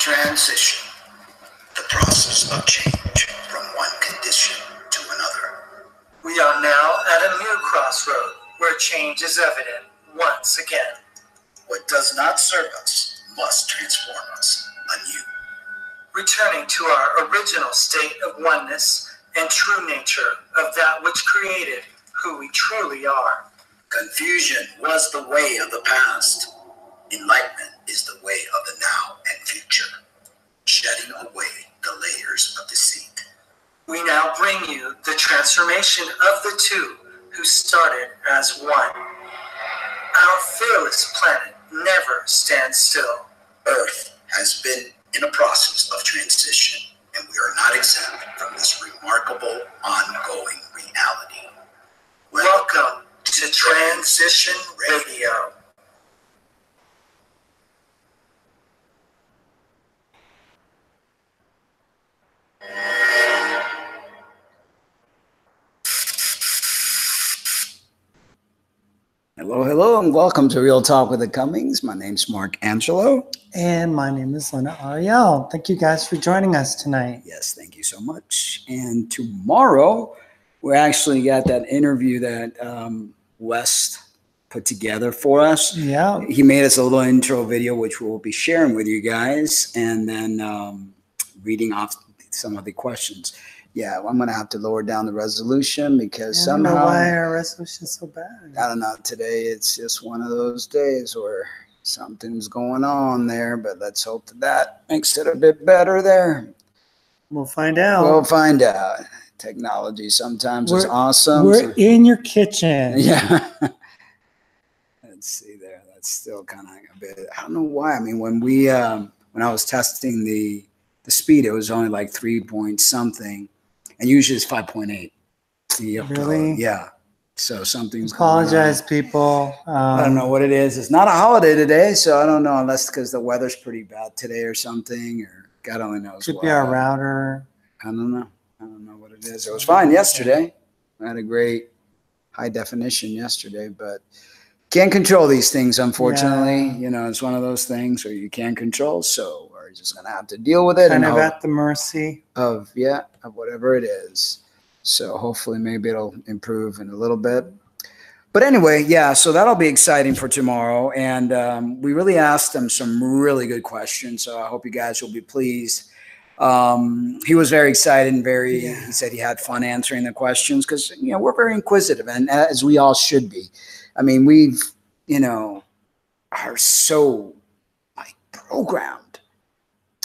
Transition, the process of change from one condition to another. We are now at a new crossroad where change is evident once again. What does not serve us must transform us anew. Returning to our original state of oneness and true nature of that which created who we truly are. Confusion was the way of the past. Enlightenment is the way of the now and future, shedding away the layers of deceit. We now bring you the transformation of the two who started as one. Our fearless planet never stands still. Earth has been in a process of transition, and we are not exempt from this remarkable ongoing reality. Welcome to Transition Radio. Hello, hello, and welcome to Real Talk with the Cummings. My name's Mark Angelo. And my name is Lena Ariel. Thank you guys for joining us tonight. Yes, thank you so much. And tomorrow, we actually got that interview that West put together for us. Yeah. He made us a little intro video, which we'll be sharing with you guys, and then reading off some of the questions. Yeah, I'm going to have to lower down the resolution because somehow. I don't know why our resolution is so bad. I don't know. Today, it's just one of those days where something's going on there, but let's hope that makes it a bit better there. We'll find out. We'll find out. Technology sometimes is awesome. We're in your kitchen. Yeah. Let's see there. That's still kind of a bit. I don't know why. I mean, when I was testing the speed, it was only like 3 point something. And usually it's 5.8. Really? Yeah. So something's Apologize, people. I don't know what it is. It's not a holiday today, so I don't know unless because the weather's pretty bad today or something, or God only knows. Could be our router. I don't know. I don't know what it is. It was fine yesterday. I had a great high definition yesterday, but can't control these things, unfortunately. Yeah. You know, it's one of those things where you can't control, so we're just gonna have to deal with it. Kind of at the mercy of whatever it is. So hopefully maybe it'll improve in a little bit. But anyway, yeah, so that'll be exciting for tomorrow. And we really asked him some really good questions. So I hope you guys will be pleased. He was very excited and he said he had fun answering the questions because, you know, we're very inquisitive, and as we all should be. I mean, we've, you know, are so like programmed,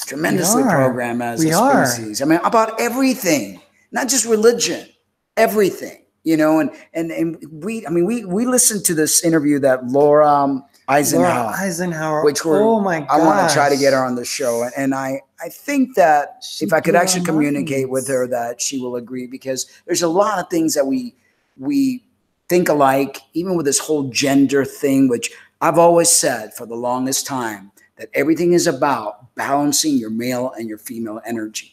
tremendously programmed as a species. I mean, about everything. Not just religion, everything, you know, and we listened to this interview that Laura Eisenhower, which oh my gosh. I want to try to get her on the show. And I think that if I could actually communicate with her that she will agree, because there's a lot of things that we think alike, even with this whole gender thing, which I've always said for the longest time, that everything is about balancing your male and your female energy.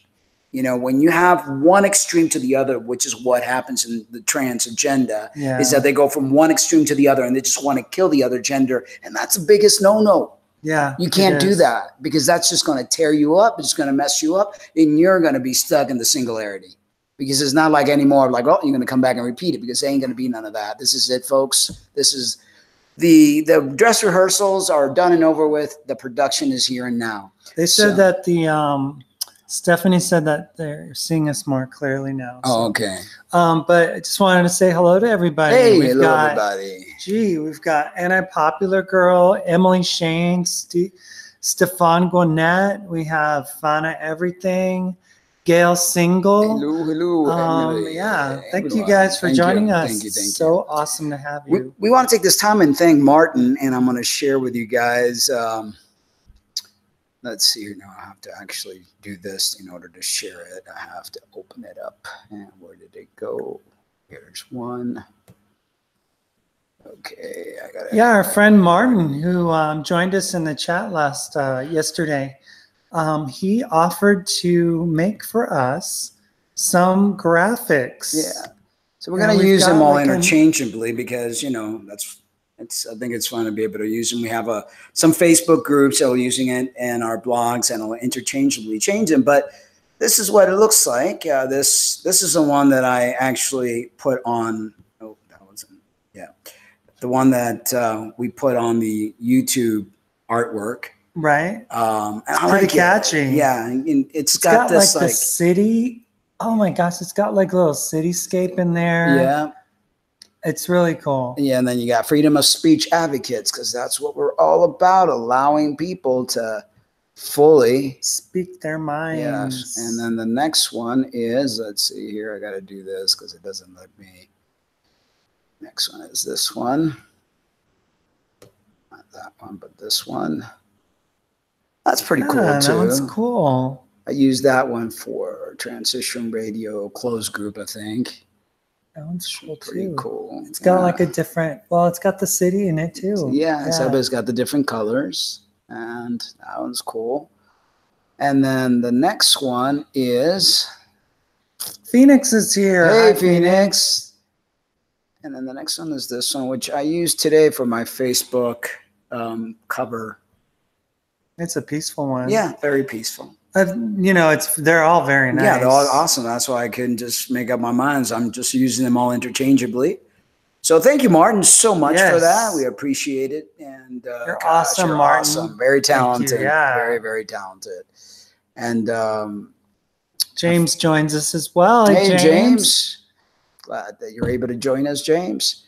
You know, when you have one extreme to the other, which is what happens in the trans agenda, is that they go from one extreme to the other and they just want to kill the other gender. And that's the biggest no-no. Yeah. You can't do that because that's just going to tear you up. It's going to mess you up. And you're going to be stuck in the singularity because it's not like anymore like, oh, you're going to come back and repeat it, because there ain't going to be none of that. This is it, folks. This is the dress rehearsals are done and over with. The production is here and now. They said that Stephanie said that they're seeing us more clearly now. So. Oh, okay. But I just wanted to say hello to everybody. Hey, hello, everybody. We've got Anti-Popular Girl, Emily Shanks, Stefan Gwinnett. We have Fana Everything, Gail Single. Hello. Yeah, thank you guys for joining us. Thank you. So awesome to have you. We want to take this time and thank Martin, and I'm going to share with you guys. Let's see here. Now I have to actually do this in order to share it. I have to open it up. And where did it go? Here's one. Okay, I got it. Yeah, our friend Martin, who joined us in the chat yesterday, he offered to make for us some graphics. Yeah. So we're going to use them all interchangeably because, you know, that's I think it's fun to be able to use them. We have some Facebook groups that are using it and our blogs, and I'll interchangeably change them. But this is what it looks like. This is the one that I actually put on. Oh, that wasn't. Yeah, the one that we put on the YouTube artwork. Right. And it's I pretty like catchy. It. Yeah, and it's got this like the city. Oh my gosh, it's got like a little cityscape in there. Yeah. It's really cool. Yeah, and then you got freedom of speech advocates, because that's what we're all about, allowing people to fully speak their minds. Yes. And then the next one is, let's see here, I got to do this because it doesn't let me. Next one is this one. Not that one, but this one. That's pretty cool too. That one's cool. I used that one for Transition Radio Closed Group, I think. That one's cool pretty too. Cool. It's got like a different, well, it's got the city in it too. Yeah, so it's got the different colors, and that one's cool. And then the next one is Phoenix is here. Hey, Phoenix. And then the next one is this one, which I used today for my Facebook cover. It's a peaceful one. Yeah, very peaceful. They're all very nice. Yeah, they're all awesome. That's why I couldn't just make up my mind. I'm just using them all interchangeably. So thank you, Martin, so much for that. We appreciate it. And you're awesome, Martin. Awesome. Very talented. Yeah. Very, very talented. And James joins us as well. Hey, James. Glad that you're able to join us, James.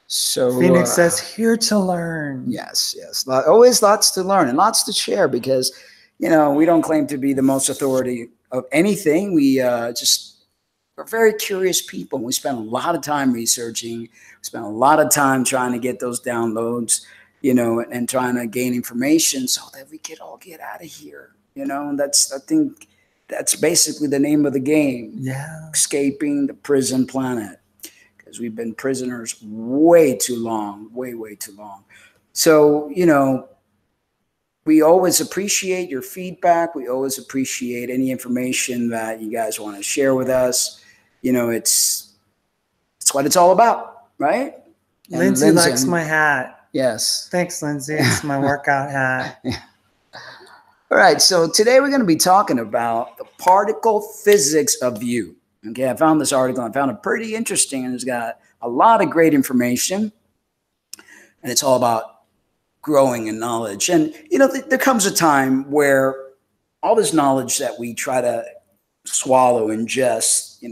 So Phoenix says, here to learn. Yes, yes. Always lots to learn and lots to share, because we don't claim to be the most authority of anything. We're very curious people. We spend a lot of time researching. We spend a lot of time trying to get those downloads, and trying to gain information so that we could all get out of here. I think that's basically the name of the game. Yeah. Escaping the prison planet, because we've been prisoners way too long, way, way too long. So, we always appreciate your feedback. We always appreciate any information that you guys want to share with us. It's what it's all about, right? Lindsay likes my hat. Yes. Thanks, Lindsay. It's my workout hat. Yeah. All right. So today we're going to be talking about the particle physics of you. Okay. I found this article. I found it pretty interesting, and it's got a lot of great information, and it's all about growing in knowledge. And, there comes a time where all this knowledge that we try to swallow, ingest,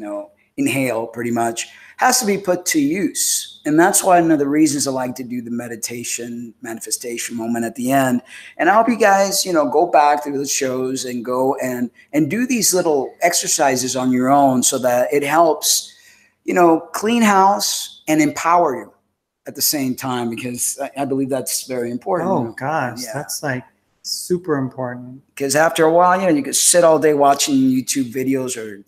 inhale pretty much, has to be put to use. And that's why one of the reasons I like to do the meditation, manifestation moment at the end. And I hope you guys, go back through the shows and go and do these little exercises on your own, so that it helps, clean house and empower you at the same time, because I believe that's very important. Oh gosh, that's like super important. Because after a while, you could sit all day watching YouTube videos or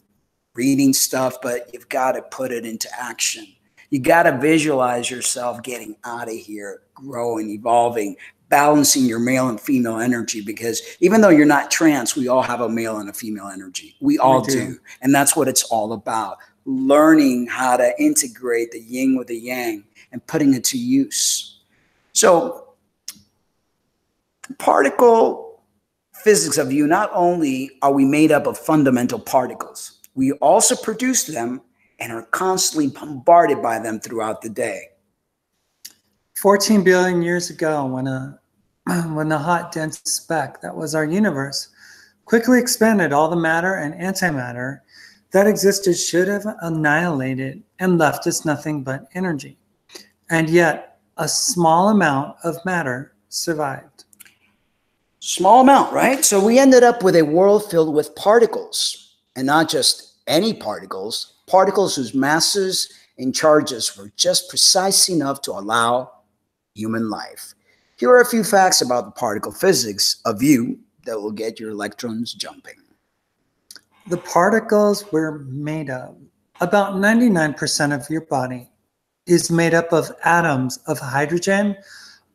reading stuff, but you've got to put it into action. You got to visualize yourself getting out of here, growing, evolving, balancing your male and female energy, because even though you're not trans, we all have a male and a female energy. We all do. And that's what it's all about. Learning how to integrate the yin with the yang and putting it to use. So the particle physics of you, not only are we made up of fundamental particles, we also produce them and are constantly bombarded by them throughout the day. 14 billion years ago, when the hot, dense speck that was our universe quickly expanded, all the matter and antimatter that existed should have annihilated and left us nothing but energy. And yet, a small amount of matter survived. Small amount, right? So we ended up with a world filled with particles, and not just any particles, particles whose masses and charges were just precise enough to allow human life. Here are a few facts about the particle physics of you that will get your electrons jumping. The particles we're made of, about 99% of your body is made up of atoms of hydrogen,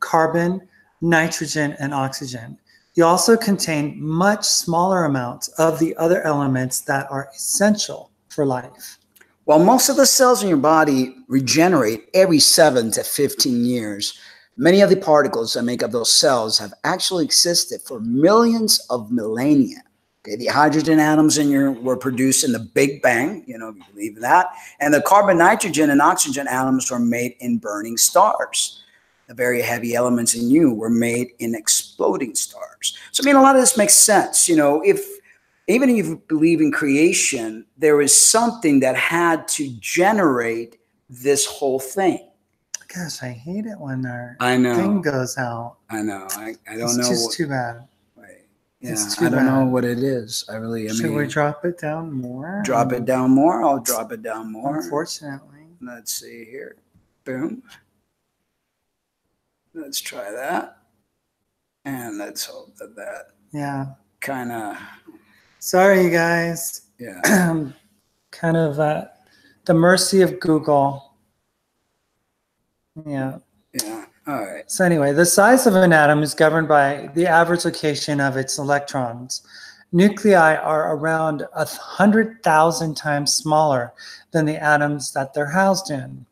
carbon, nitrogen, and oxygen. You also contain much smaller amounts of the other elements that are essential for life. While most of the cells in your body regenerate every 7 to 15 years, Many of the particles that make up those cells have actually existed for millions of millennia. Okay, the hydrogen atoms were produced in the Big Bang, if you believe in that, and the carbon, nitrogen, and oxygen atoms were made in burning stars. The very heavy elements in you were made in exploding stars. So, a lot of this makes sense. Even if you believe in creation, there is something that had to generate this whole thing. Gosh, I hate it when our thing goes out. I know. I don't know. It's just too bad. Right. Yeah, I don't know what it is. Should we drop it down more? Drop it down more? I'll drop it down more. Unfortunately. Let's see here. Boom. Let's try that. And let's hope that kind of... Sorry, you guys. Yeah. Kind of at the mercy of Google. Yeah. Yeah. All right. So anyway, the size of an atom is governed by the average location of its electrons. Nuclei are around 100,000 times smaller than the atoms that they're housed in.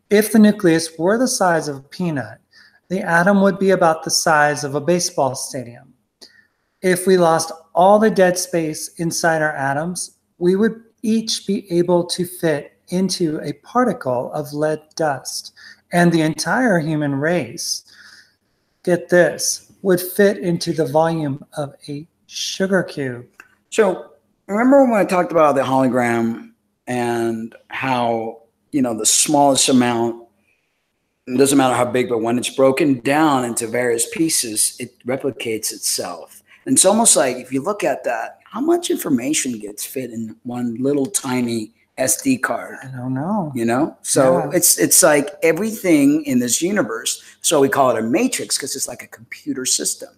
If the nucleus were the size of a peanut, the atom would be about the size of a baseball stadium. If we lost all the dead space inside our atoms, we would each be able to fit into a particle of lead dust. And the entire human race, get this, would fit into the volume of a sugar cube. So remember when I talked about the hologram and how, the smallest amount, it doesn't matter how big, but when it's broken down into various pieces, it replicates itself. And it's almost like, if you look at that, how much information gets fit in one little tiny SD card? I don't know. So it's like everything in this universe. So we call it a matrix because it's like a computer system.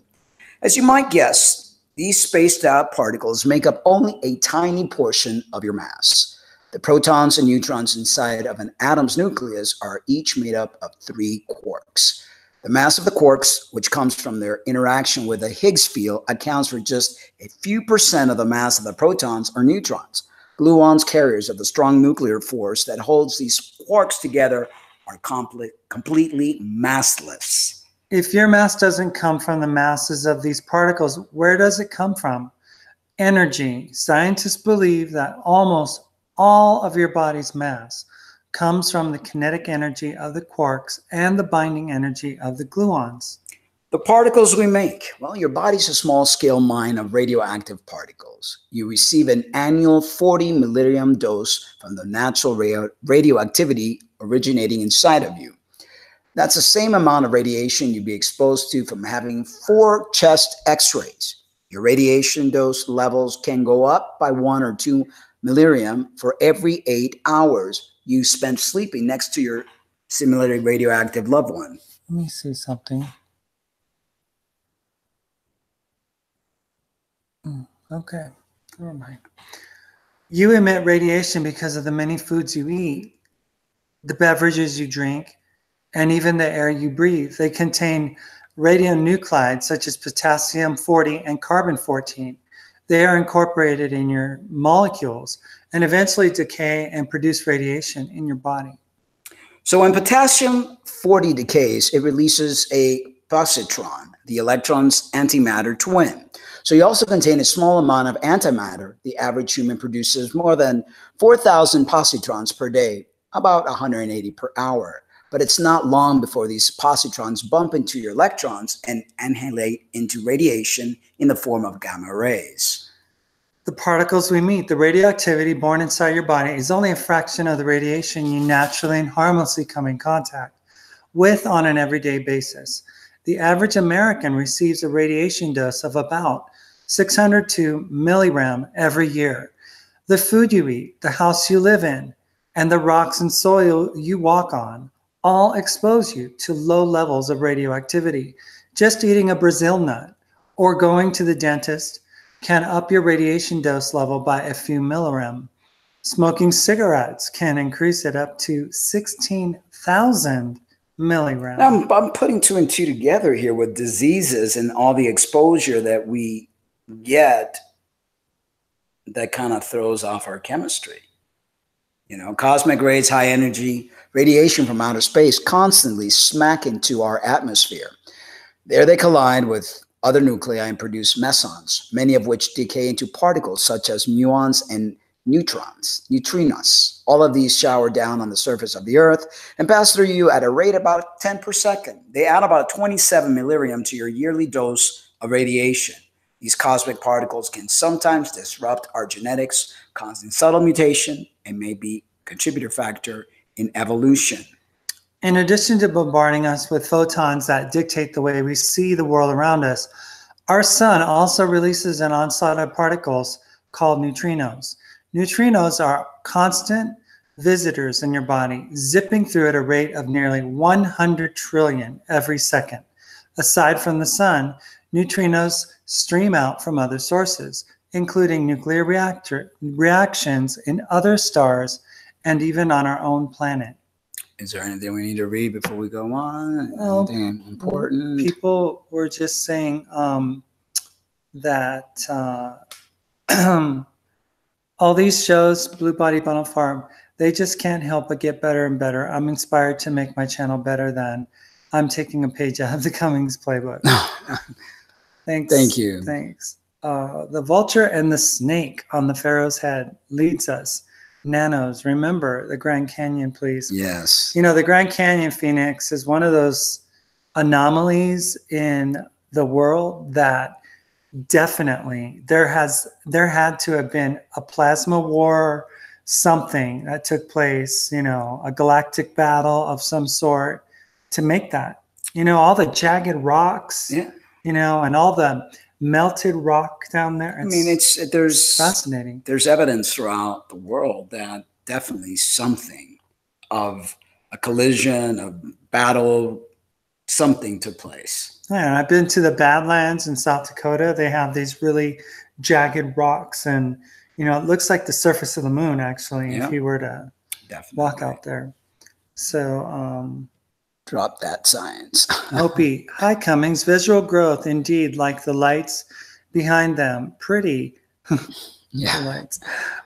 As you might guess, these spaced out particles make up only a tiny portion of your mass. The protons and neutrons inside of an atom's nucleus are each made up of 3 quarks. The mass of the quarks, which comes from their interaction with the Higgs field, accounts for just a few % of the mass of the protons or neutrons. Gluons, carriers of the strong nuclear force that holds these quarks together, are completely massless. If your mass doesn't come from the masses of these particles, where does it come from? Energy. Scientists believe that almost all of your body's mass comes from the kinetic energy of the quarks and the binding energy of the gluons. The particles we make. Well, your body's a small-scale mine of radioactive particles. You receive an annual 40 milliliters dose from the natural radioactivity originating inside of you. That's the same amount of radiation you'd be exposed to from having 4 chest x-rays. Your radiation dose levels can go up by 1 or 2 millirem for every 8 hours you spend sleeping next to your similarly radioactive loved one. Let me see something. Okay, never mind. You emit radiation because of the many foods you eat, the beverages you drink, and even the air you breathe. They contain radionuclides such as potassium-40 and carbon-14. They are incorporated in your molecules and eventually decay and produce radiation in your body. So when potassium-40 decays, it releases a positron, the electron's antimatter twin. So you also contain a small amount of antimatter. The average human produces more than 4,000 positrons per day, about 180 per hour. But it's not long before these positrons bump into your electrons and annihilate into radiation in the form of gamma rays. The particles we meet, the radioactivity born inside your body, is only a fraction of the radiation you naturally and harmlessly come in contact with on an everyday basis. The average American receives a radiation dose of about 602 millirem every year. The food you eat, the house you live in, and the rocks and soil you walk on all expose you to low levels of radioactivity. Just eating a Brazil nut or going to the dentist can up your radiation dose level by a few millirem. Smoking cigarettes can increase it up to 16,000 millirem. I'm putting 2 and 2 together here with diseases and all the exposure that we get that kind of throws off our chemistry. Cosmic rays, high energy, radiation from outer space constantly smack into our atmosphere. There they collide with other nuclei and produce mesons, many of which decay into particles such as muons and neutrinos. All of these shower down on the surface of the Earth and pass through you at a rate about 10 per second. They add about 27 millirium to your yearly dose of radiation. These cosmic particles can sometimes disrupt our genetics, causing subtle mutation and may be a contributor factor in evolution. In addition to bombarding us with photons that dictate the way we see the world around us, our sun also releases an onslaught of particles called neutrinos. Neutrinos are constant visitors in your body, zipping through at a rate of nearly 100 trillion every second. Aside from the sun, neutrinos stream out from other sources, including nuclear reactions in other stars and even on our own planet. Is there anything we need to read before we go on? Well, anything important? People were just saying that all these shows, Blue Body Bundle Farm, they just can't help but get better and better. I'm inspired to make my channel better than I'm taking a page out of the Cummings playbook. Thanks. Thank you. Thanks. The vulture and the snake on the pharaoh's head leads us. Nanos, remember the Grand Canyon, please. Yes. You know, the Grand Canyon, Phoenix, is one of those anomalies in the world that definitely there had to have been a plasma war, something that took place, you know, a galactic battle of some sort to make that. You know, all the jagged rocks, Yeah. you know, and all the melted rock down there. I mean, there's fascinating. There's evidence throughout the world that definitely something of a collision, a battle, something took place. Yeah, I've been to the Badlands in South Dakota. They have these really jagged rocks, and you know, it looks like the surface of the moon actually, Yeah. if you were to walk out there. So drop that science. Opie, hi Cummings, visual growth indeed, like the lights behind them. Pretty. Yeah. Lights.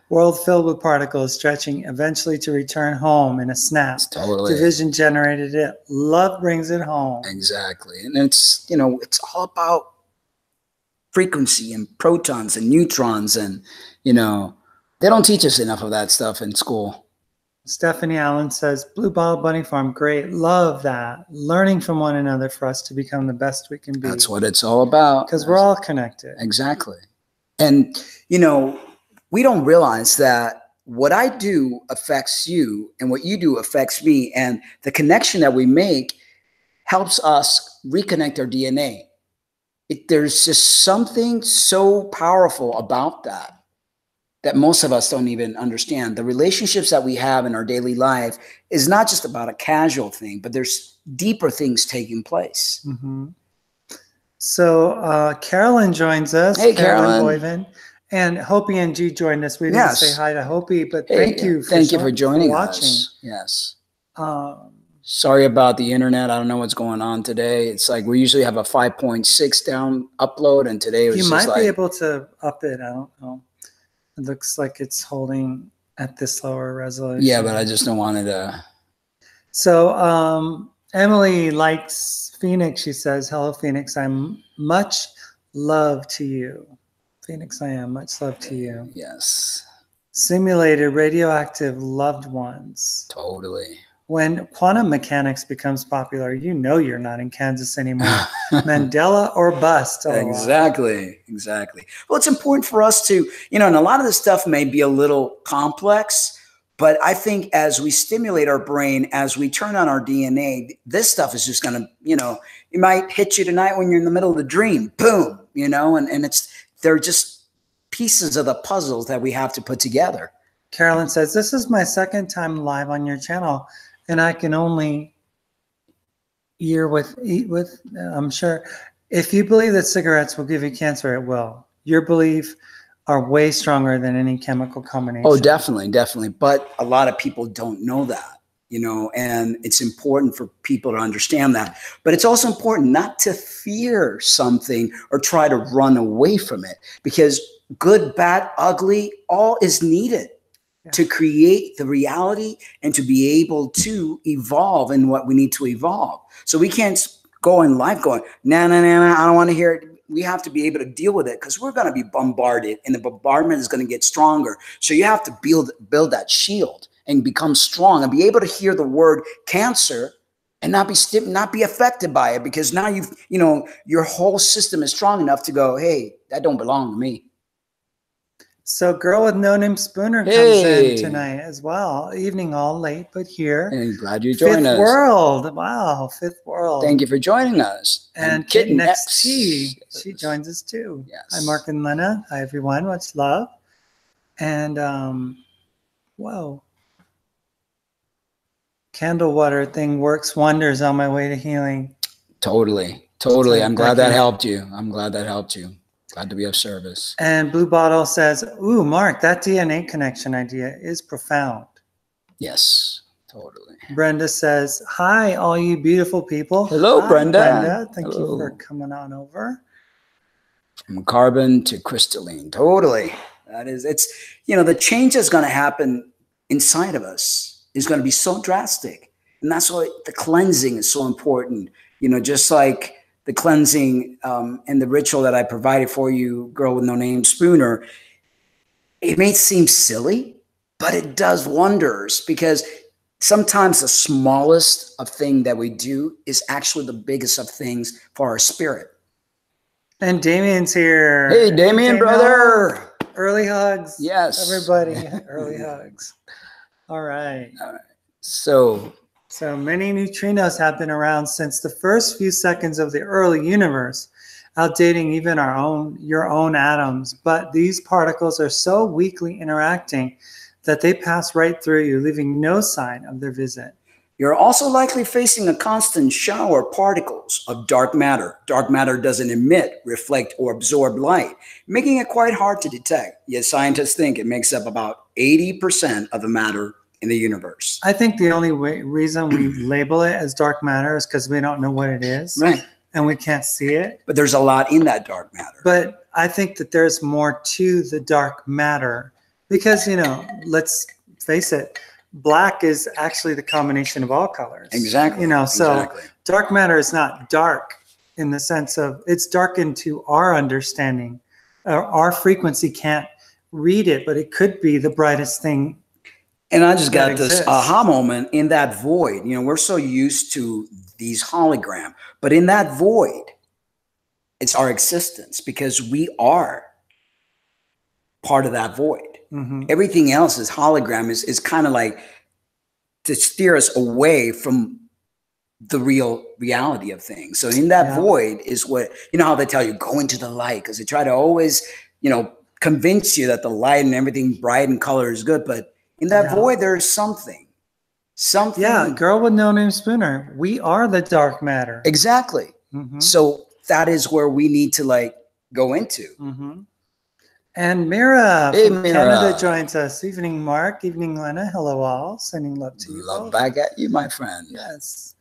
World filled with particles stretching eventually to return home in a snap. Totally. Division generated it. Love brings it home. Exactly. And it's, you know, it's all about frequency and protons and neutrons, and, you know, they don't teach us enough of that stuff in school. Stephanie Allen says, Blue Bottle Bunny Farm, great. Love that. Learning from one another for us to become the best we can be. That's what it's all about. Because we're all connected. Exactly. And, you know, we don't realize that what I do affects you and what you do affects me. And the connection that we make helps us reconnect our DNA. There's just something so powerful about that most of us don't even understand. The relationships that we have in our daily life is not just about a casual thing, but there's deeper things taking place. Mm-hmm. So Carolyn joins us. Hey, Carolyn. Boyven. And Hopi and G joined us. We didn't say hi to Hopi, but thank you for joining watching. us. Yes. Sorry about the internet. I don't know what's going on today. It's like we usually have a 5.6 down upload, and today it was you just might be able to up it. I don't know. It looks like it's holding at this lower resolution. Yeah, but I just don't want it to. So Emily likes Phoenix. She says, hello, Phoenix. I'm much love to you. Phoenix, I am much love to you. Yes. Simulated radioactive loved ones. Totally. When quantum mechanics becomes popular, you know you're not in Kansas anymore. Mandela or bust. Oh, exactly. Exactly. Well, it's important for us to, you know, and a lot of this stuff may be a little complex, but I think as we stimulate our brain, as we turn on our DNA, this stuff is just going to, you know, it might hit you tonight when you're in the middle of the dream. Boom, you know, and they're just pieces of the puzzles that we have to put together. Carolyn says, this is my second time live on your channel, and I can only eat with, I'm sure. If you believe that cigarettes will give you cancer, it will. Your belief are way stronger than any chemical combination. Oh, definitely, definitely. But a lot of people don't know that, you know, and it's important for people to understand that. But it's also important not to fear something or try to run away from it, because good, bad, ugly, all is needed. to create the reality and to be able to evolve in what we need to evolve. So we can't go in life going, nah, I don't want to hear it. We have to be able to deal with it because we're going to be bombarded and the bombardment is going to get stronger. So you have to build that shield and become strong and be able to hear the word cancer and not be affected by it, because now your whole system is strong enough to go, hey, that don't belong to me. So Girl with No Name Spooner comes in tonight as well. Evening all late, but here. And glad you joined us. Fifth World. Wow, Fifth World. Thank you for joining us. And Kitten XT, she joins us too. Yes. Hi, Mark and Lena. Hi, everyone. Much love. And, whoa. Candle water thing works wonders on my way to healing. Totally. I'm glad that helped you. Glad to be of service. And Blue Bottle says, ooh, Mark, that DNA connection idea is profound. Yes, totally. Brenda says, hi, all you beautiful people. Hello, Hi, Brenda. Thank you for coming on over. From carbon to crystalline. Totally. It's the change that's going to happen inside of us is going to be so drastic. And that's why the cleansing is so important. Just like the cleansing and the ritual that I provided for you, Girl with No Name Spooner, it may seem silly, but it does wonders, because sometimes the smallest of thing that we do is actually the biggest of things for our spirit. And Damien's here. Hey, Damien, brother. Early hugs. Yes. Everybody, early hugs. All right. So many neutrinos have been around since the first few seconds of the early universe, outdating even your own atoms. But these particles are so weakly interacting that they pass right through you, leaving no sign of their visit. You're also likely facing a constant shower of particles of dark matter. Dark matter doesn't emit, reflect, or absorb light, making it quite hard to detect. Yet scientists think it makes up about 80% of the matter in the universe. I think the only reason we label it as dark matter is because we don't know what it is. Right. And we can't see it. But there's a lot in that dark matter. But I think that there's more to the dark matter because, let's face it, black is actually the combination of all colors. Exactly. Exactly. Dark matter is not dark in the sense of it's darkened to our understanding. Our frequency can't read it, but it could be the brightest thing. And I just got this aha moment in that void. We're so used to these hologram, but in that void, it's our existence, because we are part of that void. Mm-hmm. Everything else is hologram, is kind of like to steer us away from the real reality of things. So in that void is what, how they tell you, go into the light, because they try to always, convince you that the light and everything bright and color is good, but in that void, there's something. Yeah, Girl with No Name Spooner. We are the dark matter. Exactly. Mm-hmm. So that is where we need to go into. Mm-hmm. And Mira from Canada joins us. Evening, Mark. Evening, Lena. Hello, all. Sending love to you. Love back at you, my friend. Yes.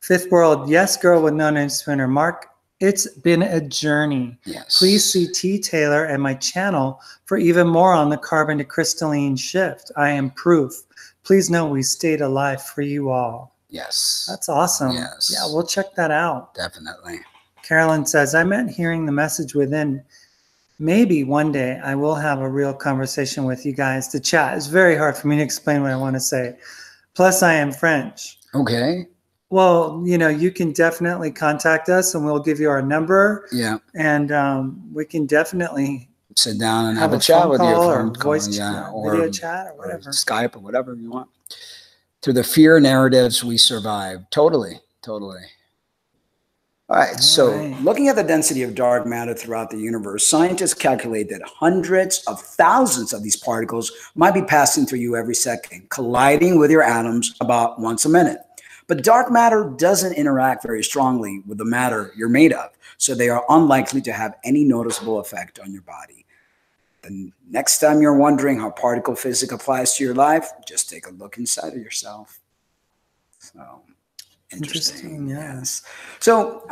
Fifth World. Yes, Girl with No Name Spooner. Mark, it's been a journey. Yes. Please see T. Taylor and my channel for even more on the carbon to crystalline shift. I am proof. Please know we stayed alive for you all. Yes. That's awesome. Yes. Yeah, we'll check that out. Definitely. Carolyn says, I meant hearing the message within. Maybe one day I will have a real conversation with you guys to chat. It's very hard for me to explain what I want to say. Plus, I am French. Okay. Well, you can definitely contact us and we'll give you our number. Yeah. And we can definitely sit down and have a chat with you. Or voice chat, or video chat, or whatever. Or Skype or whatever you want. Through the fear narratives we survive. Totally. All right. Looking at the density of dark matter throughout the universe, scientists calculate that hundreds of thousands of these particles might be passing through you every second, colliding with your atoms about once a minute. But dark matter doesn't interact very strongly with the matter you're made of, so they are unlikely to have any noticeable effect on your body. The next time you're wondering how particle physics applies to your life, just take a look inside of yourself. So interesting. Yes. So,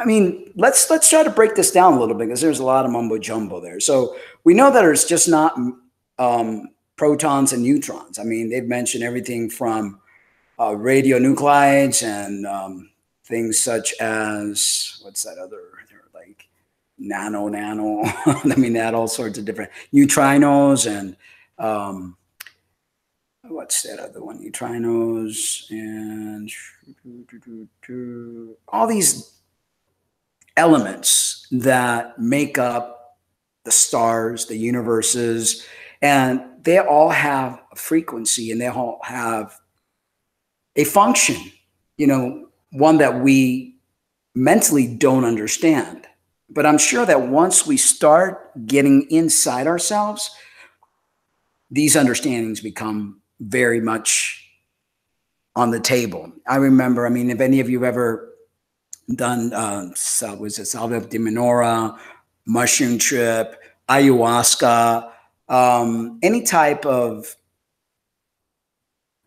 let's try to break this down a little bit, because there's a lot of mumbo jumbo there. So we know that there's just not protons and neutrons. I mean, they've mentioned everything from radionuclides and things such as, what's that other, like nano. I mean, they had all sorts of different neutrinos and what's that other one? Neutrinos and all these elements that make up the stars, the universes, and they all have a frequency and they all have a function, one that we mentally don't understand. But I'm sure that once we start getting inside ourselves, these understandings become very much on the table. I remember, I mean, if any of you have ever done, was it Salve de Menorah, mushroom trip, ayahuasca, any type of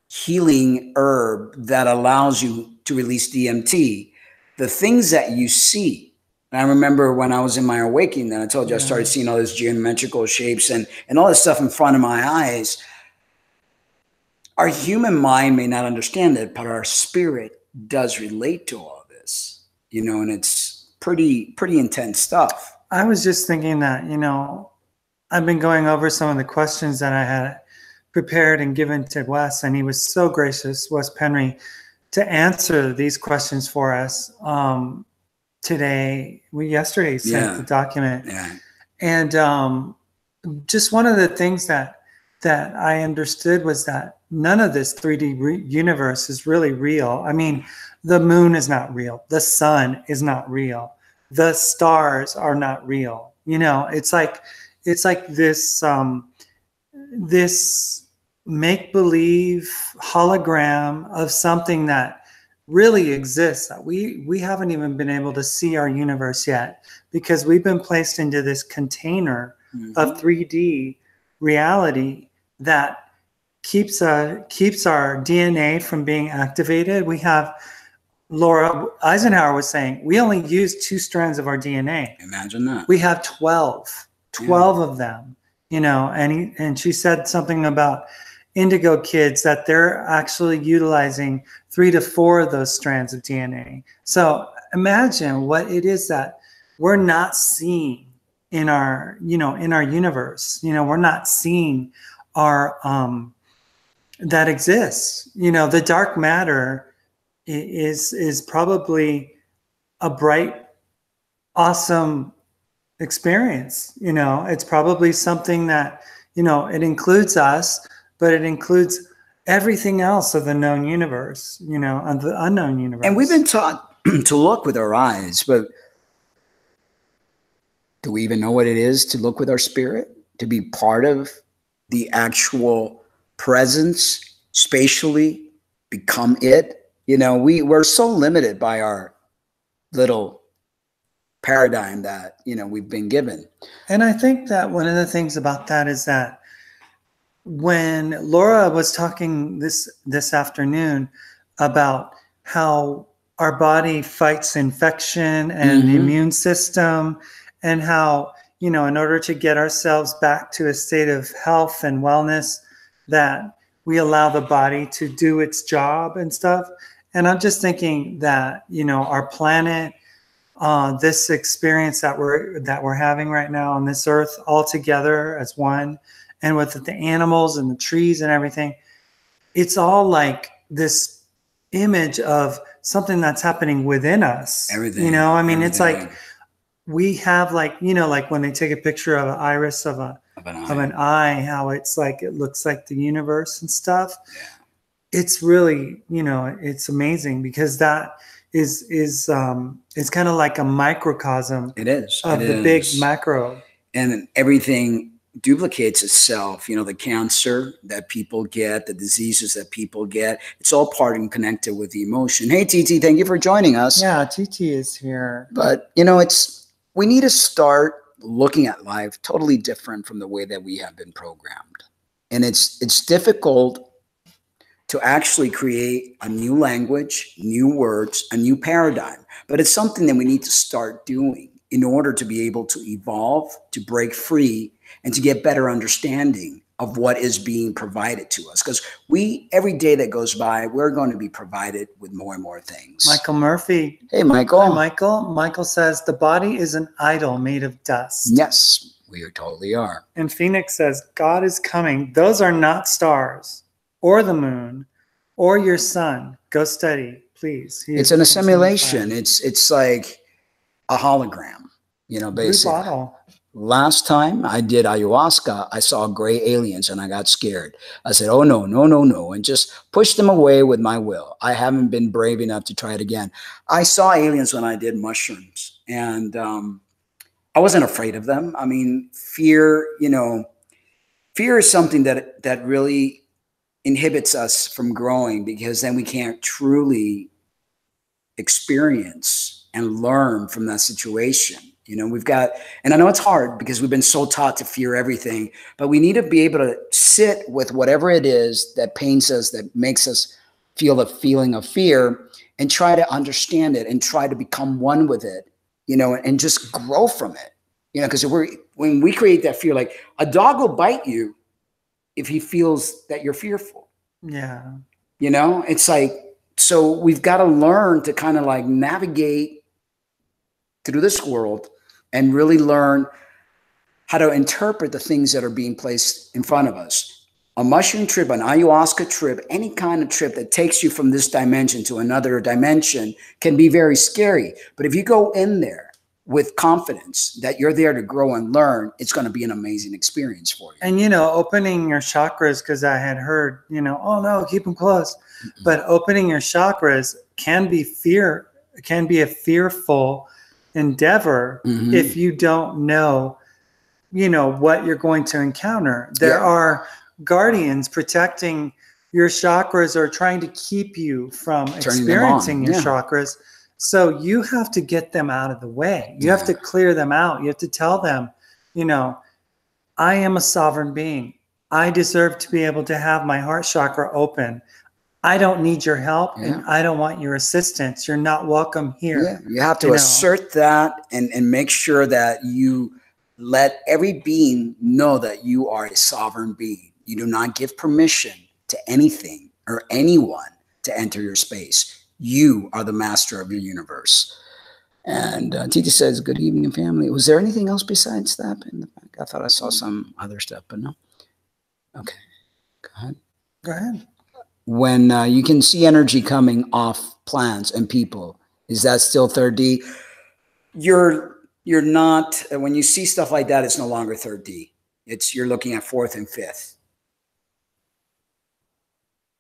healing herb that allows you to release DMT, the things that you see. And I remember when I was in my awakening, that I told you I started seeing all these geometrical shapes and all this stuff in front of my eyes. Our human mind may not understand it, but our spirit does relate to all this, and it's pretty intense stuff. I was just thinking that, I've been going over some of the questions that I had prepared and given to Wes, and he was so gracious, Wes Penry, to answer these questions for us. Yesterday sent the document. Yeah. And just one of the things that I understood was that none of this 3D universe is really real. I mean, the moon is not real. The sun is not real. The stars are not real. It's like this this make-believe hologram of something that really exists, that we haven't even been able to see our universe yet, because we've been placed into this container of 3D reality that keeps our DNA from being activated. We have, Laura Eisenhower was saying, we only use 2 strands of our DNA. Imagine that. We have 12 of them, and she said something about indigo kids, that they're actually utilizing 3 to 4 of those strands of DNA. So imagine what it is that we're not seeing in our, in our universe. We're not seeing our, that exists. The dark matter is probably a bright, awesome experience. It's probably something that, it includes us, but it includes everything else of the known universe, of the unknown universe. And we've been taught to look with our eyes, but do we even know what it is to look with our spirit, to be part of the actual presence, spatially become it? We're so limited by our little paradigm that, we've been given. And I think that one of the things about that is that when Laura was talking this afternoon about how our body fights infection and the immune system, and how, in order to get ourselves back to a state of health and wellness, that we allow the body to do its job and stuff. And I'm just thinking that, our planet, this experience that we're having right now on this earth, all together as one, and with the animals and the trees and everything, it's all like this image of something that's happening within us. Everything. It's like we have, like, like when they take a picture of an iris of an eye, how it's like, it looks like the universe and stuff. Yeah. It's really, it's amazing, because that is it's kind of like a microcosm. It is of the big macro, and everything duplicates itself. The cancer that people get, the diseases that people get, it's all part and connected with the emotion. Hey, TT, thank you for joining us. Yeah, TT is here. But, we need to start looking at life totally different from the way that we have been programmed. And it's difficult to actually create a new language, new words, a new paradigm. But it's something that we need to start doing in order to be able to evolve, to break free, and to get better understanding of what is being provided to us. Because every day that goes by, we're going to be provided with more and more things. Michael Murphy. Hey, Michael. Hi, Michael. Michael says, the body is an idol made of dust. Yes, we totally are. And Phoenix says, God is coming. Those are not stars or the moon or your sun. Go study, please. It's an assimilation. It's like a hologram, basically. Blue bottle. Last time I did ayahuasca, I saw gray aliens and I got scared. I said, oh, no, no, no, no, and just pushed them away with my will. I haven't been brave enough to try it again. I saw aliens when I did mushrooms, and I wasn't afraid of them. I mean, fear is something that really inhibits us from growing, because then we can't truly experience and learn from that situation. We've got, and I know it's hard because we've been so taught to fear everything, but we need to be able to sit with whatever it is that pains us, that makes us feel the feeling of fear, and try to understand it and try to become one with it, and just grow from it. Because when we create that fear, like a dog will bite you if he feels that you're fearful. Yeah. It's like, so we've got to learn to kind of like navigate through this world and really learn how to interpret the things that are being placed in front of us. A mushroom trip, an ayahuasca trip, any kind of trip that takes you from this dimension to another dimension can be very scary. But if you go in there with confidence that you're there to grow and learn, it's going to be an amazing experience for you. And, opening your chakras, because I had heard, oh no, keep them closed. Mm-hmm. But opening your chakras can be a fearful endeavor if you don't know, what you're going to encounter. There are guardians protecting your chakras or trying to keep you from experiencing your chakras. So you have to get them out of the way. You have to clear them out. You have to tell them, I am a sovereign being. I deserve to be able to have my heart chakra open. I don't need your help, and I don't want your assistance. You're not welcome here. Yeah, you have to assert that and make sure that you let every being know that you are a sovereign being. You do not give permission to anything or anyone to enter your space. You are the master of your universe. And Tita says, good evening, family. Was there anything else besides that in the back? I thought I saw some other stuff, but no. Okay, go ahead. Go ahead. When you can see energy coming off plants and people, is that still 3D? You're not, when you see stuff like that, it's no longer 3D. You're looking at 4th and 5th.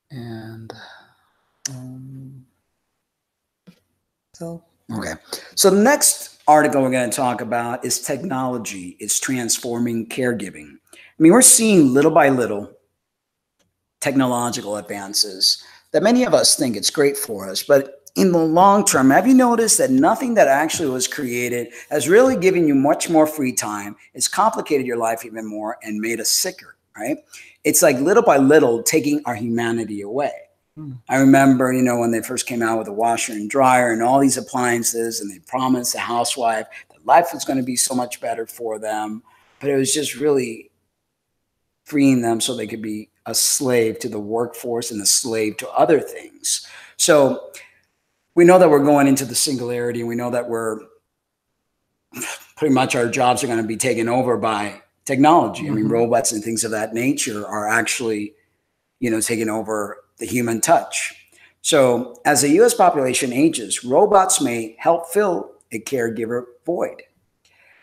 And okay. So the next article we're going to talk about is technology is transforming caregiving. I mean, we're seeing little by little technological advances that many of us think it's great for us, but in the long term, have you noticed that nothing that actually was created has really given you much more free time? It's complicated your life even more and made us sicker, right? It's like little by little taking our humanity away. I remember, when they first came out with the washer and dryer and all these appliances, and they promised the housewife that life was going to be so much better for them, but it was just really freeing them so they could be a slave to the workforce and a slave to other things. So we know that we're going into the singularity, and we know that we're pretty much our jobs are going to be taken over by technology. I mean, robots and things of that nature are actually, taking over the human touch. So as the U.S. population ages, robots may help fill a caregiver void.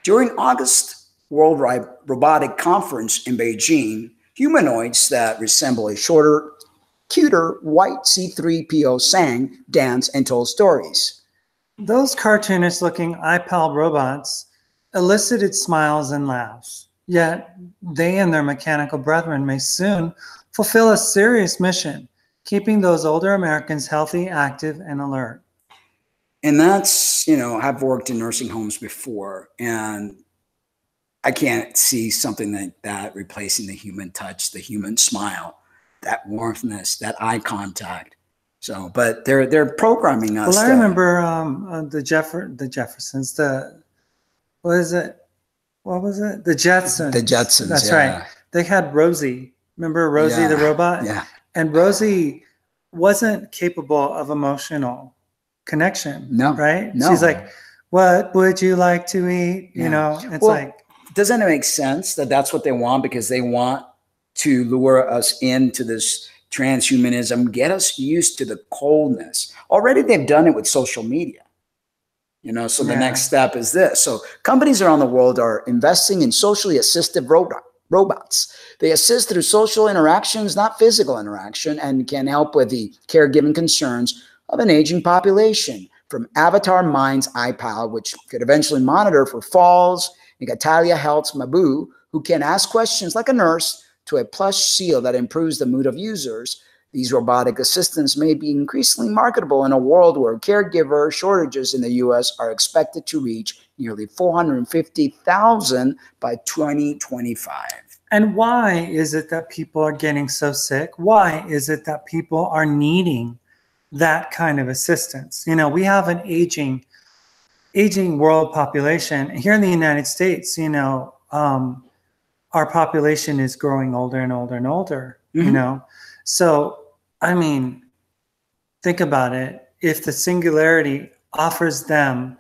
During August Worldwide Robotic Conference in Beijing, humanoids that resemble a shorter, cuter white C-3PO sang, danced, and told stories. Those cartoonish looking iPal robots elicited smiles and laughs. Yet they and their mechanical brethren may soon fulfill a serious mission, keeping those older Americans healthy, active, and alert. And that's, I've worked in nursing homes before, and I can't see something like that replacing the human touch, the human smile, that warmthness, that eye contact. So, but they're programming us. Well, I remember the Jeffersons, what was it? The Jetsons. The Jetsons. That's right. They had Rosie, Remember Rosie the robot? Yeah. And Rosie wasn't capable of emotional connection. No. Right? No. She's like, what would you like to eat? You know, it's like, doesn't it make sense that that's what they want? Because they want to lure us into this transhumanism, get us used to the coldness. Already they've done it with social media. You know, so the next step is this. So companies around the world are investing in socially assistive robots. They assist through social interactions, not physical interaction, and can help with the caregiving concerns of an aging population. From Avatar Mind's iPal, which could eventually monitor for falls, and Gatalia Health's Mabu, who can ask questions like a nurse, to a plush seal that improves the mood of users. These robotic assistants may be increasingly marketable in a world where caregiver shortages in the U.S. are expected to reach nearly 450,000 by 2025. And why is it that people are getting so sick? Why is it that people are needing that kind of assistance? You know, we have an aging world population. Here in the United States, you know, our population is growing older and older and older, you know? So, I mean, think about it. If the singularity offers them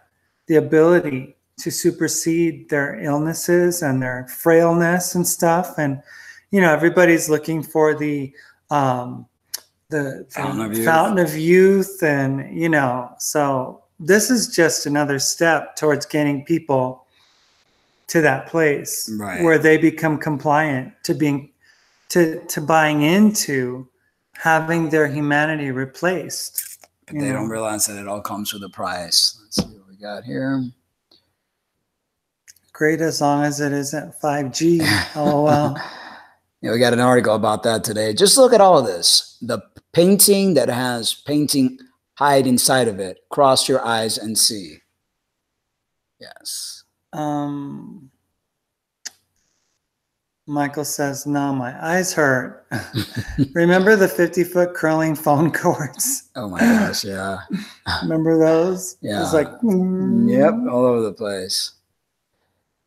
the ability to supersede their illnesses and their frailness and stuff, and, you know, everybody's looking for the fountain of youth, and, you know, so this is just another step towards getting people to that place where they become compliant to being to buying into having their humanity replaced. But they don't realize that it all comes with a price. Let's see what we got here. Great, as long as it isn't 5G. Oh, well. Yeah, we got an article about that today. Just look at all of this. The painting that has painting hide inside of it. Cross your eyes and see. Yes. Michael says, no, my eyes hurt. Remember the 50-foot curling phone cords? Oh my gosh, yeah. Remember those? Yeah. It's like, yep, all over the place.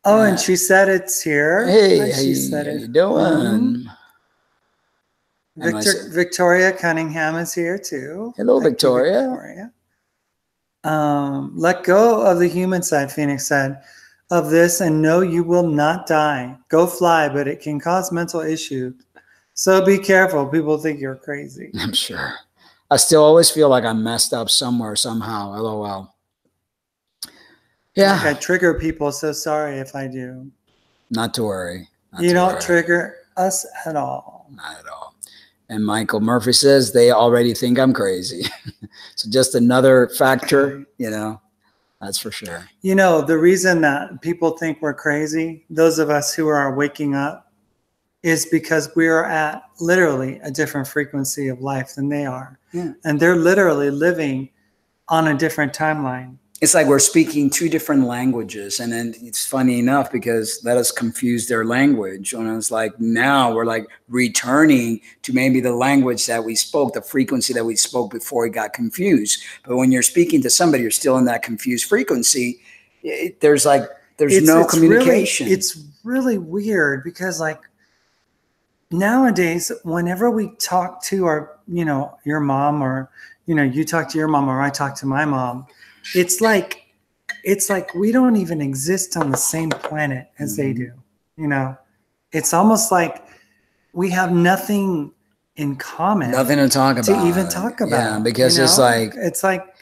Oh, and she said it's here. Hey, how you doing? Victoria Cunningham is here too. Hello, Victoria. Let go of the human side, Phoenix said, of this, and know you will not die. Go fly, but it can cause mental issues. So be careful. People think you're crazy. I'm sure. I still always feel like I'm messed up somewhere, somehow. LOL. Yeah. Like I trigger people, so sorry if I do. Not to worry. You don't trigger us at all. Not at all. And Michael Murphy says they already think I'm crazy. So just another factor, you know, that's for sure. You know, the reason that people think we're crazy, those of us who are waking up, is because we are at literally a different frequency of life than they are. Yeah. And they're literally living on a different timeline. It's like we're speaking two different languages. And then it's funny enough because that has confused their language. And it's like now we're like returning to maybe the language that we spoke, the frequency that we spoke before it got confused. But when you're speaking to somebody, you're still in that confused frequency. There's no communication. It's really weird because like nowadays, whenever we talk to our, you know, your mom, or, you know, you talk to your mom or I talk to my mom, it's like we don't even exist on the same planet as they do. You know, it's almost like we have nothing in common. Nothing to talk about. To even talk about. Yeah, because you know? it's like,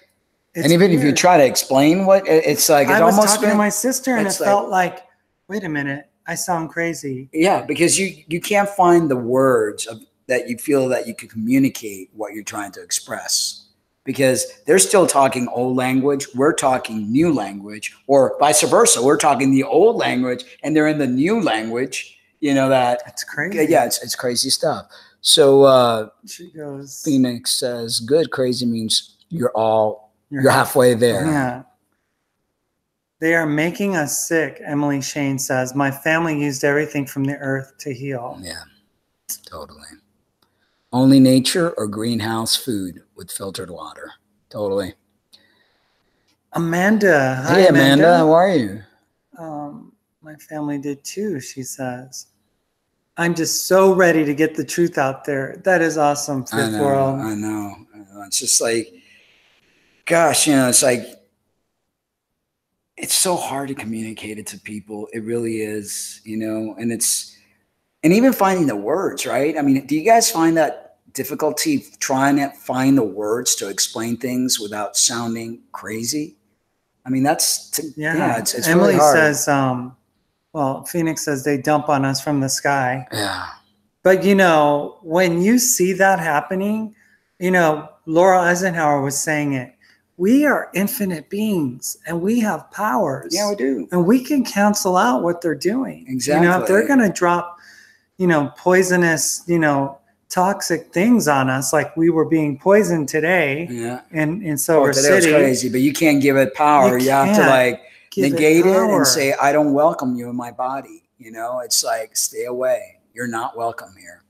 and even weird. if you try to explain what it's like, I was talking to my sister and it felt like, wait a minute, I sound crazy. Yeah, because you can't find the words that you feel that you can communicate what you're trying to express. Because they're still talking old language, we're talking new language, or vice versa. We're talking the old language and they're in the new language. You know that. It's crazy. Yeah, it's crazy stuff. So she goes, Phoenix says, good. Crazy means you're halfway there. Yeah. They are making us sick, Emily Shane says. My family used everything from the earth to heal. Yeah, totally. Only nature or greenhouse food with filtered water. Totally. Amanda. Hi, hey, Amanda. How are you? My family did too, she says. I'm just so ready to get the truth out there. That is awesome, Fifth World. I know. It's just like, gosh, you know, it's like, it's so hard to communicate it to people. It really is, you know, and even finding the words, right? I mean, do you guys find that difficulty trying to find the words to explain things without sounding crazy? I mean, it's Emily really hard. says, well, Phoenix says they dump on us from the sky. Yeah. But, you know, when you see that happening, you know, Laura Eisenhower was saying it. We are infinite beings and we have powers. Yeah, we do. And we can cancel out what they're doing. Exactly. You know, if they're going to drop, you know, poisonous, you know, toxic things on us, like we were being poisoned today in Silver City. Was crazy, but you can't give it power. You have to like negate it and say, I don't welcome you in my body. You know, it's like, stay away. You're not welcome here.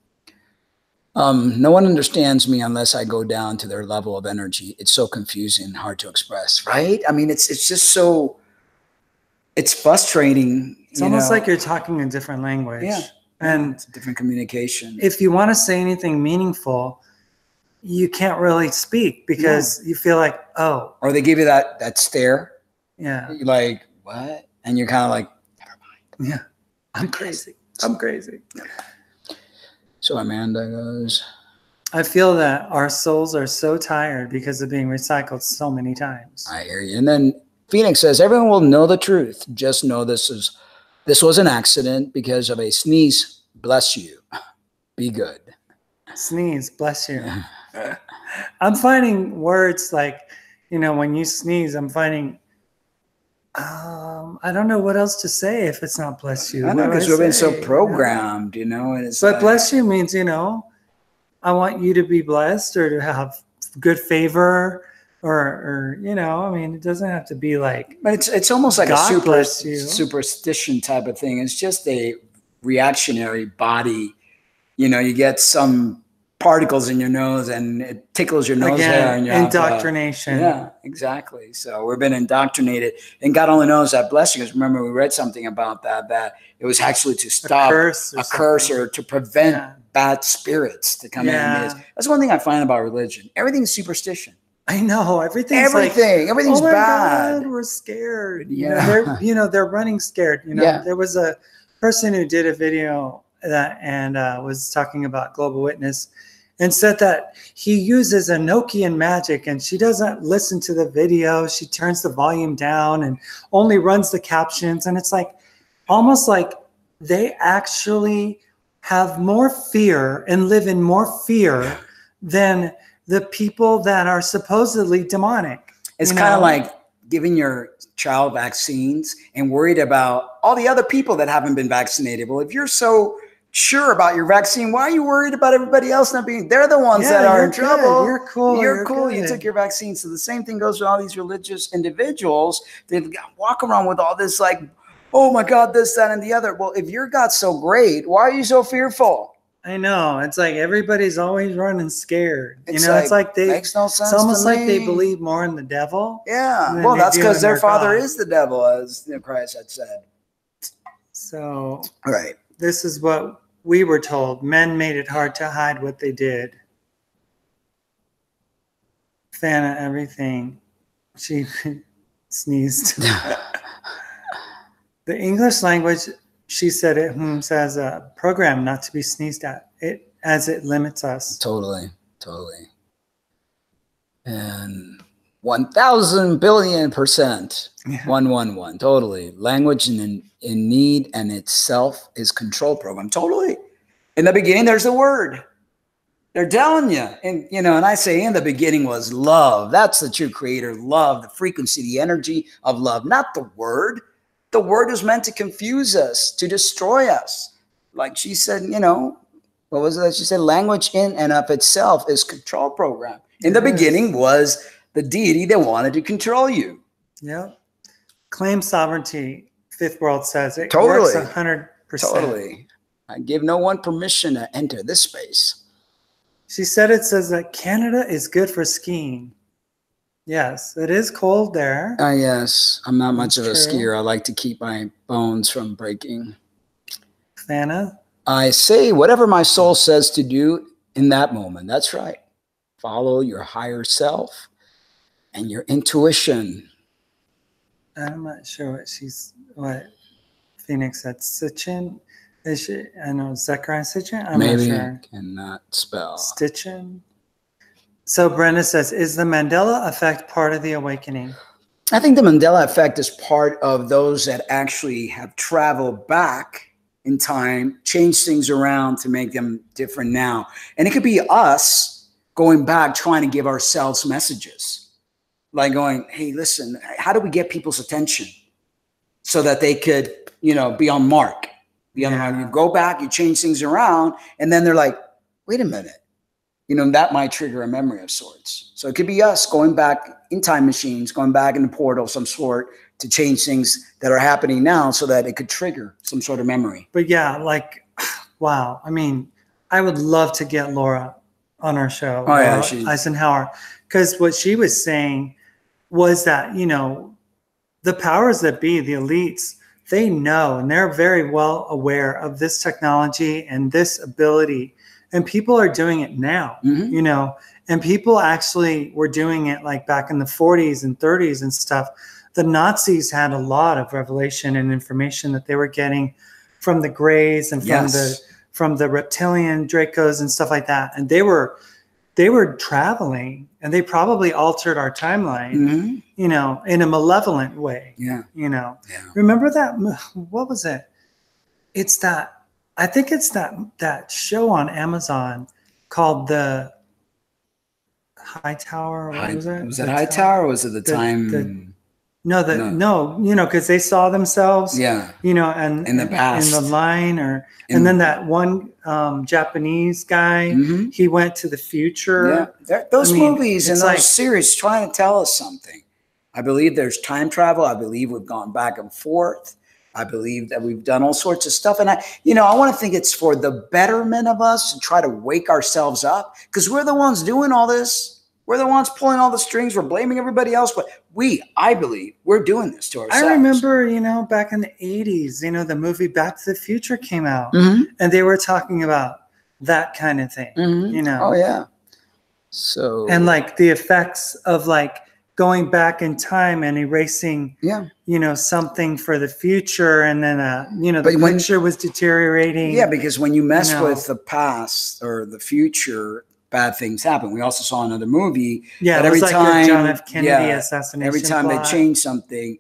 No one understands me unless I go down to their level of energy. It's so confusing and hard to express, right? I mean, it's just so, it's frustrating. It's almost like you're talking a different language. Yeah. And it's a different communication. If you want to say anything meaningful, you can't really speak because you feel like, oh. Or they give you that stare. Yeah. You're like, what? And you're kind of like, never mind. Yeah. I'm crazy. I'm crazy. Yeah. So Amanda goes, I feel that our souls are so tired because of being recycled so many times. I hear you. And then Phoenix says, everyone will know the truth. Just know this was an accident because of a sneeze. Bless you. Be good. Sneeze. Bless you. I'm finding words like, you know, when you sneeze, I'm finding, I don't know what else to say if it's not bless you. I know, because we've been so programmed, you know. And but like, bless you means, you know, I want you to be blessed or to have good favor or you know, I mean, it doesn't have to be like. But it's almost like God a superstition type of thing. It's just a reactionary body. You know, you get some particles in your nose and it tickles your nose hair. And indoctrination. Yeah, exactly. So we've been indoctrinated. And God only knows that blessing. Because remember, we read something about that it was actually to stop a curse or to prevent bad spirits to come in. That's one thing I find about religion. Everything's superstition. I know. Everything's oh my bad. God, we're scared. Yeah. They're running scared. You know, there was a person who did a video and was talking about Global Witness and said that he uses Enochian magic and she doesn't listen to the video. She turns the volume down and only runs the captions. And it's like, almost like they actually have more fear and live in more fear than the people that are supposedly demonic. It's kind of like giving your child vaccines and worried about all the other people that haven't been vaccinated. Well, if you're so sure about your vaccine, why are you worried about everybody else not being? They're the ones that are in trouble. You're cool. You're cool. You took your vaccine. So the same thing goes with all these religious individuals. They walk around with all this like, oh my God, this, that, and the other. Well, if your God's so great, why are you so fearful? I know. It's like everybody's always running scared. It's like they makes no sense. It's almost like they believe more in the devil. Yeah. Well, that's because their father is the devil, as Christ had said. So right. This is what we were told. Men made it hard to hide what they did. Fana, everything. She sneezed. The English language, she said it says a program not to be sneezed at, it as it limits us. Totally. And 1,000 billion %. 111. Totally. Language in need and itself is control program. Totally. In the beginning, there's the word. They're telling you. And, and I say in the beginning was love. That's the true creator. Love, the frequency, the energy of love, not the word. The word is meant to confuse us, to destroy us. Like she said, what was it that she said? Language in and of itself is control program. In the beginning was the deity that wanted to control you. Yeah. Claim sovereignty. Fifth World says it. Totally. Works 100%. Totally. I give no one permission to enter this space. She said it says that Canada is good for skiing. Yes, it is cold there. Yes. I'm not much of a skier. I like to keep my bones from breaking. Fana? I say whatever my soul says to do in that moment. That's right. Follow your higher self and your intuition. I'm not sure what Phoenix said. Sitchin? Is she? I know Zechariah Sitchin. I'm Maybe not sure. Cannot spell. Stitchin. So Brenda says, is the Mandela effect part of the awakening? I think the Mandela effect is part of those that actually have traveled back in time, changed things around to make them different now. And it could be us going back, trying to give ourselves messages. Like going, hey, listen, how do we get people's attention so that they could, you know, be on mark? Be on mark. You go back, you change things around, and then they're like, wait a minute. You know, that might trigger a memory of sorts. So it could be us going back in time machines, going back in the portal of some sort to change things that are happening now so that it could trigger some sort of memory. But yeah, like, wow. I mean, I would love to get Laura on our show. Oh, yeah, Eisenhower. Because what she was saying was that, you know, the powers that be, the elites, they know, and they're very well aware of this technology and this ability. And people are doing it now, you know, and people actually were doing it like back in the 40s and 30s and stuff. The Nazis had a lot of revelation and information that they were getting from the Greys and from the reptilian Dracos and stuff like that. And they were traveling, and they probably altered our timeline, you know, in a malevolent way. Yeah. You know, remember that? What was it? It's that. I think it's that show on Amazon called The High Tower. What was it? Was it High Tower or was it the time? No, you know, because they saw themselves, you know, and in the past, in the line, and then that one Japanese guy, he went to the future. Yeah, those movies and those series trying to tell us something. I believe there's time travel. I believe we've gone back and forth. I believe that we've done all sorts of stuff. And I want to think it's for the betterment of us to try to wake ourselves up, because we're the ones doing all this. We're the ones pulling all the strings. We're blaming everybody else. But I believe we're doing this to ourselves. I remember, you know, back in the 80s, you know, the movie Back to the Future came out and they were talking about that kind of thing, you know. Oh, yeah. So, and like the effects of like going back in time and erasing, you know, something for the future, and then, you know, the picture was deteriorating. Yeah, because when you mess with the past or the future, bad things happen. We also saw another movie. Yeah, that every time John F. Kennedy assassination. Every time they changed something,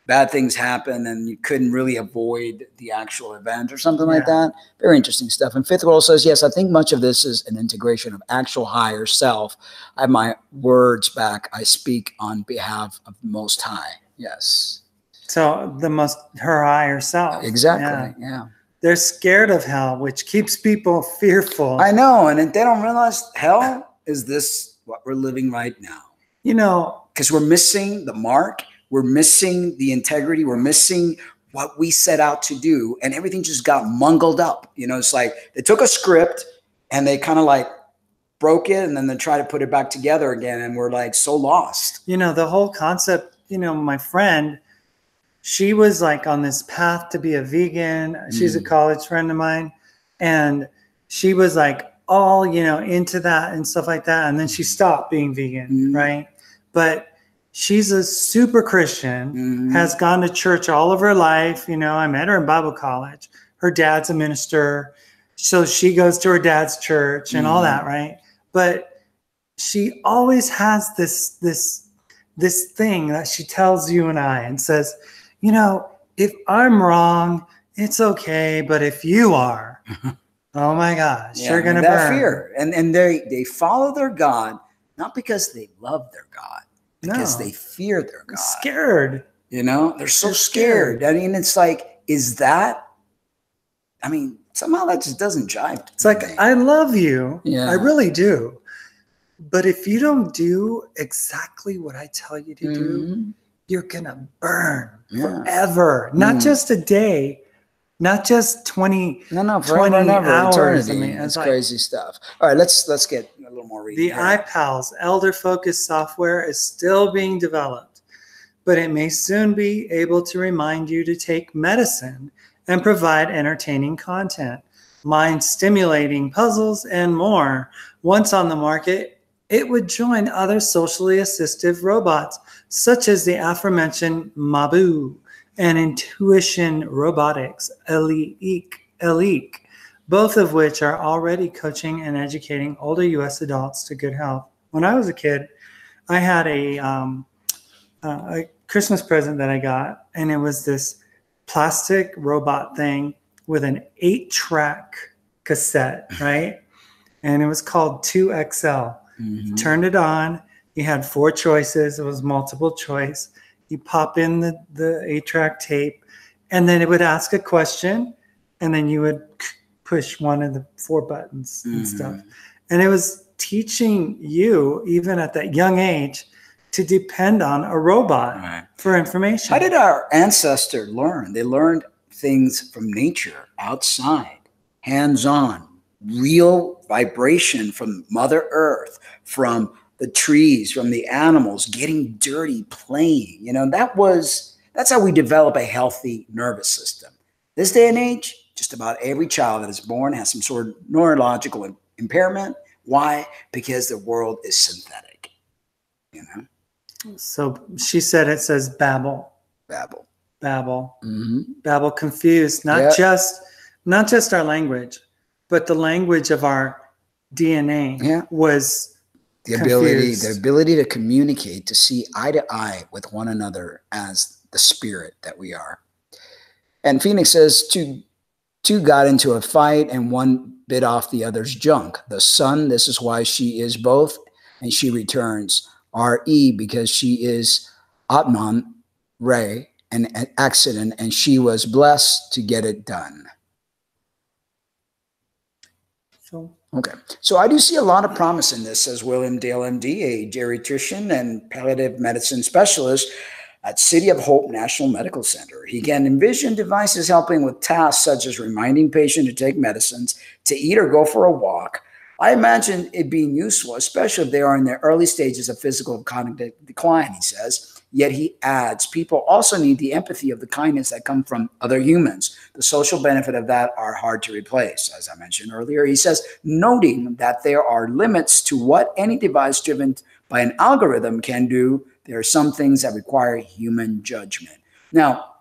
bad things happen, and you couldn't really avoid the actual event or something like that. Very interesting stuff. And Fifth World says, yes, I think much of this is an integration of actual higher self. I have my words back. I speak on behalf of the Most High. Yes. So her higher self. Exactly. Yeah. They're scared of hell, which keeps people fearful. I know. And they don't realize hell is this what we're living right now. You know. Because we're missing the mark. We're missing the integrity. We're missing what we set out to do. And everything just got mungled up. You know, it's like they took a script and they kind of like broke it, and then they try to put it back together again. And we're like so lost. You know, the whole concept, you know, my friend, she was like on this path to be a vegan. She's a college friend of mine. And she was like all, you know, into that and stuff like that. And then she stopped being vegan, right? But she's a super Christian, has gone to church all of her life. You know, I met her in Bible college. Her dad's a minister. So she goes to her dad's church and all that, right? But she always has this thing that she tells you and I and says, you know, if I'm wrong, it's okay. But if you are, oh my gosh, you're going to burn. Fear. And they follow their God, not because they love their God, because they fear their God. Scared. You know, they're so scared. I mean, it's like, somehow that just doesn't jive. It's like, I love you. Yeah. I really do. But if you don't do exactly what I tell you to do, you're going to burn forever. Not just a day, not just 20, forever 20 and ever, hours. eternity. I mean, it's crazy stuff. All right, let's get a little more reading. The iPals elder focused software is still being developed, but it may soon be able to remind you to take medicine and provide entertaining content. mind-stimulating puzzles, and more. Once on the market, it would join other socially assistive robots, such as the aforementioned Mabu and Intuition Robotics, Elite, both of which are already coaching and educating older U.S. adults to good health. When I was a kid, I had a Christmas present that I got, and it was this plastic robot thing with an 8-track cassette, right? And it was called 2XL. You turned it on. You had 4 choices. It was multiple choice. You pop in the 8-track tape, and then it would ask a question, and then you would push one of the 4 buttons and stuff. And it was teaching you, even at that young age, to depend on a robot for information. How did our ancestors learn? They learned things from nature, outside, hands-on, real vibration from Mother Earth, from the trees, from the animals, getting dirty, playing. You know, that's how we develop a healthy nervous system. This day and age, just about every child that is born has some sort of neurological impairment. Why? Because the world is synthetic. You know. So she said it says Babel. Babel, confused. Not just our language, but the language of our DNA was the ability to communicate, to see eye to eye with one another as the spirit that we are. And Phoenix says two got into a fight and one bit off the other's junk. The son, this is why she is both, and she returns RE because she is Atman, Ray, an accident, and she was blessed to get it done. Okay, so I do see a lot of promise in this, says William Dale, MD, a geriatrician and palliative medicine specialist at City of Hope National Medical Center. He can envision devices helping with tasks such as reminding patients to take medicines, to eat or go for a walk. I imagine it being useful, especially if they are in the early stages of physical and cognitive decline, he says. Yet he adds, people also need the empathy of the kindness that come from other humans. The social benefit of that are hard to replace. As I mentioned earlier, he says, noting that there are limits to what any device driven by an algorithm can do, there are some things that require human judgment. Now,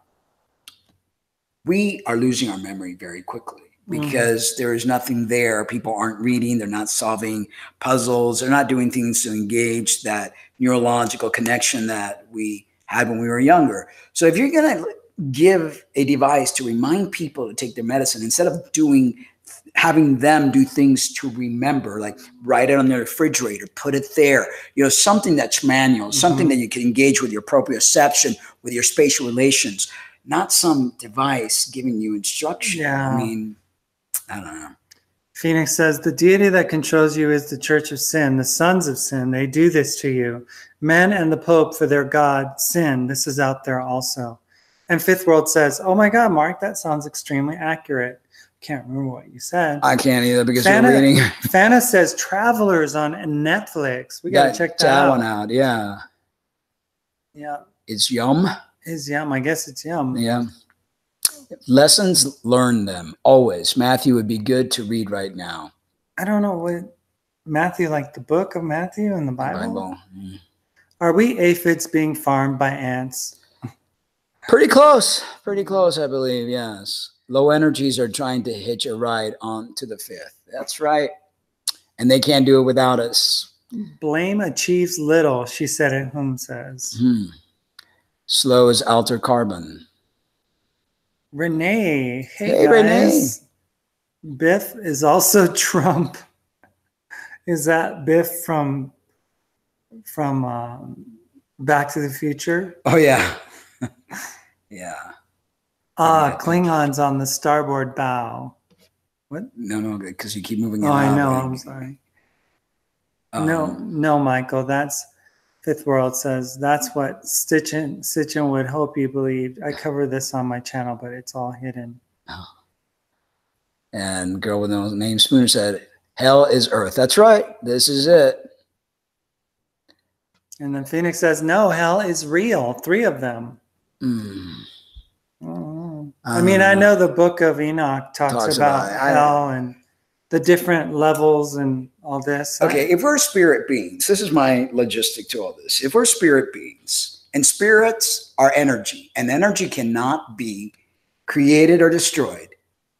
we are losing our memory very quickly because there is nothing there. People aren't reading. They're not solving puzzles. They're not doing things to engage that neurological connection that we had when we were younger. So if you're going to give a device to remind people to take their medicine, instead of having them do things to remember, like write it on their refrigerator, put it there, you know, something that's manual, something that you can engage with your proprioception, with your spatial relations, not some device giving you instruction. I mean, I don't know. Phoenix says, the deity that controls you is the church of sin, the sons of sin. They do this to you. Men and the Pope for their God, sin. This is out there also. And Fifth World says, oh my God, Mark, that sounds extremely accurate. Can't remember what you said. I can't either because we're reading. Fana says Travelers on Netflix. We got to check that one out. Yeah. Yeah. It's yum. It's yum. I guess it's yum. Yeah. Lessons, learn them always. Matthew would be good to read right now. I don't know what Matthew, like the book of Matthew in the Bible. Are we aphids being farmed by ants? Pretty close, I believe. Yes. Low energies are trying to hitch a ride on to the fifth. That's right. And they can't do it without us. Blame achieves little, she said it. Whom says. Slow as alter carbon. Renee. Hey guys. Renee. Biff is also Trump. Is that Biff from Back to the Future? Oh, yeah. Yeah. Klingons on the starboard bow. What? No, because you keep moving. Oh, I know. I'm sorry. No, Michael. That's Fifth World says. That's what Stitchin would hope you believed. I cover this on my channel, but it's all hidden. Oh. And girl with no name Spooner said, "Hell is Earth." That's right. This is it. And then Phoenix says, "No, hell is real. 3 of them." I mean, I know the book of Enoch talks about hell and the different levels and all this. Okay, if we're spirit beings, this is my logistic to all this. If we're spirit beings, and spirits are energy, and energy cannot be created or destroyed,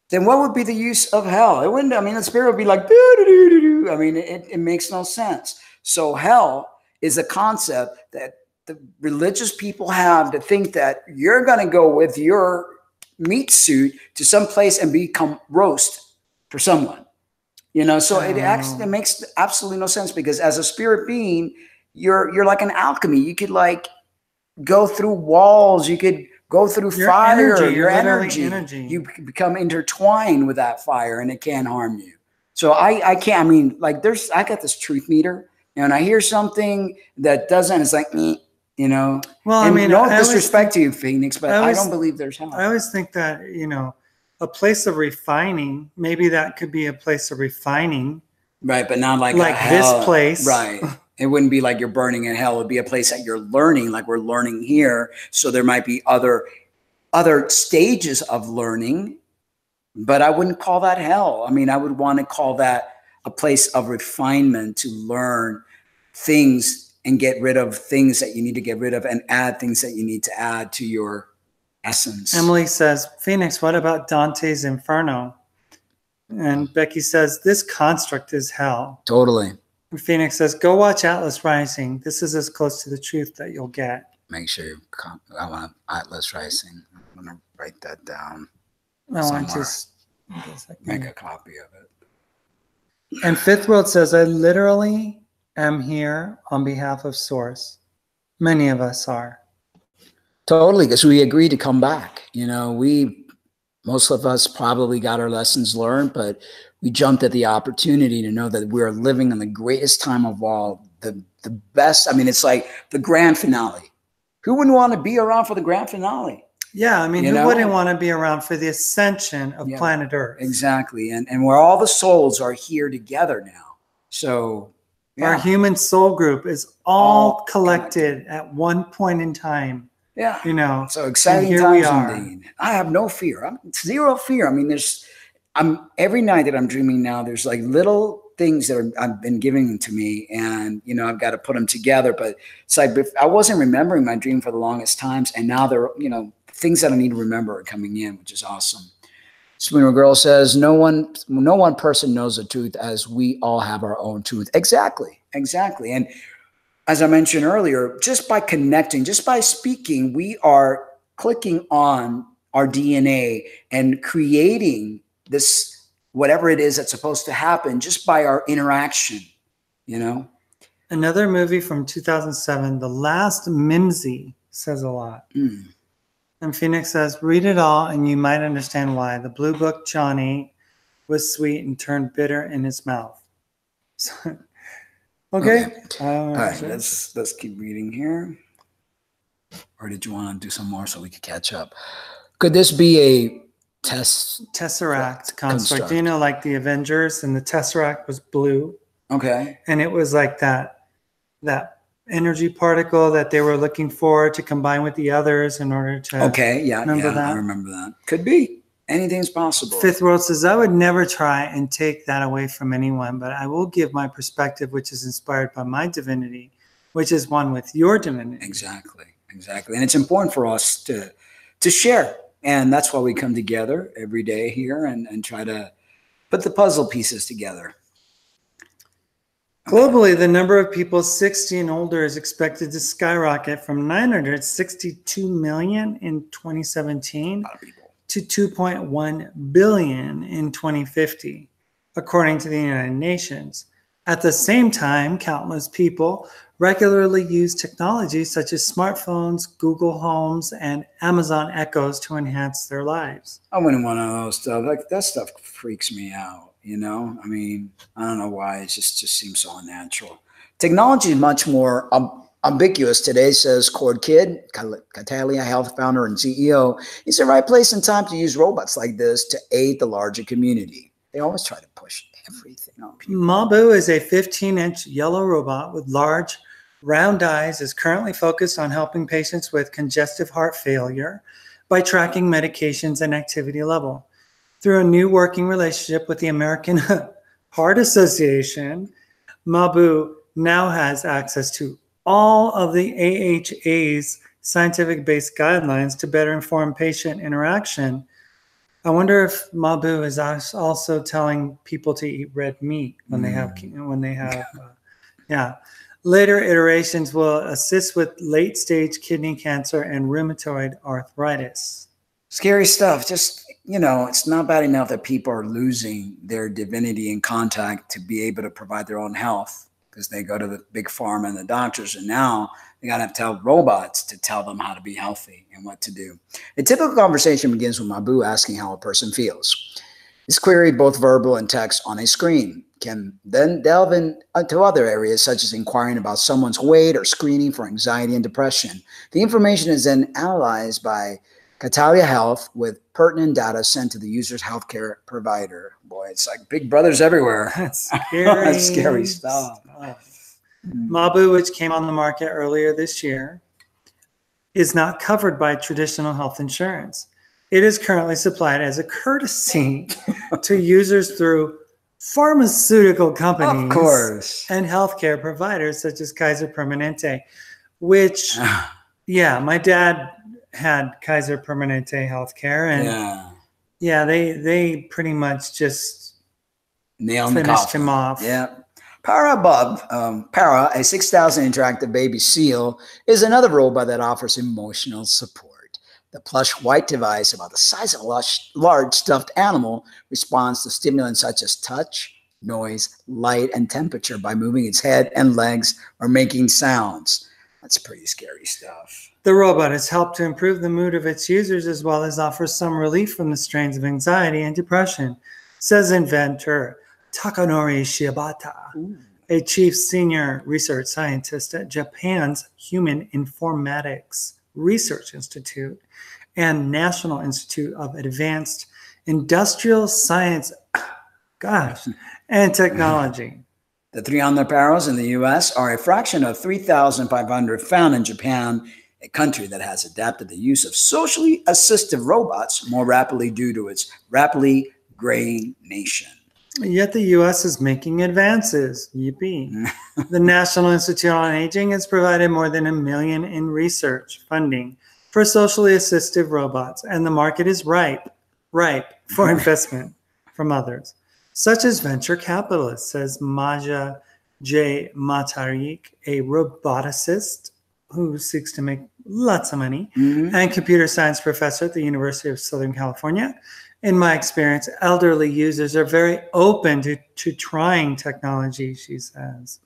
then what would be the use of hell? It wouldn't, I mean, the spirit would be like, I mean, it makes no sense. So hell is a concept that the religious people have to think that you're going to go with your meat suit to some place and become roast for someone. You know, so it makes absolutely no sense, because as a spirit being, you're like an alchemy. You could like go through walls. You could go through fire. Your energy. You become intertwined with that fire, and it can't harm you. So I can't. I mean, like I got this truth meter, and I hear something that doesn't. It's like, you know. Well, I mean, no disrespect to you, Phoenix, but I don't believe there's hell. I always think that, you know, a place of refining, maybe that could be a place of refining. Right, but not like this place. Right. It wouldn't be like you're burning in hell. It would be a place that you're learning, like we're learning here. So there might be other stages of learning, but I wouldn't call that hell. I mean, I would want to call that a place of refinement, to learn things and get rid of things that you need to get rid of, and add things that you need to add to your essence. Emily says, Phoenix, what about Dante's Inferno? And Becky says, this construct is hell. Totally. And Phoenix says, go watch Atlas Rising. This is as close to the truth that you'll get. Make sure I want Atlas Rising. I'm going to write that down. I want to make a copy of it. And Fifth World says, I literally am here on behalf of Source. Many of us are. Totally, because we agreed to come back. You know, most of us probably got our lessons learned, but we jumped at the opportunity to know that we're living in the greatest time of all, the best. I mean, it's like the grand finale. Who wouldn't want to be around for the grand finale? Yeah, I mean, who wouldn't want to be around for the ascension of planet Earth? Exactly, and where all the souls are here together now. So our human soul group is all collected at one point in time. Yeah. You know, so exciting times indeed. I have no fear. I'm zero fear. I mean, every night that I'm dreaming now, there's like little things that I've been giving to me, and, you know, I've got to put them together, but it's like, I wasn't remembering my dream for the longest times. And now they're, you know, things that I need to remember are coming in, which is awesome. Spooner Girl says, no one person knows the truth, as we all have our own truth. Exactly. Exactly. And as I mentioned earlier, just by connecting, just by speaking, we are clicking on our DNA and creating this, whatever it is that's supposed to happen, just by our interaction, you know? Another movie from 2007, The Last Mimsy, says a lot. And Phoenix says, read it all and you might understand why. The Blue Book Johnny was sweet and turned bitter in his mouth. Okay. All right, let's keep reading here. Or did you want to do some more so we could catch up? Could this be a Tesseract construct? You know, like the Avengers, and the Tesseract was blue. Okay. And it was like that energy particle that they were looking for to combine with the others in order to remember that? I remember that. Could be. Anything's possible. Fifth World says, I would never try and take that away from anyone, but I will give my perspective, which is inspired by my divinity, which is one with your divinity. Exactly. Exactly. And it's important for us to share. And that's why we come together every day here and try to put the puzzle pieces together. Globally, the number of people 60 and older is expected to skyrocket from 962 million in 2017 to 2.1 billion in 2050, according to the United Nations. At the same time, countless people regularly use technologies such as smartphones, Google Homes, and Amazon Echoes to enhance their lives. I wouldn't want to know stuff. Like, that stuff freaks me out, you know? I mean, I don't know why. It just seems so unnatural. Technology is much more ambiguous today, says Cord Kid, Catalia Health founder and CEO. It's the right place and time to use robots like this to aid the larger community. They always try to push everything on people. Mabu is a 15-inch yellow robot with large, round eyes, is currently focused on helping patients with congestive heart failure, by tracking medications and activity level. Through a new working relationship with the American Heart Association, Mabu now has access to all of the AHA's scientific-based guidelines to better inform patient interaction. I wonder if Mabu is also telling people to eat red meat when they have, yeah. Later iterations will assist with late-stage kidney cancer and rheumatoid arthritis. Scary stuff. Just, it's not bad enough that people are losing their divinity and contact to be able to provide their own health because they go to the big pharma and the doctors, and now they got to tell robots to tell them how to be healthy and what to do. A typical conversation begins with Mabu asking how a person feels. It's queried both verbal and text on a screen, can then delve into other areas such as inquiring about someone's weight or screening for anxiety and depression. The information is then analyzed by Catalia Health with pertinent data sent to the user's healthcare provider. Boy, it's like big brothers everywhere. That's scary. That's scary stuff. Mabu, which came on the market earlier this year, is not covered by traditional health insurance. It is currently supplied as a courtesy to users through pharmaceutical companies, of course, and healthcare providers such as Kaiser Permanente, which, my dad had Kaiser Permanente healthcare, and they pretty much just finished him off. Yeah. Para, a 6,000 interactive baby seal, is another robot that offers emotional support. The plush white device, about the size of a large stuffed animal, responds to stimulants such as touch, noise, light, and temperature by moving its head and legs or making sounds. That's pretty scary stuff. The robot has helped to improve the mood of its users as well as offer some relief from the strains of anxiety and depression, says inventor Takanori Shibata, a chief senior research scientist at Japan's Human Informatics Research Institute and National Institute of Advanced Industrial Science, and Technology. The 300 paros in the U.S. are a fraction of 3,500 found in Japan, a country that has adapted the use of socially assistive robots more rapidly due to its rapidly graying nation. Yet the U.S. is making advances. Yippee. The National Institute on Aging has provided more than $1 million in research funding for socially assistive robots, and the market is ripe for investment from others, such as venture capitalists, says Maja J. Matarik, a roboticist who seeks to make lots of money, and computer science professor at the University of Southern California. In my experience, elderly users are very open to trying technology, she says.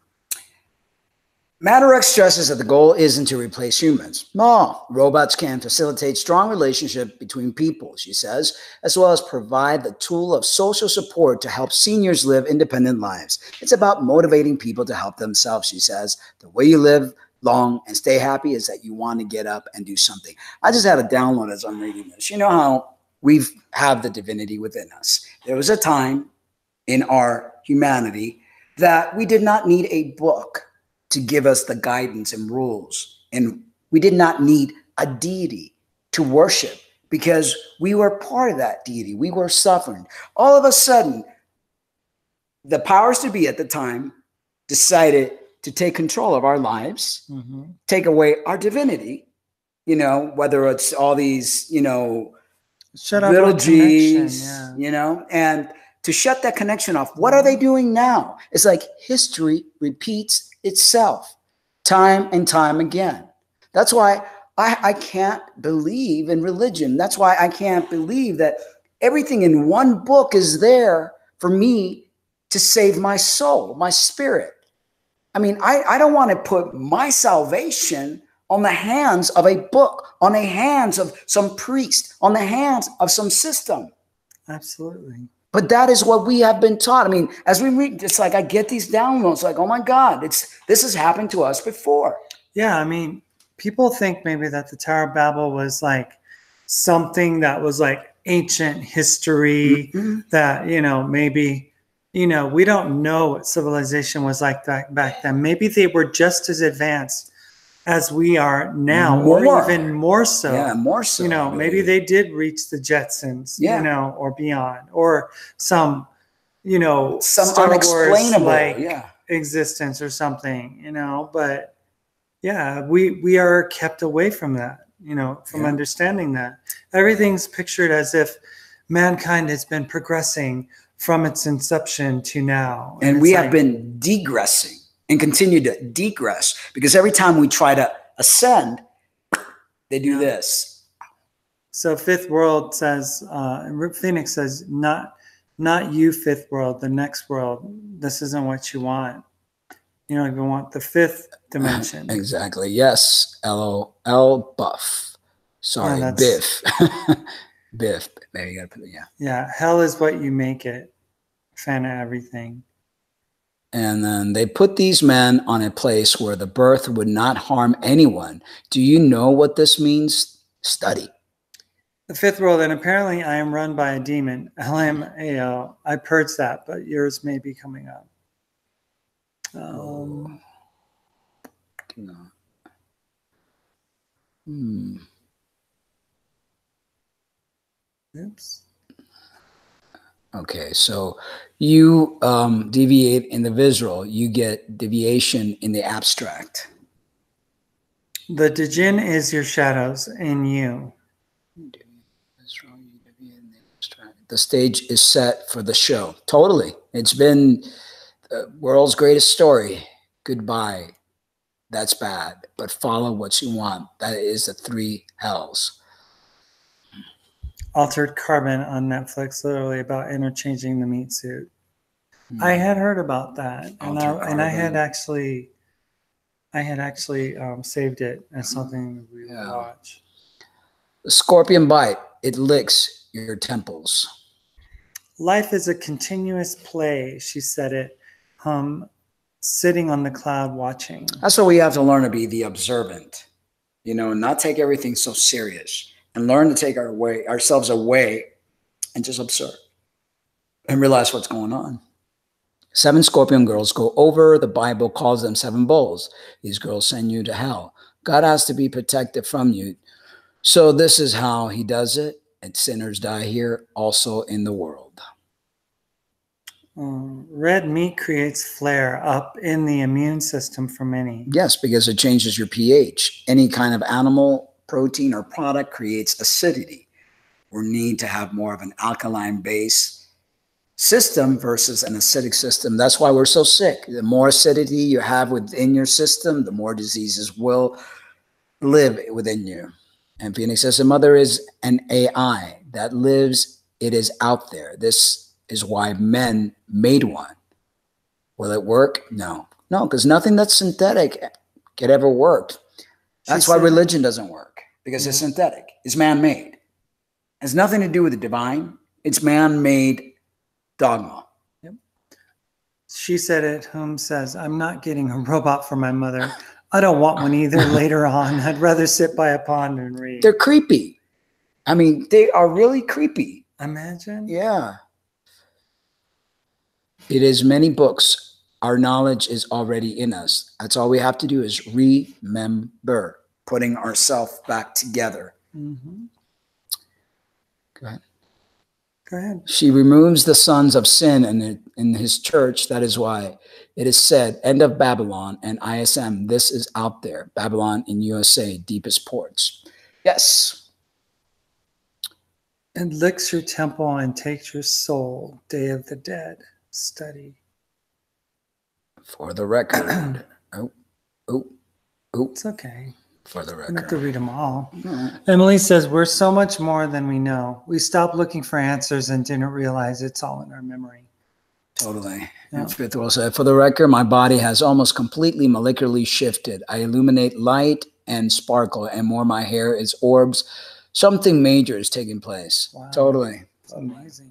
Matterx stresses that the goal isn't to replace humans. No, robots can facilitate strong relationship between people, she says, as well as provide the tool of social support to help seniors live independent lives. It's about motivating people to help themselves, she says. The way you live long and stay happy is that you want to get up and do something. I just had a download as I'm reading this. You know how we have the divinity within us. There was a time in our humanity that we did not need a book to give us the guidance and rules. And we did not need a deity to worship because we were part of that deity. We were sovereign. All of a sudden, the powers to be at the time decided to take control of our lives, take away our divinity, whether it's all these, little G's, and to shut that connection off. What are they doing now? It's like history repeats itself time and time again. That's why I can't believe in religion. That's why I can't believe that everything in one book is there for me to save my soul, my spirit. I mean, I don't want to put my salvation on the hands of a book, on the hands of some priest, on the hands of some system. Absolutely. But that is what we have been taught. I mean, as we read, it's like I get these downloads like, oh my God, this has happened to us before. Yeah, I mean, people think maybe that the Tower of Babel was like something that was like ancient history that, maybe, we don't know what civilization was like that back then. Maybe they were just as advanced as we are now, More. or even more so. Yeah, more so. You know, maybe they did reach the Jetsons, Yeah. you know, or beyond, or some, you know, some Star unexplainable Wars-like existence or something, you know. But yeah, we are kept away from that, you know, from understanding that. Everything's pictured as if mankind has been progressing from its inception to now. And we have been degressing and continue to degress, because every time we try to ascend, they do this. So Fifth World says, Phoenix says, not you, Fifth World, the next world. This isn't what you want. You don't even want the fifth dimension. Exactly. Yes. LOL Buff. Sorry, Biff. Biff. There you gotta put it. Yeah. Yeah. Hell is what you make it. Fan of everything. And then they put these men on a place where the birth would not harm anyone. Do you know what this means? Study. The Fifth World, and apparently I am run by a demon. LMAO. I purged that, but yours may be coming up. Oops. Okay, so you deviate in the visual, you get deviation in the abstract. The Djinn is your shadows in you. The stage is set for the show. Totally. It's been the world's greatest story. Goodbye. That's bad. But follow what you want. That is the 3 hells. Altered Carbon on Netflix, literally about interchanging the meat suit. I had heard about that, and I had actually saved it as something we would watch. The scorpion bite, it licks your temples. Life is a continuous play, she said it, sitting on the cloud watching. That's what we have to learn, to be the observant, you know, not take everything so serious, and learn to take ourselves away and just observe and realize what's going on. 7 scorpion girls go over. The Bible calls them 7 bowls. These girls send you to hell. God has to be protected from you. So this is how he does it. And sinners die here, also in the world. Red meat creates flare up in the immune system for many. Yes, because it changes your pH. Any kind of animal protein or product creates acidity. We need to have more of an alkaline base system versus an acidic system. That's why we're so sick. The more acidity you have within your system, the more diseases will live within you. And Phoenix says the mother is an AI that lives. It is out there. This is why men made one. Will it work? No, because nothing that's synthetic could ever work. That's why religion doesn't work, because it's synthetic. It's man-made. It has nothing to do with the divine. It's man-made dogma. Yep. She said it. Whom says, I'm not getting a robot for my mother. I don't want one either later on. I'd rather sit by a pond and read. They're creepy. I mean, they are really creepy. Imagine. Yeah. It is many books. Our knowledge is already in us. That's all we have to do is remember, putting ourselves back together. Mm-hmm. Go ahead. Go ahead. She removes the sons of sin in his church. That is why it is said, end of Babylon and ISM. This is out there. Babylon in USA, deepest ports. Yes. It licks your temple and takes your soul. Day of the Dead. Study. For the record. It's okay. For the record. You don't have to read them all. Emily says, we're so much more than we know. We stopped looking for answers and didn't realize it's all in our memory. Totally. Yeah. And Fifth World said, for the record, my body has almost completely molecularly shifted. I illuminate light and sparkle, and more my hair is orbs. Something major is taking place. Wow. Totally. That's amazing.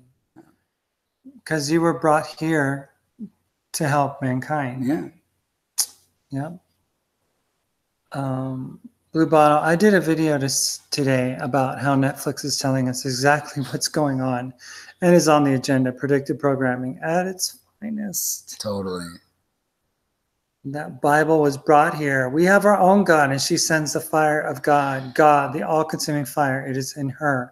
Because you were brought here to help mankind. Yeah. Yeah. Blue Bottle, I did a video today about how Netflix is telling us exactly what's going on and is on the agenda, predictive programming at its finest. Totally. That Bible was brought here. We have our own God, and she sends the fire of God. God, the all-consuming fire, it is in her.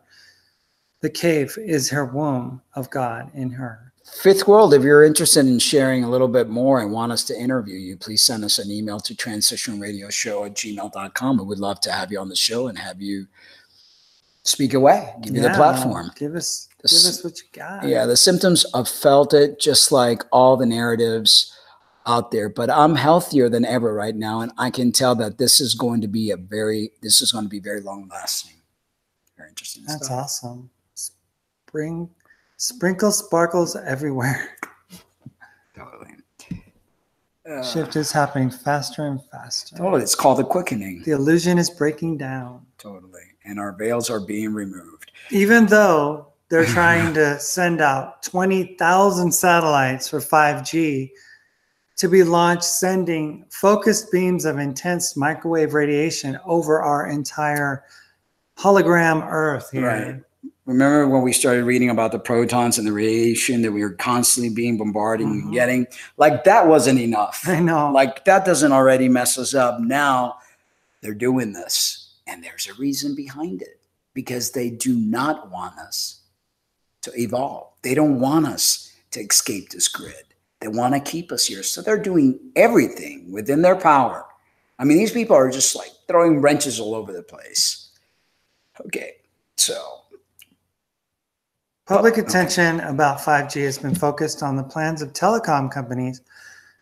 The cave is her womb of God in her. Fifth World, if you're interested in sharing a little bit more and want us to interview you, please send us an email to transitionradioshow@gmail.com. We would love to have you on the show and have you speak away, give you the platform. Give us what you got. Yeah, the symptoms have felt it, just like all the narratives out there. But I'm healthier than ever right now, and I can tell that this is going to be very long lasting. Very interesting. That's stuff. awesome. Sprinkle sparkles everywhere. Totally. Shift is happening faster and faster. Totally. It's called the quickening. The illusion is breaking down. Totally. And our veils are being removed. Even though they're trying to send out 20,000 satellites for 5G to be launched, sending focused beams of intense microwave radiation over our entire hologram Earth here. Right. Remember when we started reading about the protons and the radiation that we were constantly being bombarded and getting? Like, that wasn't enough. I know. Like, that doesn't already mess us up. Now they're doing this, and there's a reason behind it, because they do not want us to evolve. They don't want us to escape this grid. They want to keep us here. So they're doing everything within their power. I mean, these people are just like throwing wrenches all over the place. Okay, so. Public attention about 5G has been focused on the plans of telecom companies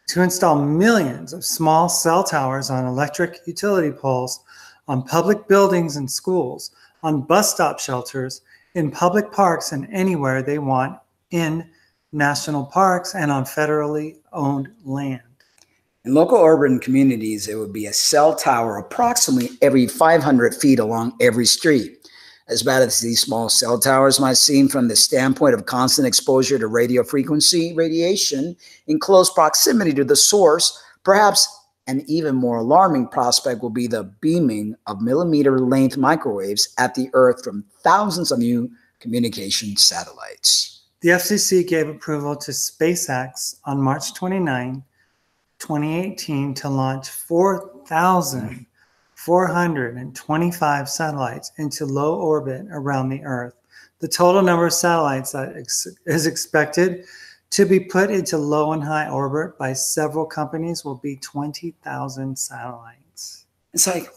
to install millions of small cell towers on electric utility poles, on public buildings and schools, on bus stop shelters, in public parks, and anywhere they want in national parks and on federally owned land. In local urban communities, it would be a cell tower approximately every 500 feet along every street. As bad as these small cell towers might seem from the standpoint of constant exposure to radio frequency radiation in close proximity to the source, perhaps an even more alarming prospect will be the beaming of millimeter-length microwaves at the Earth from thousands of new communication satellites. The FCC gave approval to SpaceX on March 29, 2018 to launch 4,425 satellites into low orbit around the Earth. The total number of satellites that is expected to be put into low and high orbit by several companies will be 20,000 satellites. It's like,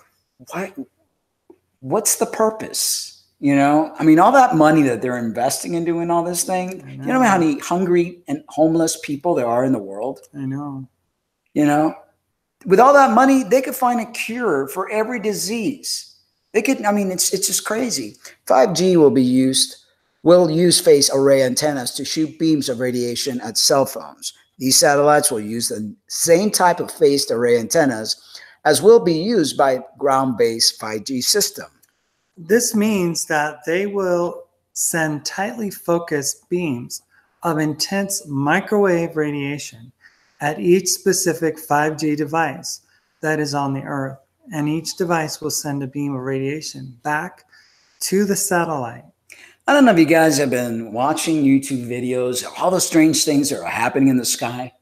what's the purpose? You know, I mean, all that money that they're investing in doing all this thing, you know how many hungry and homeless people there are in the world? I know. You know, with all that money, they could find a cure for every disease. They could, I mean, it's just crazy. 5G will use phased array antennas to shoot beams of radiation at cell phones. These satellites will use the same type of phased array antennas as will be used by ground-based 5G system. This means that they will send tightly focused beams of intense microwave radiation at each specific 5G device that is on the Earth, and each device will send a beam of radiation back to the satellite. I don't know if you guys have been watching YouTube videos, all the strange things that are happening in the sky.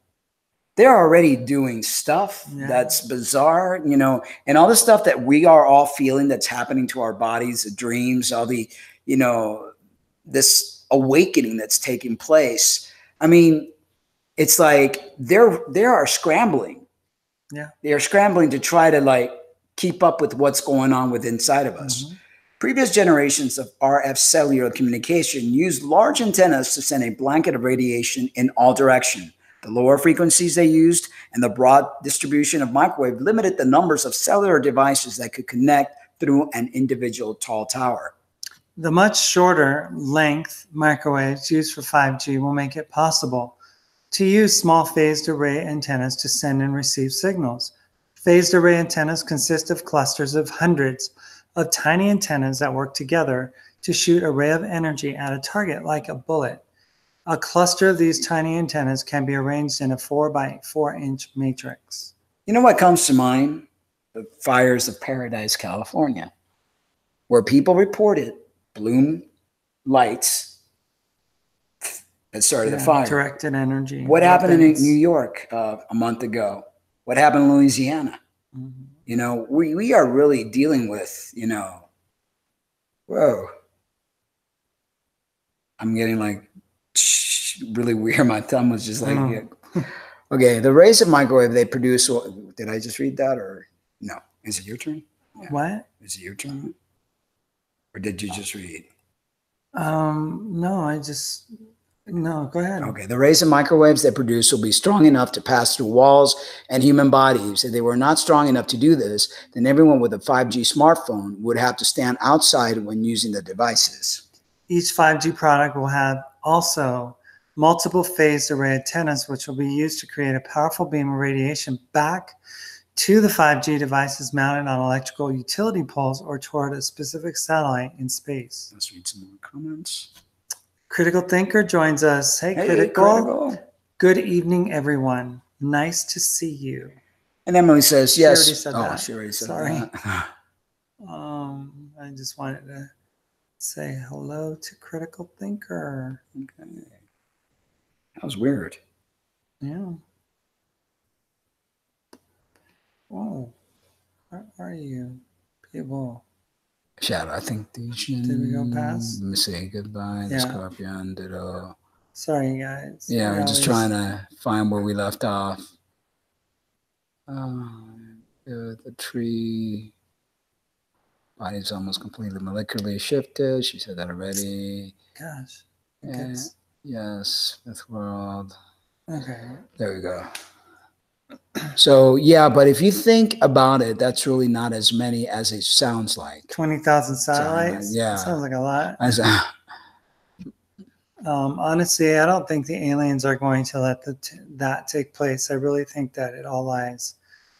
They're already doing stuff that's bizarre, you know, and all the stuff that we are all feeling that's happening to our bodies, the dreams, all the, you know, this awakening that's taking place. I mean, it's like they are scrambling. Yeah. They are scrambling to try to like keep up with what's going on with inside of us. Mm-hmm. Previous generations of RF cellular communication used large antennas to send a blanket of radiation in all directions. The lower frequencies they used and the broad distribution of microwave limited the numbers of cellular devices that could connect through an individual tall tower. The much shorter length microwaves used for 5G will make it possible to use small phased array antennas to send and receive signals. Phased array antennas consist of clusters of hundreds of tiny antennas that work together to shoot a ray of energy at a target like a bullet. A cluster of these tiny antennas can be arranged in a 4 by 4 inch matrix. You know what comes to mind? The fires of Paradise, California, where people reported bloom lights that started the fire. Directed energy. What happened in New York a month ago? What happened in Louisiana? Mhm. You know, we are really dealing with, you know, whoa. I'm getting like really weird. My thumb was just like, okay, the rays of microwave they produce. Did I just read that or no? Is it your turn? Yeah. What? Is it your turn? Or did you just read? No, no, go ahead. Okay, the rays of microwaves they produce will be strong enough to pass through walls and human bodies. If they were not strong enough to do this, then everyone with a 5G smartphone would have to stand outside when using the devices. Each 5G product will have also multiple phased array antennas, which will be used to create a powerful beam of radiation back to the 5G devices mounted on electrical utility poles or toward a specific satellite in space. Let's read some more comments. Critical Thinker joins us. Hey, Critical. Good evening, everyone. Nice to see you. And Emily says, yes. She already said that. She already said Sorry. that. I just wanted to say hello to Critical Thinker. Okay. That was weird. Yeah. Oh, where are you, people? Shadow, I think Did we go past? Let me say goodbye. The Yeah. Scorpion did Sorry, guys. Yeah, we're just trying to find where we left off. The tree body's almost completely molecularly shifted. She said that already. Gosh. Yes, fifth world. Okay. There we go. So, yeah, but if you think about it, that's really not as many as it sounds like. 20,000 satellites? Yeah. That sounds like a lot. Honestly, I don't think the aliens are going to let that take place. I really think that it all lies.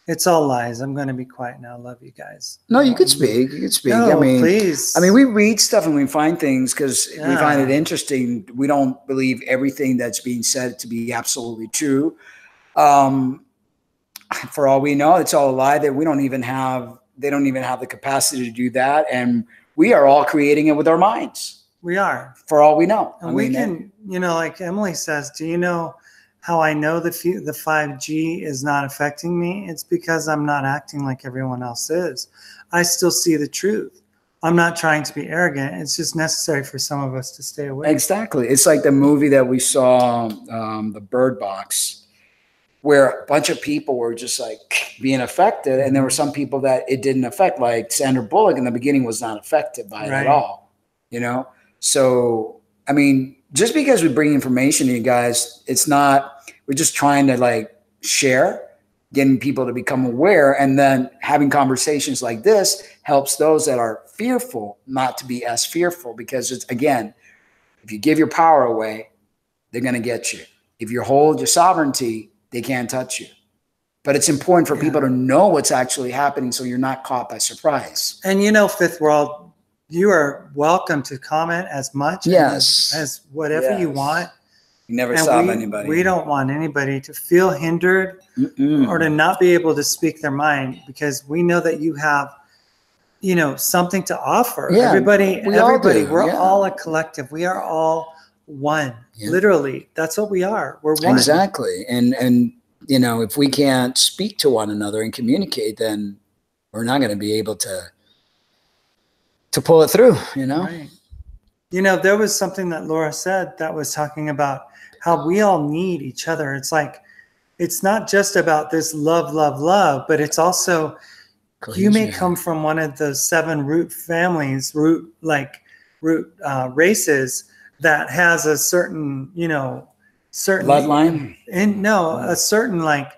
It's all lies. I'm going to be quiet now. Love you guys. No, you could speak. You could speak. No, I mean, please. I mean, we read stuff and we find things because we find it interesting. We don't believe everything that's being said to be absolutely true. For all we know, it's all a lie that we don't even have. They don't even have the capacity to do that. And we are all creating it with our minds. We are. For all we know. And we can, you know, like Emily says, do you know how I know the 5G is not affecting me? It's because I'm not acting like everyone else is. I still see the truth. I'm not trying to be arrogant. It's just necessary for some of us to stay away. Exactly. It's like the movie that we saw, The Bird Box, where a bunch of people were just like being affected. And there were some people that it didn't affect, like Sandra Bullock in the beginning was not affected by it at all, you know? So, I mean, just because we bring information to you guys, it's not, we're just trying to like share, getting people to become aware. And then having conversations like this helps those that are fearful not to be as fearful, because it's, again, if you give your power away, they're going to get you. If you hold your sovereignty, they can't touch you. But it's important for people to know what's actually happening so you're not caught by surprise. And you know, Fifth World, you are welcome to comment as much as whatever you want. You never stop anybody. We don't want anybody to feel hindered or to not be able to speak their mind, because we know that you have, you know, something to offer. Yeah, everybody, we're Yeah. all a collective. We are all one. Yeah. Literally, that's what we are. We're one. Exactly. And you know, if we can't speak to one another and communicate, then we're not going to be able to pull it through, you know? Right. You know, there was something that Laura said that was talking about how we all need each other. It's like, it's not just about this love, love, love, but it's also, cohesion. You may come from one of those 7 root families, races that has a certain, you know, certain bloodline, and a certain like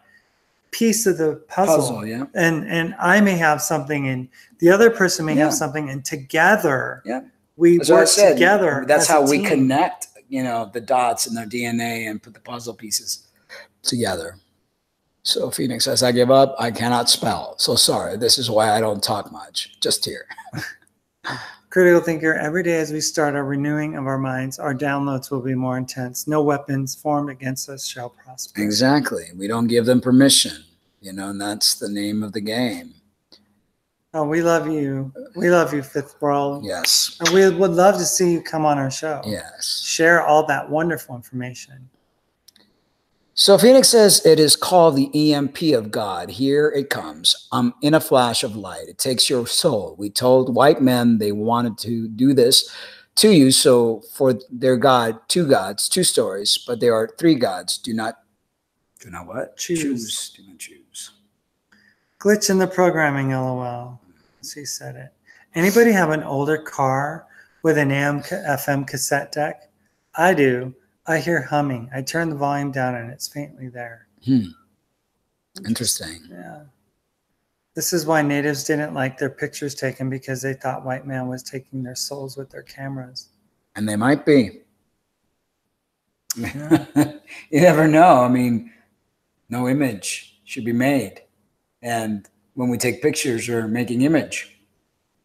piece of the puzzle. Yeah. And I may have something and the other person may have something, and together we work together. That's how we connect, you know, the dots in their DNA and put the puzzle pieces together. So Phoenix says, I give up. I cannot spell. So sorry. This is why I don't talk much. Just here. Critical Thinker, every day as we start our renewing of our minds, our downloads will be more intense. No weapons formed against us shall prosper. Exactly. We don't give them permission, you know, and that's the name of the game. Oh, we love you. We love you, Fifth World. Yes. And we would love to see you come on our show. Yes. Share all that wonderful information. So Phoenix says it is called the EMP of God. Here it comes. In a flash of light. It takes your soul. We told white men they wanted to do this to you. So for their God, two gods, two stories, but there are three gods. Do not what? Choose. Do not choose. Glitch in the programming, LOL. She said it. Anybody have an older car with an AM FM cassette deck? I do. I hear humming. I turn the volume down and it's faintly there. Interesting. Yeah. This is why natives didn't like their pictures taken, because they thought white man was taking their souls with their cameras. And they might be. Yeah. You never know. I mean, no image should be made. And when we take pictures, we're making image.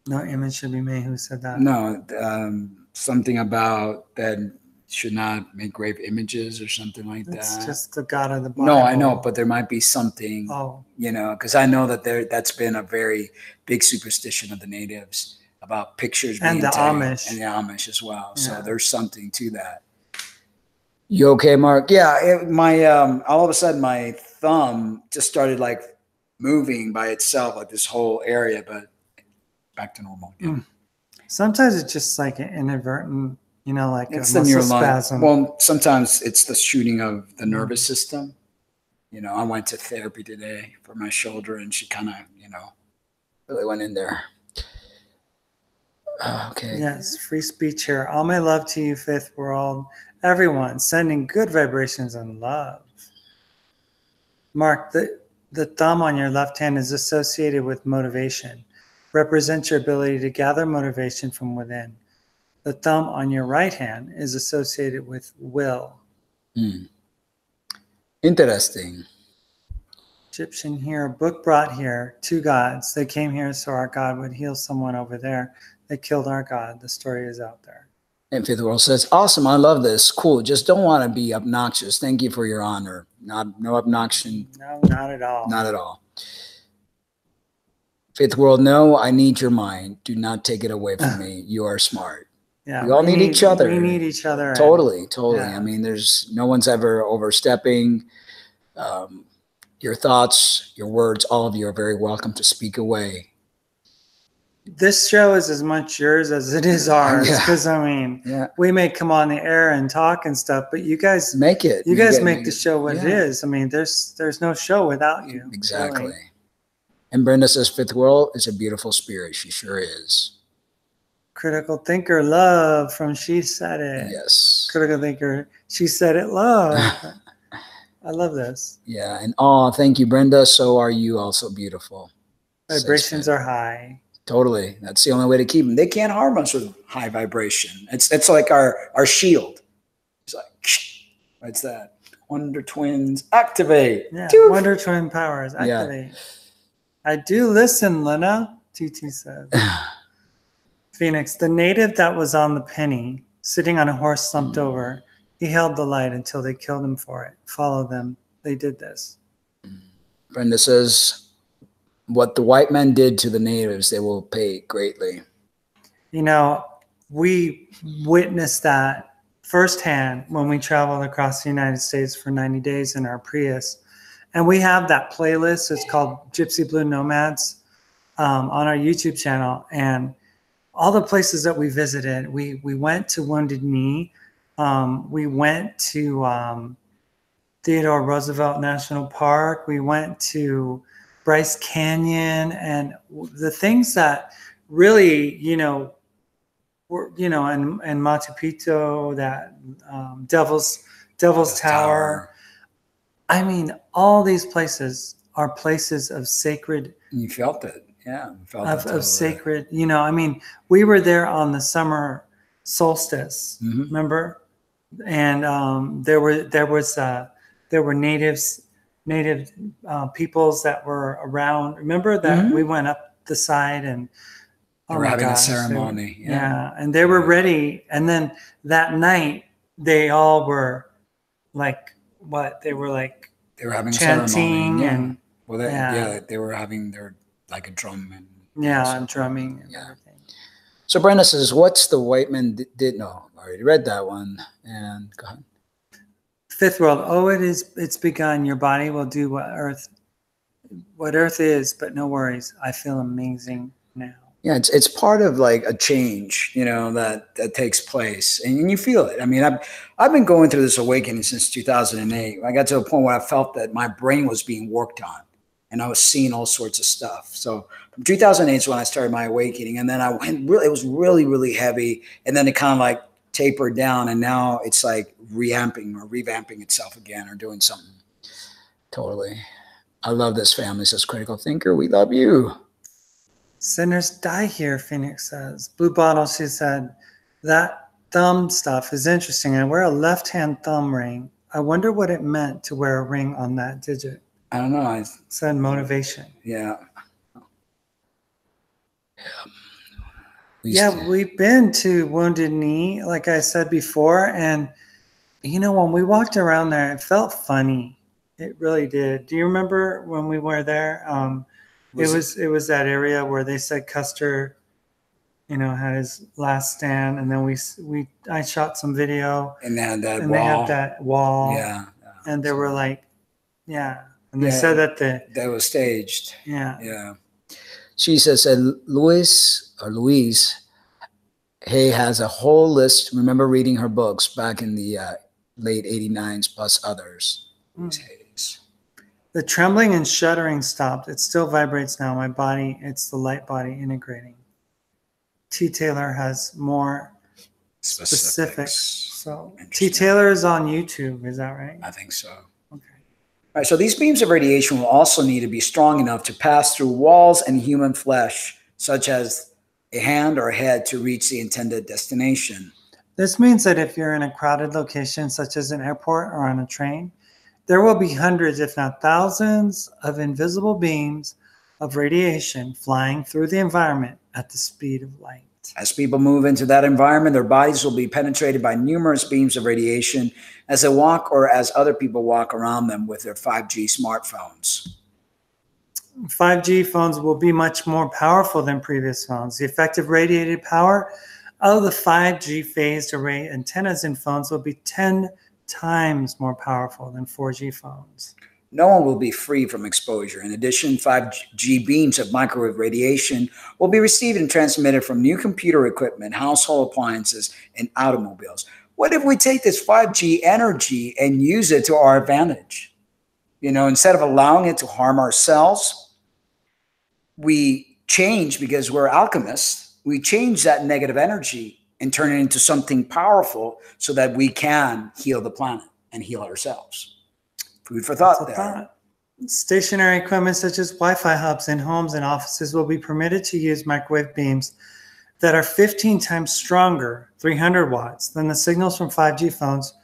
No image should be made. Who said that? No, something about that should not make grave images or something like that. It's just the God of the Bible. No, I know, but there might be something, Oh. you know, because I know that that's been a very big superstition of the natives about pictures being And the taken. Amish. And the Amish as well. Yeah. So there's something to that. You okay, Mark? Yeah, all of a sudden my thumb just started like moving by itself, like this whole area, but back to normal again. Sometimes it's just like an inadvertent, you know, like It's a the muscle neural spasm. Well, sometimes it's the shooting of the nervous system. You know, I went to therapy today for my shoulder, and she kind of, you know, really went in there. Okay. Yes, free speech here. All my love to you, fifth world. Everyone sending good vibrations and love. Mark, the thumb on your left hand is associated with motivation. Represents your ability to gather motivation from within. The thumb on your right hand is associated with will. Interesting. Egyptian here, book brought here, two gods. They came here so our God would heal someone over there. They killed our God. The story is out there. And Fifth World says, awesome, I love this. Cool. Just don't want to be obnoxious. Thank you for your honor. No obnoxion. No, not at all. Not at all. Fifth World, no, I need your mind. Do not take it away from me. You are smart. Yeah, we all need each other. We need each other. Totally. Yeah. I mean, no one's ever overstepping. Your thoughts, your words, all of you are very welcome to speak away. This show is as much yours as it is ours. Because, I mean, we may come on the air and talk and stuff, but you guys make it. You guys make the show what it is. I mean, there's no show without you. Exactly. Really. And Brenda says, Fifth World is a beautiful spirit. She sure is. Critical thinker, love from She Said It. Yes. Critical thinker, She Said It, love. I love this. Yeah. And thank you, Brenda. So are you also beautiful. Vibrations are high. Totally. That's the only way to keep them. They can't harm us with high vibration. It's like our shield. It's like, what's that? Wonder Twins, activate. Yeah. Doof. Wonder Twin powers, activate. Yeah. I do listen, Lena, TT says. Phoenix, the native that was on the penny, sitting on a horse slumped over, he held the light until they killed him for it. Follow them. They did this. Brenda says, what the white men did to the natives, they will pay greatly. You know, we witnessed that firsthand when we traveled across the United States for 90 days in our Prius. And we have that playlist. It's called Gypsy Blue Nomads on our YouTube channel. And all the places that we visited, we went to Wounded Knee. We went to Theodore Roosevelt National Park. We went to Bryce Canyon. And the things that really, were, and Machu Picchu, that Devil's Tower. I mean, all these places are places of sacred. You felt it. Yeah. Of sacred, I mean, we were there on the summer solstice, remember? And there were native peoples that were around. Remember that we went up the side and they were having a ceremony. And they were ready. And then that night, they all were like, what? They were having chanting a and they were having their like a drum and and drumming and everything. So Brenda says, what's the white men did? No, I already read that one. And go ahead. Fifth world. Oh, it's begun. Your body will do what Earth is, but no worries. I feel amazing now. Yeah, it's part of like a change, that takes place, and you feel it. I mean, I've been going through this awakening since 2008. I got to a point where I felt that my brain was being worked on, and I was seeing all sorts of stuff. So from 2008 is when I started my awakening, and then I went. It was really, really heavy, and then it kind of like tapered down, and now it's like revamping itself again, or doing something. Totally. I love this family, says Critical Thinker. We love you. Sinners die here, Phoenix says. Blue Bottle, she said, that thumb stuff is interesting. I wear a left-hand thumb ring. I wonder what it meant to wear a ring on that digit. I don't know. Said motivation. Yeah. Yeah, we've been to Wounded Knee, like I said before. And, when we walked around there, it felt funny. It really did. Do you remember when we were there? It was that area where they said Custer, had his last stand, and then I shot some video, and they had that and wall. They had that wall, yeah, and they were like, and they said that that was staged. Yeah. She says Louise Hay has a whole list. Remember reading her books back in the late '89s, plus others. The trembling and shuddering stopped. It still vibrates now. My body, it's the light body integrating. T. Taylor has more specifics. So T. Taylor is on YouTube, is that right? I think so. Okay. All right, so these beams of radiation will also need to be strong enough to pass through walls and human flesh, such as a hand or a head, to reach the intended destination. This means that if you're in a crowded location, such as an airport or on a train, there will be hundreds, if not thousands, of invisible beams of radiation flying through the environment at the speed of light. As people move into that environment, their bodies will be penetrated by numerous beams of radiation as they walk or as other people walk around them with their 5G smartphones. 5G phones will be much more powerful than previous phones. The effective radiated power of the 5G phased array antennas in phones will be 10 times more powerful than 4G phones. No one will be free from exposure. In addition, 5G beams of microwave radiation will be received and transmitted from new computer equipment, household appliances, and automobiles. What if we take this 5G energy and use it to our advantage? Instead of allowing it to harm ourselves, we change, because we're alchemists, we change that negative energy and turn it into something powerful so that we can heal the planet and heal ourselves. Food for thought there. Stationary equipment such as Wi-Fi hubs in homes and offices will be permitted to use microwave beams that are 15 times stronger, 300 watts, than the signals from 5G phones,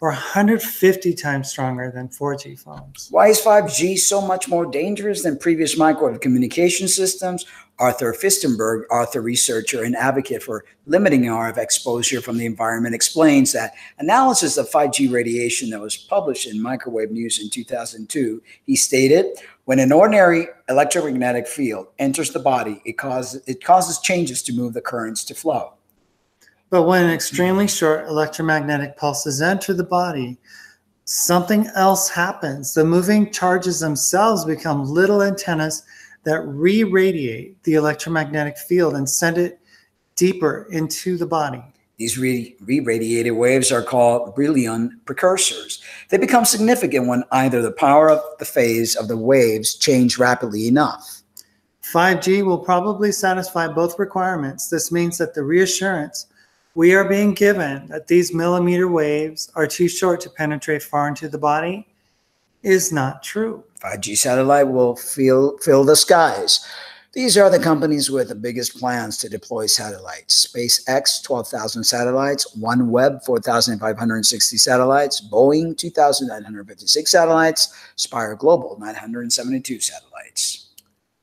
or 150 times stronger than 4G phones. Why is 5G so much more dangerous than previous microwave communication systems? Arthur Fistenberg, author, researcher, and advocate for limiting RF exposure from the environment, explains that analysis of 5G radiation that was published in Microwave News in 2002, he stated, when an ordinary electromagnetic field enters the body, it causes changes to move the currents to flow. But when extremely short electromagnetic pulses enter the body, something else happens. The moving charges themselves become little antennas that re-radiate the electromagnetic field and send it deeper into the body. These re-radiated waves are called Brillouin precursors. They become significant when either the power of the phase of the waves change rapidly enough. 5G will probably satisfy both requirements. This means that the reassurance we are being given that these millimeter waves are too short to penetrate far into the body is not true. 5G satellite will fill the skies. These are the companies with the biggest plans to deploy satellites. SpaceX, 12,000 satellites. OneWeb, 4,560 satellites. Boeing, 2,956 satellites. Spire Global, 972 satellites.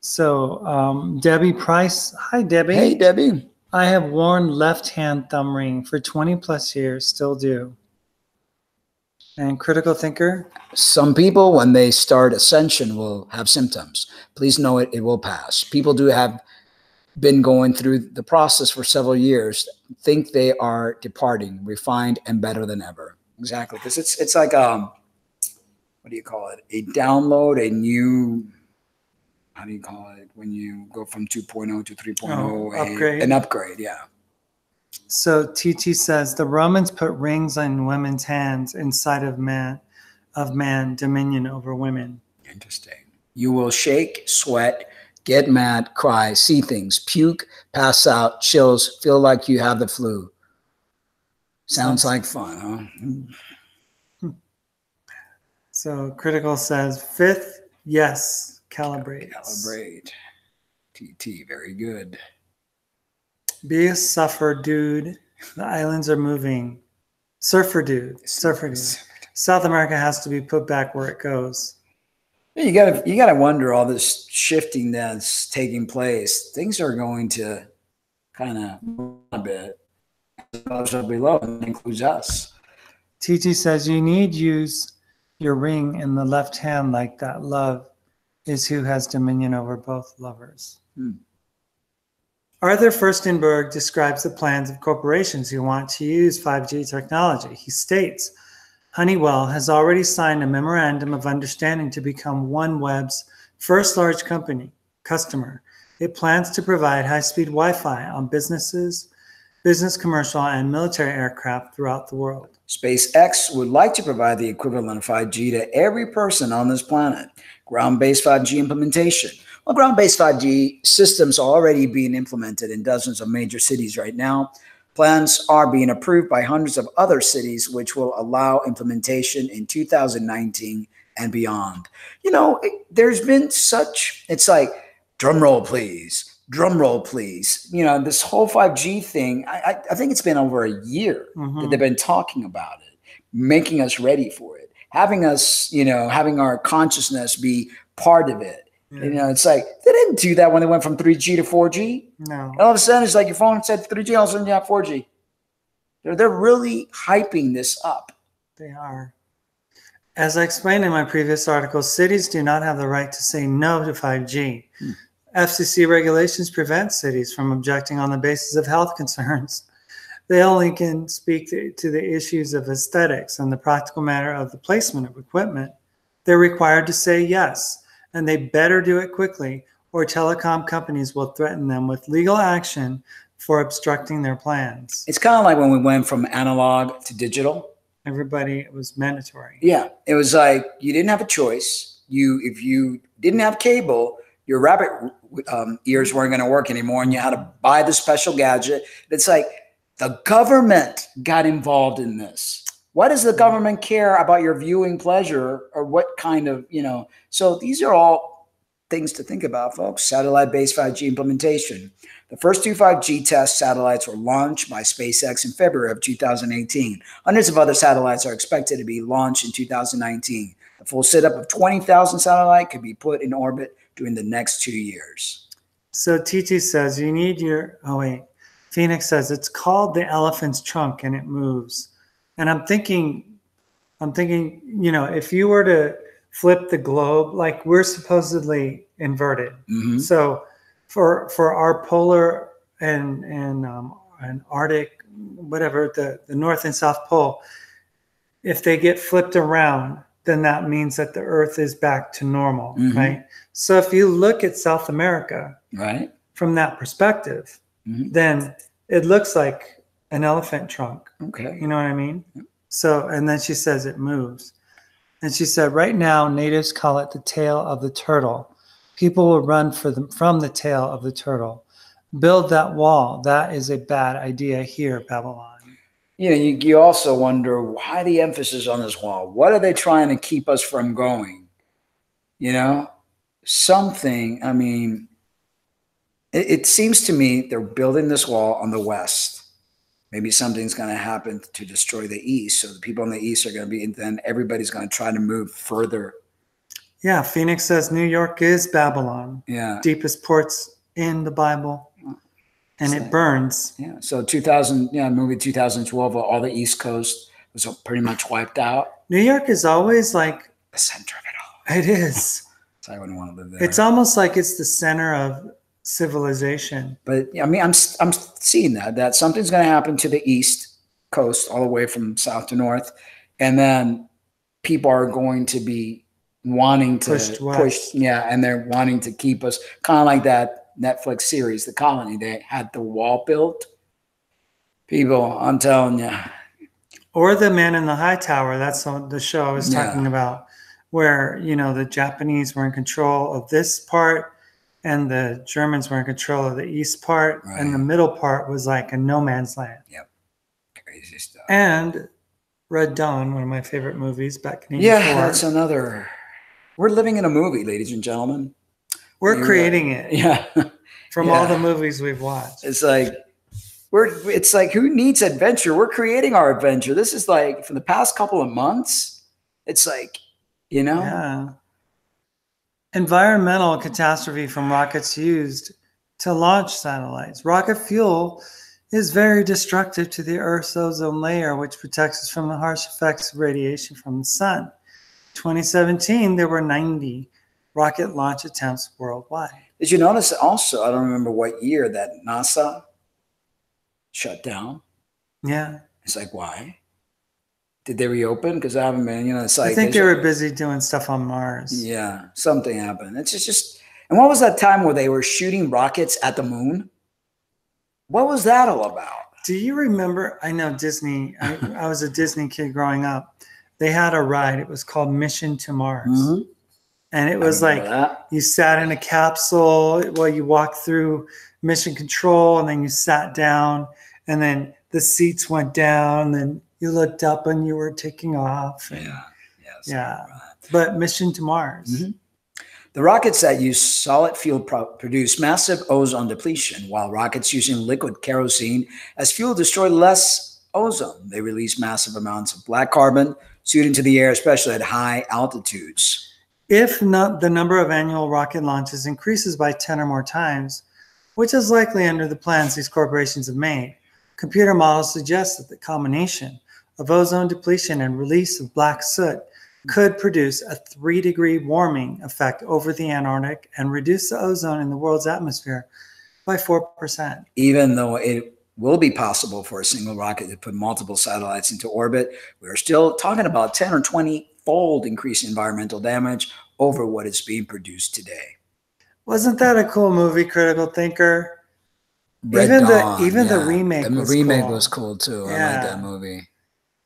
So Debbie Price. Hi, Debbie. Hey, Debbie. I have worn left-hand thumb ring for 20 plus years, still do. And Critical Thinker? Some people, when they start ascension, will have symptoms. Please know it will pass. People do have been going through the process for several years, think they are departing, refined and better than ever. exactly. Because it's like what do you call it? A download, a new. How do you call it when you go from 2.0 to 3.0? Upgrade. An upgrade, yeah. So TT says the Romans put rings on women's hands inside of man dominion over women. Interesting. You will shake, sweat, get mad, cry, see things, puke, pass out, chills, feel like you have the flu. Sounds like fun, huh? So Critical says fifth, yes, calibrate. Calibrate. TT, very good. Be a suffer, dude. The islands are moving. Surfer, dude. Surfer, dude. South America has to be put back where it goes. You gotta wonder all this shifting that's taking place. Things are going to kind of a bit. Below includes us. TT says you need use your ring in the left hand like that. Love is who has dominion over both lovers. Arthur Furstenberg describes the plans of corporations who want to use 5G technology. He states, Honeywell has already signed a memorandum of understanding to become OneWeb's first large customer. It plans to provide high-speed Wi-Fi on business, commercial, and military aircraft throughout the world. SpaceX would like to provide the equivalent of 5G to every person on this planet. Ground-based 5G implementation. Well, ground-based 5G systems are already being implemented in dozens of major cities right now. Plans are being approved by hundreds of other cities, which will allow implementation in 2019 and beyond. You know, there's been it's like, drum roll, please. Drum roll, please. You know, this whole 5G thing, I think it's been over a year that they've been talking about it, making us ready for it, having us, having our consciousness be part of it. Yeah. It's like they didn't do that when they went from 3G to 4G. No. All of a sudden, it's like your phone said 3G, all of a sudden you have 4G. They're really hyping this up. They are. As I explained in my previous article, cities do not have the right to say no to 5G. FCC regulations prevent cities from objecting on the basis of health concerns. They only can speak to the issues of aesthetics and the practical matter of the placement of equipment. They're required to say yes, and they better do it quickly, or telecom companies will threaten them with legal action for obstructing their plans. It's kind of like when we went from analog to digital. It was mandatory. Yeah, it was like you didn't have a choice. If you didn't have cable, your rabbit ears weren't going to work anymore, and you had to buy the special gadget. It's like the government got involved in this. Why does the government care about your viewing pleasure or what kind of, So these are all things to think about, folks. Satellite-based 5G implementation. The first 2 5G test satellites were launched by SpaceX in February of 2018. Hundreds of other satellites are expected to be launched in 2019. The full setup of 20,000 satellites could be put in orbit during the next 2 years. So TT says you need Phoenix says it's called the elephant's trunk and it moves. And I'm thinking, if you were to flip the globe, like we're supposedly inverted. So for our polar and Arctic, whatever, the North and South Pole, if they get flipped around, then that means that the Earth is back to normal, right? So if you look at South America, right, from that perspective, then it looks like an elephant trunk. Okay. You know what I mean? So, and then she says it moves. And she said, right now, natives call it the tail of the turtle. People will run from the tail of the turtle. Build that wall. That is a bad idea here, Babylon. You also wonder why the emphasis on this wall. What are they trying to keep us from going? Something, it seems to me they're building this wall on the west. Maybe something's going to happen to destroy the east. So the people in the east are going to be, and then everybody's going to try to move further. Yeah, Phoenix says New York is Babylon. Yeah. Deepest ports in the Bible. And it burns. Yeah. So movie 2012, all the East Coast was pretty much wiped out. New York is always like the center of it all. It is. So I wouldn't want to live there. It's almost like it's the center of civilization. But I'm seeing that something's going to happen to the East Coast all the way from south to north. and then people are going to be wanting to push, and they're wanting to keep us kind of like that Netflix series, The Colony. They had the wall built. People, I'm telling you. Or The Man in the High Tower. That's the show I was talking about, where, you know, the Japanese were in control of this part and the Germans were in control of the east part, and the middle part was like a no man's land. Yep. Crazy stuff. And Red Dawn, one of my favorite movies back in 84. Yeah, that's another. We're living in a movie, ladies and gentlemen. We're creating it. Yeah. From all the movies we've watched. It's like it's like, who needs adventure? We're creating our adventure. This is like, for the past couple of months, it's like, you know. Yeah. Environmental catastrophe from rockets used to launch satellites. Rocket fuel is very destructive to the Earth's ozone layer, which protects us from the harsh effects of radiation from the sun. 2017, there were 90 rocket launch attempts worldwide. Did you notice also, I don't remember what year, that NASA shut down? Yeah. It's like, why? Did they reopen? Because I haven't been, you know, it's like. I think they were busy doing stuff on Mars. Yeah, something happened. It's just, and what was that time where they were shooting rockets at the moon? What was that all about? Do you remember? I know Disney, I was a Disney kid growing up. They had a ride. It was called Mission to Mars. Mm-hmm. And it was like you sat in a capsule while you walked through mission control, and then you sat down, and then the seats went down, and you looked up and you were taking off. And, yeah. But Mission to Mars. Mm-hmm. The rockets that use solid fuel produce massive ozone depletion, while rockets using liquid kerosene as fuel destroy less ozone. They release massive amounts of black carbon shooting into the air, especially at high altitudes. If not, the number of annual rocket launches increases by 10 or more times, which is likely under the plans these corporations have made. Computer models suggest that the combination of ozone depletion and release of black soot could produce a 3-degree warming effect over the Antarctic and reduce the ozone in the world's atmosphere by 4%. Even though it will be possible for a single rocket to put multiple satellites into orbit, we're still talking about 10 or 20-fold increase in environmental damage over what is being produced today. Wasn't that a cool movie, Critical Thinker? Red Dawn, even the remake the was remake cool. was cool too. I like that movie.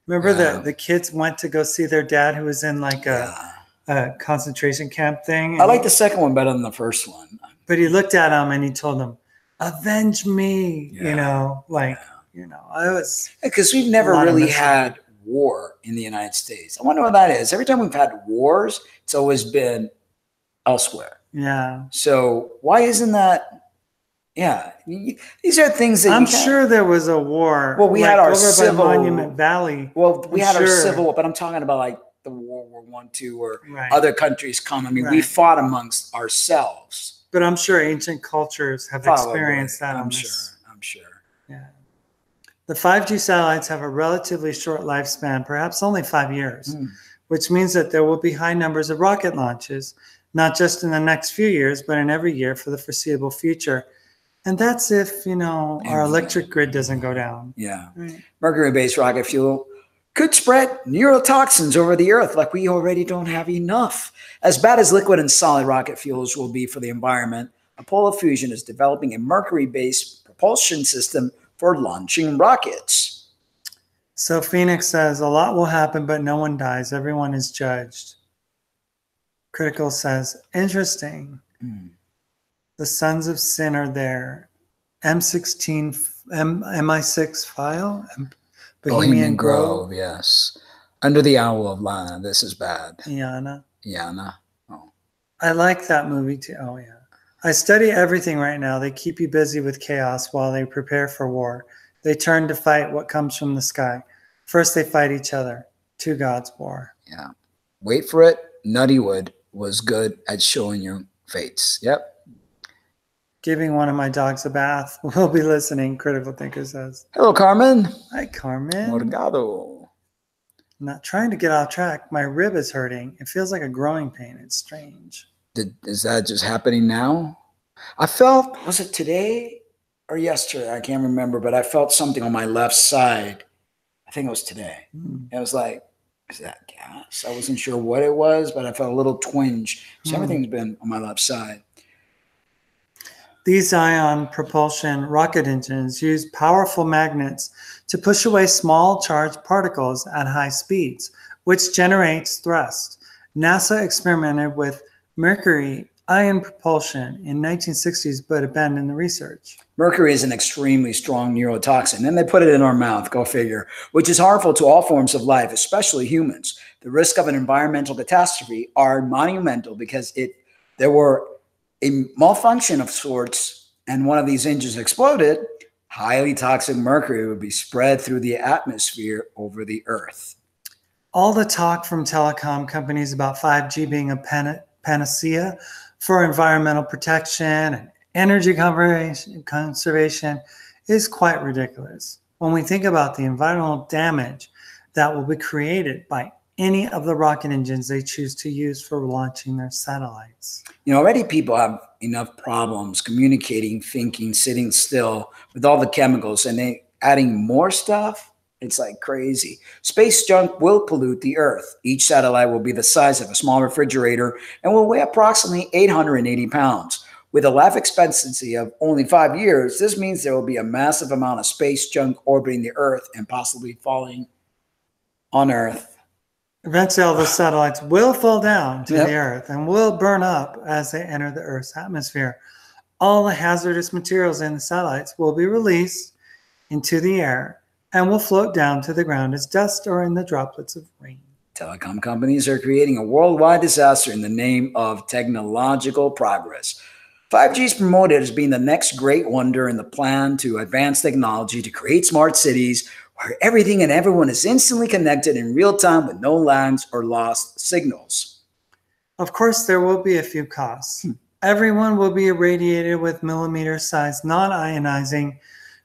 Remember the kids went to go see their dad who was in like a concentration camp thing? I like the second one better than the first one. But he looked at him and he told them, "Avenge me," you know, like, you know, I was. Because we've never really had war in the United States. I wonder what that is. Every time we've had wars, it's always been elsewhere. Yeah. So why isn't that? Yeah, these are things that I'm sure there was a war. Well, we had our civil by Monument Valley. Well, we had our civil, but I'm talking about like the World War I, II, or other countries come. I mean, we fought amongst ourselves. But I'm sure ancient cultures have experienced that. I'm sure. Yeah. The 5G satellites have a relatively short lifespan, perhaps only 5 years, which means that there will be high numbers of rocket launches, not just in the next few years, but in every year for the foreseeable future. And that's if, you know, our electric grid doesn't go down. Yeah. Right. Mercury-based rocket fuel could spread neurotoxins over the Earth like we already don't have enough. As bad as liquid and solid rocket fuels will be for the environment, Apollo Fusion is developing a mercury-based propulsion system for launching rockets. So Phoenix says, a lot will happen, but no one dies. Everyone is judged. Critical says, interesting. The Sons of Sin are there. M16, MI6 file. Bohemian Grove, yes. Under the Owl of Lana. This is bad. Yana. Oh. I like that movie too. Oh, yeah. I study everything right now. They keep you busy with chaos while they prepare for war. They turn to fight what comes from the sky. First, they fight each other. Two gods war. Yeah. Wait for it. Nuttywood was good at showing your fates. Yep. Giving one of my dogs a bath. We'll be listening, Critical Thinker says. Hello, Carmen. Hi, Carmen. Morgado. I'm not trying to get off track. My rib is hurting. It feels like a growing pain. It's strange. Is that just happening now? I felt, was it today or yesterday? I can't remember, but I felt something on my left side. I think it was today. It was like, Is that gas? I wasn't sure what it was, but I felt a little twinge. So everything's been on my left side. These ion propulsion rocket engines use powerful magnets to push away small charged particles at high speeds, which generates thrust. NASA experimented with mercury ion propulsion in 1960s, but abandoned the research. Mercury is an extremely strong neurotoxin, and they put it in our mouth, go figure, which is harmful to all forms of life, especially humans. The risk of an environmental catastrophe are monumental because there were a malfunction of sorts, and one of these engines exploded. Highly toxic mercury would be spread through the atmosphere over the Earth. All the talk from telecom companies about 5G being a panacea for environmental protection and energy conservation is quite ridiculous when we think about the environmental damage that will be created by any of the rocket engines they choose to use for launching their satellites. Already people have enough problems communicating, thinking, sitting still with all the chemicals, and they adding more stuff. It's like crazy. Space junk will pollute the Earth. Each satellite will be the size of a small refrigerator and will weigh approximately 880 pounds. With a life expectancy of only 5 years, this means there will be a massive amount of space junk orbiting the Earth and possibly falling on Earth. Eventually, all the satellites will fall down to the Earth and will burn up as they enter the Earth's atmosphere. All the hazardous materials in the satellites will be released into the air and will float down to the ground as dust or in the droplets of rain. Telecom companies are creating a worldwide disaster in the name of technological progress. 5G is promoted as being the next great wonder in the plan to advance technology to create smart cities where everything and everyone is instantly connected in real time with no lags or lost signals. Of course, there will be a few costs. Everyone will be irradiated with millimeter-sized non-ionizing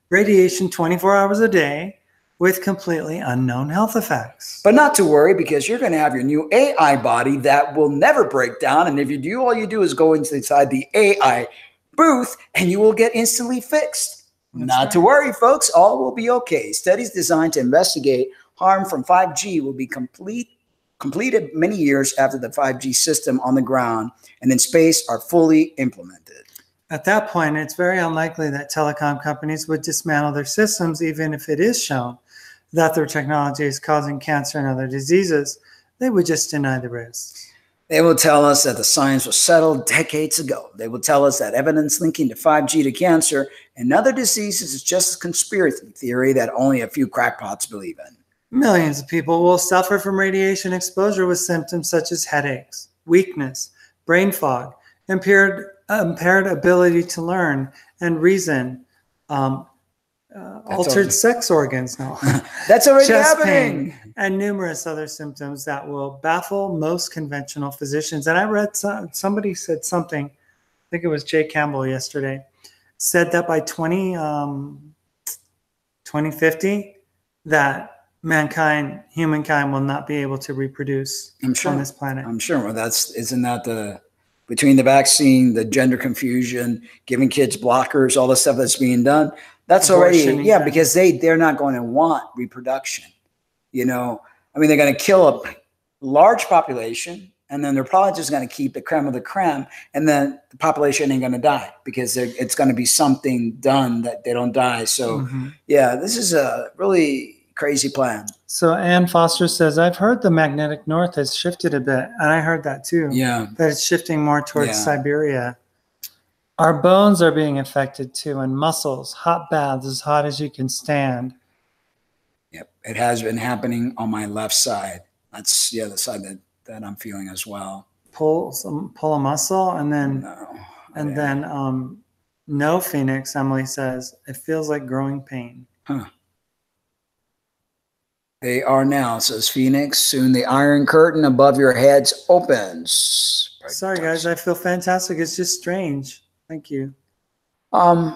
radiation 24 hours a day with completely unknown health effects. But not to worry, because you're going to have your new AI body that will never break down. And if you do, all you do is go inside the AI booth and you will get instantly fixed. Not to worry, folks. All will be okay. Studies designed to investigate harm from 5G will be completed many years after the 5G system on the ground and in space are fully implemented. At that point, it's very unlikely that telecom companies would dismantle their systems, even if it is shown that their technology is causing cancer and other diseases. They would just deny the risks. They will tell us that the science was settled decades ago. They will tell us that evidence linking to 5G to cancer and other diseases is just a conspiracy theory that only a few crackpots believe in. Millions of people will suffer from radiation exposure with symptoms such as headaches, weakness, brain fog, impaired ability to learn and reason, altered sex organs. No. That's already chest happening. Pain, and numerous other symptoms that will baffle most conventional physicians. And I read somebody said something, I think it was Jay Campbell yesterday, said that by 2050, that humankind will not be able to reproduce on this planet. I'm sure. Well, isn't that between the vaccine, the gender confusion, giving kids blockers, all the stuff that's being done, that's abortion, already, because they're not going to want reproduction. They're going to kill a large population, and then they're probably just going to keep the creme of the creme, and then the population ain't going to die because it's going to be something done that they don't die. So, this is a really crazy plan. So Ann Foster says, I've heard the magnetic north has shifted a bit, and I heard that too. Yeah. That it's shifting more towards Siberia. Our bones are being affected too, and muscles, hot baths as hot as you can stand. Yep. It has been happening on my left side. That's the side that I'm feeling as well. Pull a muscle and then no, Phoenix, Emily says, it feels like growing pain. Huh. They are now, says Phoenix. Soon the iron curtain above your heads opens. Sorry, guys. I feel fantastic. It's just strange. Thank you. A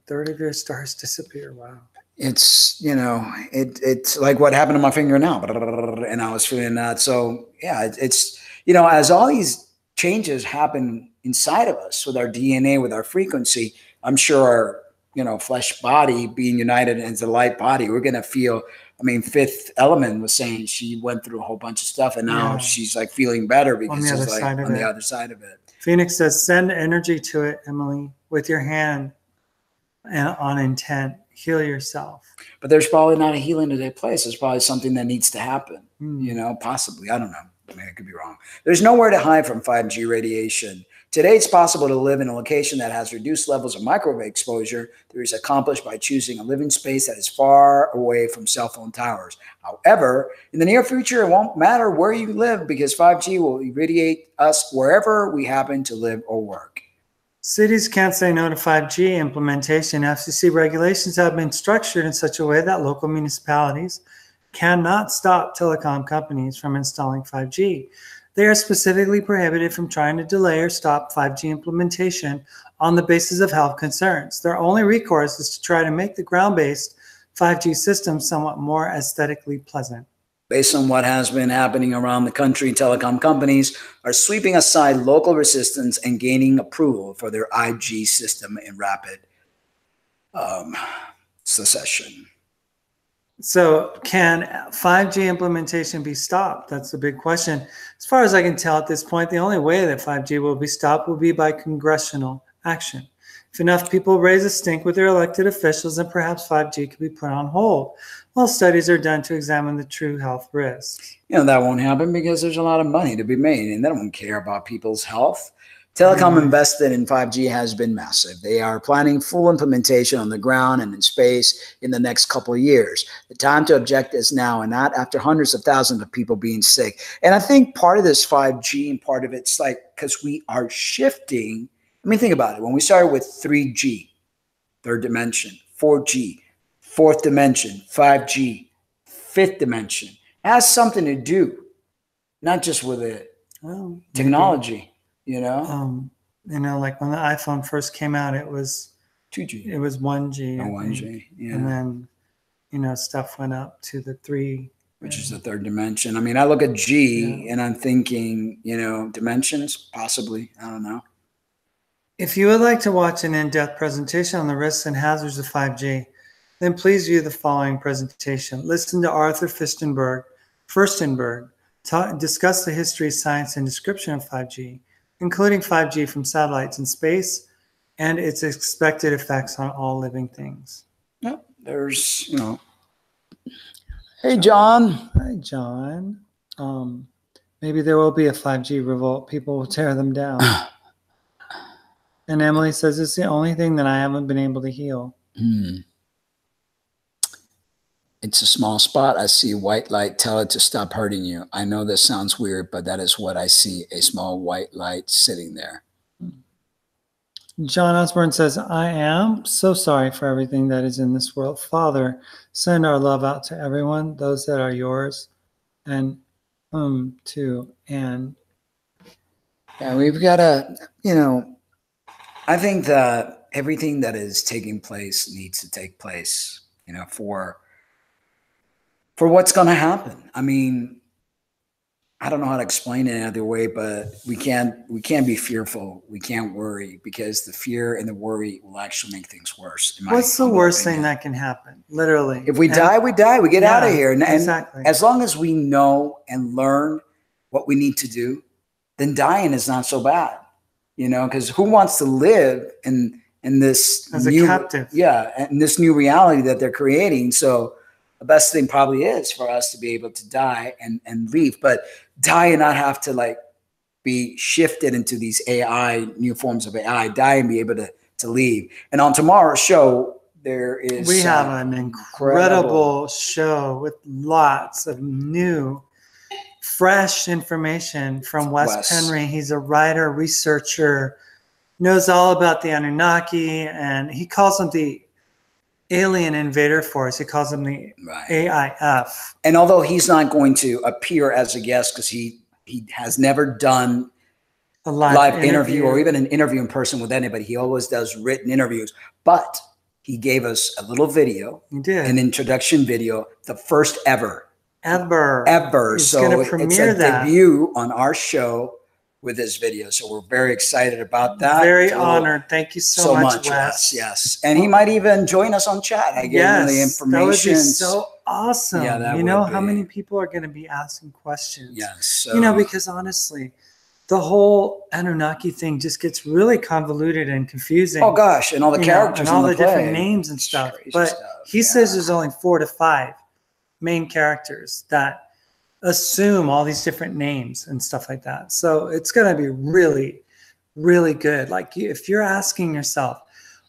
third of your stars disappear. Wow. It's, it's like what happened to my finger now. And I was feeling that. So, it's, as all these changes happen inside of us with our DNA, with our frequency, I'm sure flesh body being united as a light body. We're going to feel, I mean, Fifth Element was saying she went through a whole bunch of stuff and now she's like feeling better because it's like on the other side of it. Phoenix says, send energy to it, Emily, with your hand and on intent. Heal yourself. But there's probably not a healing to take place. There's probably something that needs to happen, possibly. I don't know. I mean, I could be wrong. There's nowhere to hide from 5G radiation. Today, it's possible to live in a location that has reduced levels of microwave exposure that is accomplished by choosing a living space that is far away from cell phone towers. However, in the near future, it won't matter where you live because 5G will irradiate us wherever we happen to live or work. Cities can't say no to 5G implementation. FCC regulations have been structured in such a way that local municipalities cannot stop telecom companies from installing 5G. They are specifically prohibited from trying to delay or stop 5G implementation on the basis of health concerns. Their only recourse is to try to make the ground-based 5G system somewhat more aesthetically pleasant. Based on what has been happening around the country, telecom companies are sweeping aside local resistance and gaining approval for their IG system in rapid succession. So can 5G implementation be stopped? That's the big question. As far as I can tell at this point, the only way that 5G will be stopped will be by congressional action. If enough people raise a stink with their elected officials, then perhaps 5G could be put on hold while studies are done to examine the true health risks. That won't happen because there's a lot of money to be made and they don't care about people's health. Telecom invested in 5G has been massive. They are planning full implementation on the ground and in space in the next couple of years. The time to object is now and not after hundreds of thousands of people being sick. And I think part of this 5G and part of it's like because we are shifting. I mean, think about it. When we started with 3G, third dimension, 4G, fourth dimension, 5G, fifth dimension, it has something to do, not just with it, technology. Like when the iPhone first came out, it was 2G. It was 1G. Oh, 1G, yeah. And then, stuff went up to the 3. Which is the third dimension. I mean, I look at G and I'm thinking, dimensions, possibly. I don't know. If you would like to watch an in-depth presentation on the risks and hazards of 5G, then please view the following presentation. Listen to Arthur Furstenberg discuss the history, science, and description of 5G, including 5G from satellites in space and its expected effects on all living things. Yep, there's, Hey, John. Hi, John. Maybe there will be a 5G revolt. People will tear them down. And Emily says it's the only thing that I haven't been able to heal. It's a small spot. I see white light. Tell it to stop hurting you. I know this sounds weird, but that is what I see, a small white light sitting there. John Osborne says, I am so sorry for everything that is in this world. Father, send our love out to everyone, those that are yours, and too. And yeah, we've got to, I think that everything that is taking place needs to take place, for what's going to happen. I mean, I don't know how to explain it any other way, but we can't be fearful. We can't worry because the fear and the worry will actually make things worse. What's the worst thing that can happen? Literally. If we die, we die. We get out of here. And exactly. As long as we know and learn what we need to do, then dying is not so bad, because who wants to live in this as a captive? Yeah. And this new reality that they're creating. So the best thing probably is for us to be able to die and leave, but die and not have to be shifted into these new forms of AI, die and be able to leave. And on tomorrow's show, we have an incredible show with lots of new, fresh information from Wes Penry. He's a writer, researcher, knows all about the Anunnaki, and he calls them the alien invader force. He calls them the AIF. And although he's not going to appear as a guest because he has never done a live interview or even an interview in person with anybody, he always does written interviews. But he gave us a little video, an introduction video, the first ever. Ever. He's so it's a debut on our show with this video. So we're very excited about that. Very honored. Thank you so much, Wes. Yes. And he might even join us on chat. I gave him the information. That would be so awesome. Yeah, that you know would how be. many people are going to be asking questions? Yes. So, you know, because honestly, the whole Anunnaki thing just gets really convoluted and confusing. Oh gosh, and all the characters and all in the play. different names and stuff. But he says there's only 4 to 5 main characters that assume all these different names and stuff like that. So it's going to be really, really good. Like if you're asking yourself,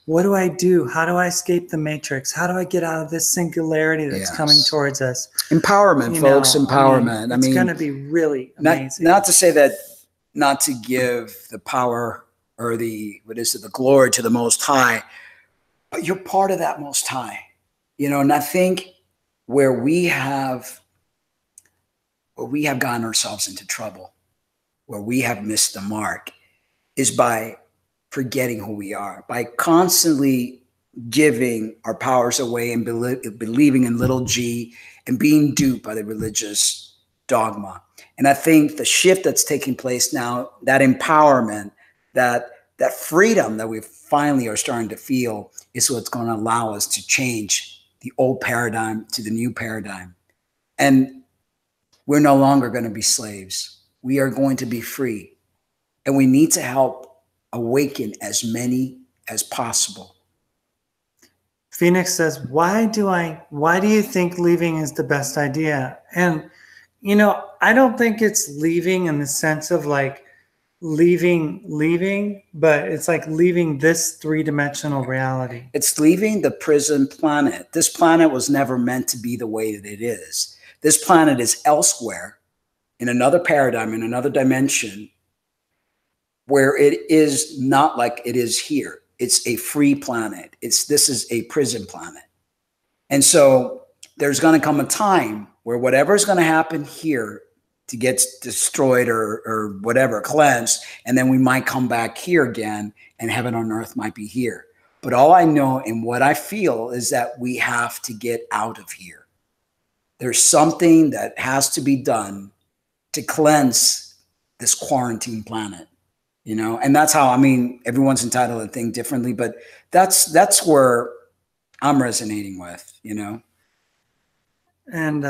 what do I do? How do I escape the matrix? How do I get out of this singularity that's coming towards us? Empowerment, folks, empowerment. I mean, it's going to be really amazing. Not to say that, not to give the power or the glory to the Most High, but you're part of that Most High, you know. And I think where we have gotten ourselves into trouble, where we have missed the mark, is by forgetting who we are, by constantly giving our powers away and believing in little g and being duped by the religious dogma. And I think the shift that's taking place now, that empowerment, that freedom that we finally are starting to feel, is what's going to allow us to change the old paradigm to the new paradigm. And we're no longer going to be slaves. We are going to be free. And we need to help awaken as many as possible. Phoenix says, why do you think leaving is the best idea? And, you know, I don't think it's leaving in the sense of like leaving, but it's like leaving this 3-dimensional reality. It's leaving the prison planet. This planet was never meant to be the way that it is. This planet is elsewhere, in another paradigm, in another dimension, where it is not like it is here. It's a free planet. This is a prison planet. And so there's going to come a time where whatever is going to happen here to get destroyed or whatever, cleansed, and then we might come back here again, and heaven on earth might be here. But all I know and what I feel is that we have to get out of here. There's something that has to be done to cleanse this quarantine planet, you know? And that's how, I mean, everyone's entitled to think differently, but that's where I'm resonating with, you know? And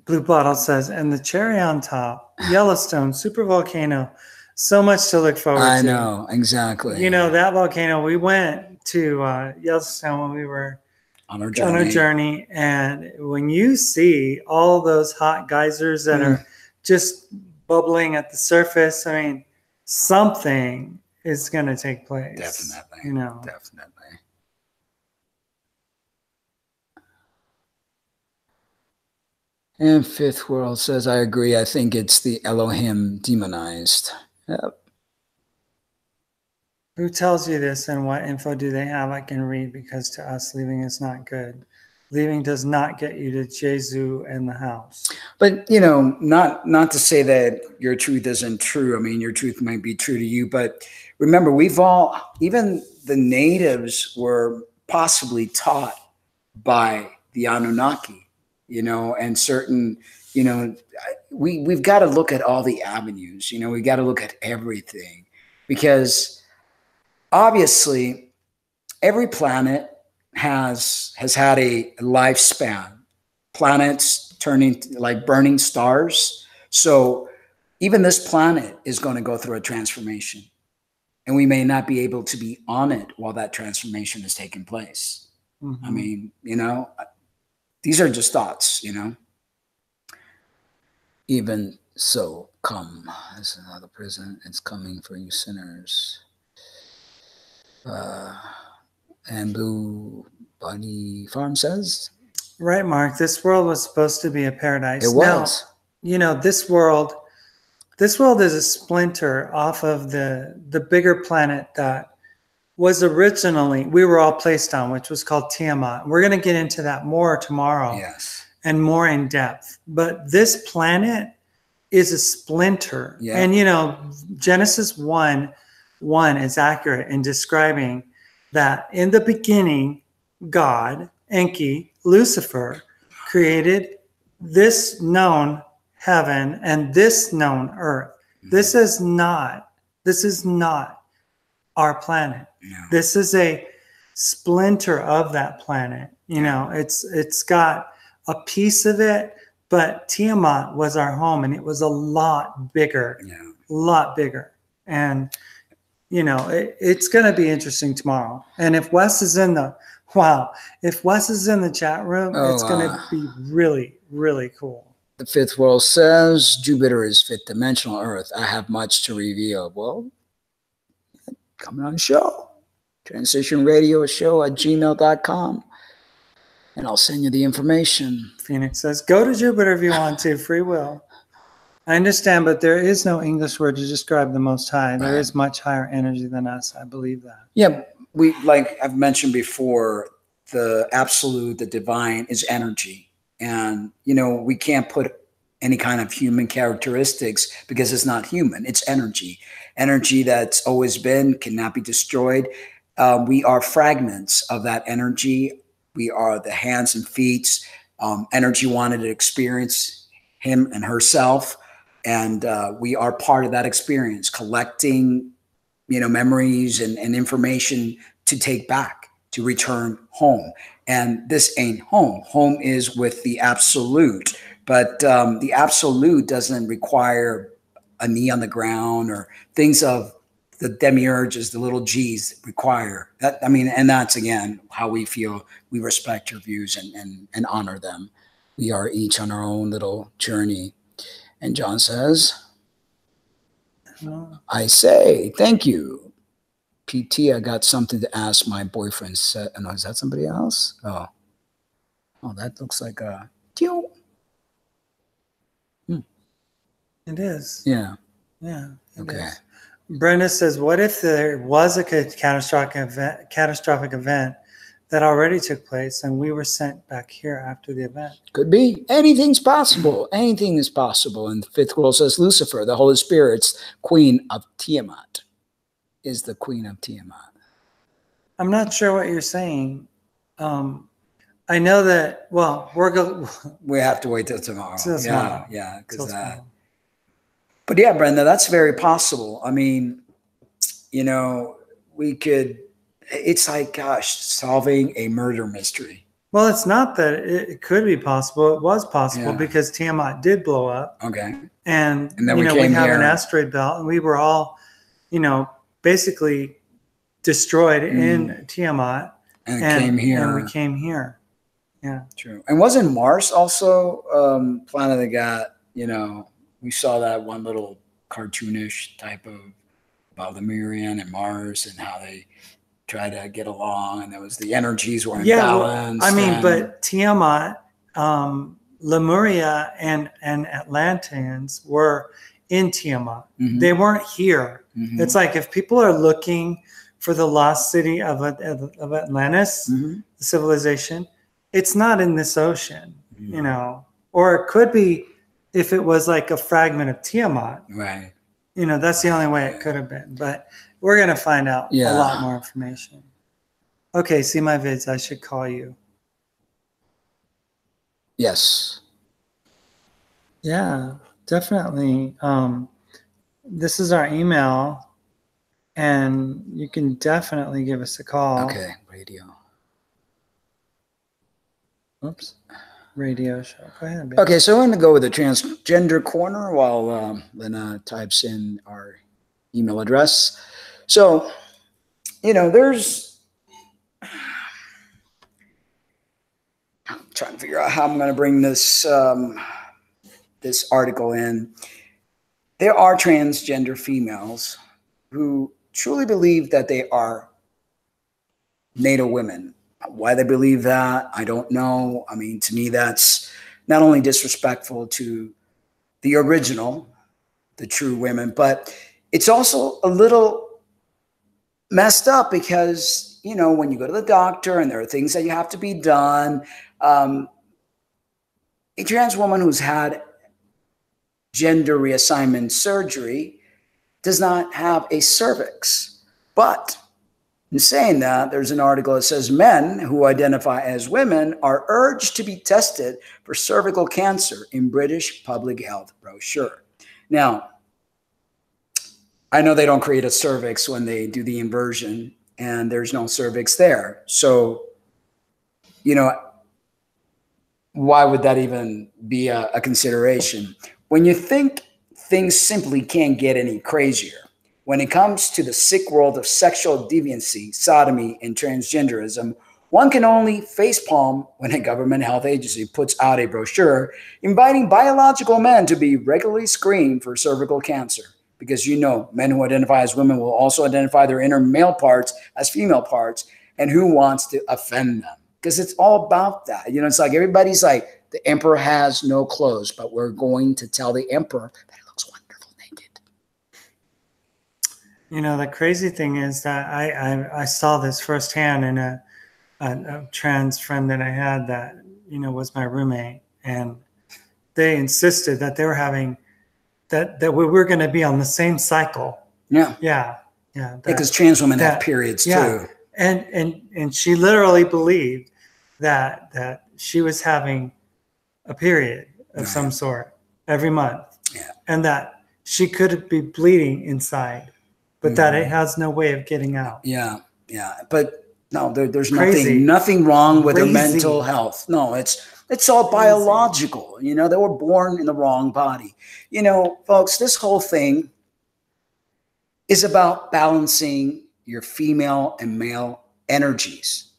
Blue Bottle says, and the cherry on top, Yellowstone, super volcano, so much to look forward to. I know, exactly. You know, that volcano, we went to Yellowstone when we were on our journey. And when you see all those hot geysers that are just bubbling at the surface, I mean, something is going to take place. Definitely. You know, definitely. And Fifth World says, I agree. I think it's the Elohim demonized. Yep. Who tells you this, and what info do they have I can read? Because to us, leaving is not good. Leaving does not get you to Jesu and the house. But, you know, not to say that your truth isn't true. I mean, your truth might be true to you. But remember, even the natives were possibly taught by the Anunnaki, you know, and certain, you know, we've got to look at all the avenues, you know, we got to look at everything, because obviously every planet has had a lifespan. Planets turning like burning stars. So even this planet is going to go through a transformation, and we may not be able to be on it while that transformation is taking place. I mean, you know, these are just thoughts, you know. Even so, come. This is another prison. It's coming for you sinners. And Blue Bunny Farm says, right, Mark, this world was supposed to be a paradise. It was. Now, you know, this world is a splinter off of the bigger planet that was originally, we were all placed on, which was called Tiamat. We're going to get into that more tomorrow. Yes. And more in depth. But this planet is a splinter. Yeah. And, you know, Genesis 1:1 is accurate in describing that in the beginning, God, Enki, Lucifer, created this known heaven and this known earth. This is not our planet. No. This is a splinter of that planet. You know, it's got a piece of it, but Tiamat was our home, and it was a lot bigger. Yeah. A lot bigger. And you know, it's going to be interesting tomorrow. And if Wes is in the chat room, it's going to be really, really cool. The Fifth World says, Jupiter is fifth dimensional Earth. I have much to reveal. Well, come on the show. transitionradioshow@gmail.com. And I'll send you the information. Phoenix says, go to Jupiter if you want to, free will. I understand, but there is no English word to describe the Most High. There is much higher energy than us. I believe that. Yeah, like I've mentioned before, the absolute, the divine is energy. And, you know, we can't put any kind of human characteristics because it's not human. It's energy. Energy that's always been, cannot be destroyed. We are fragments of that energy. We are the hands and feet. Energy wanted to experience him and herself. And we are part of that experience, collecting, you know, memories and information to take back, to return home. And this ain't home. Home is with the absolute. But the absolute doesn't require a knee on the ground or things of the demiurges, the little G's require. That, I mean, and that's, again, how we feel. We respect your views and honor them. We are each on our own little journey. And John says, I say, thank you. PT, I got something to ask my boyfriend. Said, no, is that somebody else? Oh, that looks like a... It is. Yeah. Yeah. Okay. Is. Brenda says, what if there was a catastrophic event that already took place and we were sent back here after the event? Could be. Anything's possible. Anything is possible. And the Fifth World says Lucifer, the Holy Spirit's queen of Tiamat, is the queen of Tiamat. I'm not sure what you're saying. I know that, well, we have to wait till tomorrow. Yeah. But yeah, Brenda, that's very possible. I mean, you know, it's like, gosh, solving a murder mystery. Well, it's not that it could be possible. It was possible because Tiamat did blow up. Okay. And then we have an asteroid belt, and we were all, you know, basically destroyed in Tiamat. And came here. And we came here. Yeah. True. And wasn't Mars also planet that got, you know, we saw that one little cartoonish type of about the Lemurian and Mars and how they try to get along, and there was the energies were imbalanced. Well, I mean, but Tiamat, Lemuria, and Atlanteans were in Tiamat. Mm-hmm. They weren't here. Mm-hmm. It's like if people are looking for the lost city of Atlantis, the civilization, it's not in this ocean, you know, or it could be if it was like a fragment of Tiamat. Right. You know, that's the only way it could have been. But we're going to find out a lot more information. Okay, see my vids. I should call you. Yes. Yeah, definitely. This is our email, and you can definitely give us a call. Okay, radio. Oops. Radio show. Go ahead, baby. Okay, so I'm going to go with the Transgender Corner while Lena types in our email address. So, you know, I'm trying to figure out how I'm going to bring this this article in. There are transgender females who truly believe that they are NATO women. Why they believe that, I don't know. I mean, to me, that's not only disrespectful to the original, the true women, but it's also a little messed up because, you know, when you go to the doctor and there are things that you have to be done, a trans woman who's had gender reassignment surgery does not have a cervix. But in saying that, there's an article that says men who identify as women are urged to be tested for cervical cancer in British public health brochure. Now, I know they don't create a cervix when they do the inversion, and there's no cervix there. So, you know, why would that even be a consideration? When you think things simply can't get any crazier, when it comes to the sick world of sexual deviancy, sodomy, and transgenderism, one can only facepalm when a government health agency puts out a brochure inviting biological men to be regularly screened for cervical cancer. Because you know, men who identify as women will also identify their inner male parts as female parts, and who wants to offend them? Because it's all about that. You know, it's like everybody's like, the emperor has no clothes, but we're going to tell the emperor that he looks wonderful naked. You know, the crazy thing is that I saw this firsthand in a trans friend that I had that, you know, was my roommate. And they insisted that they were having, that we were going to be on the same cycle. Yeah. Yeah. Yeah. Because trans women have periods too. And she literally believed that she was having a period of some sort every month. Yeah. And that she could be bleeding inside, but that it has no way of getting out. Yeah. Yeah. But no, there's Crazy. nothing wrong with her Crazy. mental health. No, it's all biological. You know, they were born in the wrong body. You know, folks, this whole thing is about balancing your female and male energies.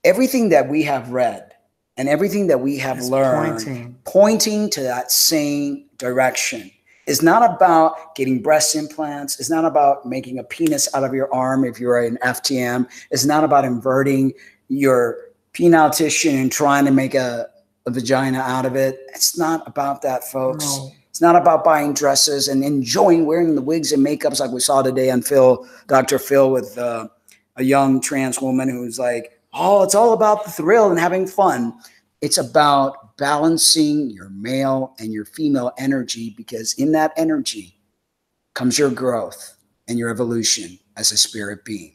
Everything that we have read and everything that we have learned pointing to that same direction. It's not about getting breast implants. It's not about making a penis out of your arm if you're an FTM. It's not about inverting your penile tissue and trying to make a vagina out of it. It's not about that, folks. No. It's not about buying dresses and enjoying wearing the wigs and makeups like we saw today on Dr. Phil with a young trans woman who's like, oh, it's all about the thrill and having fun. It's about balancing your male and your female energy, because in that energy comes your growth and your evolution as a spirit being.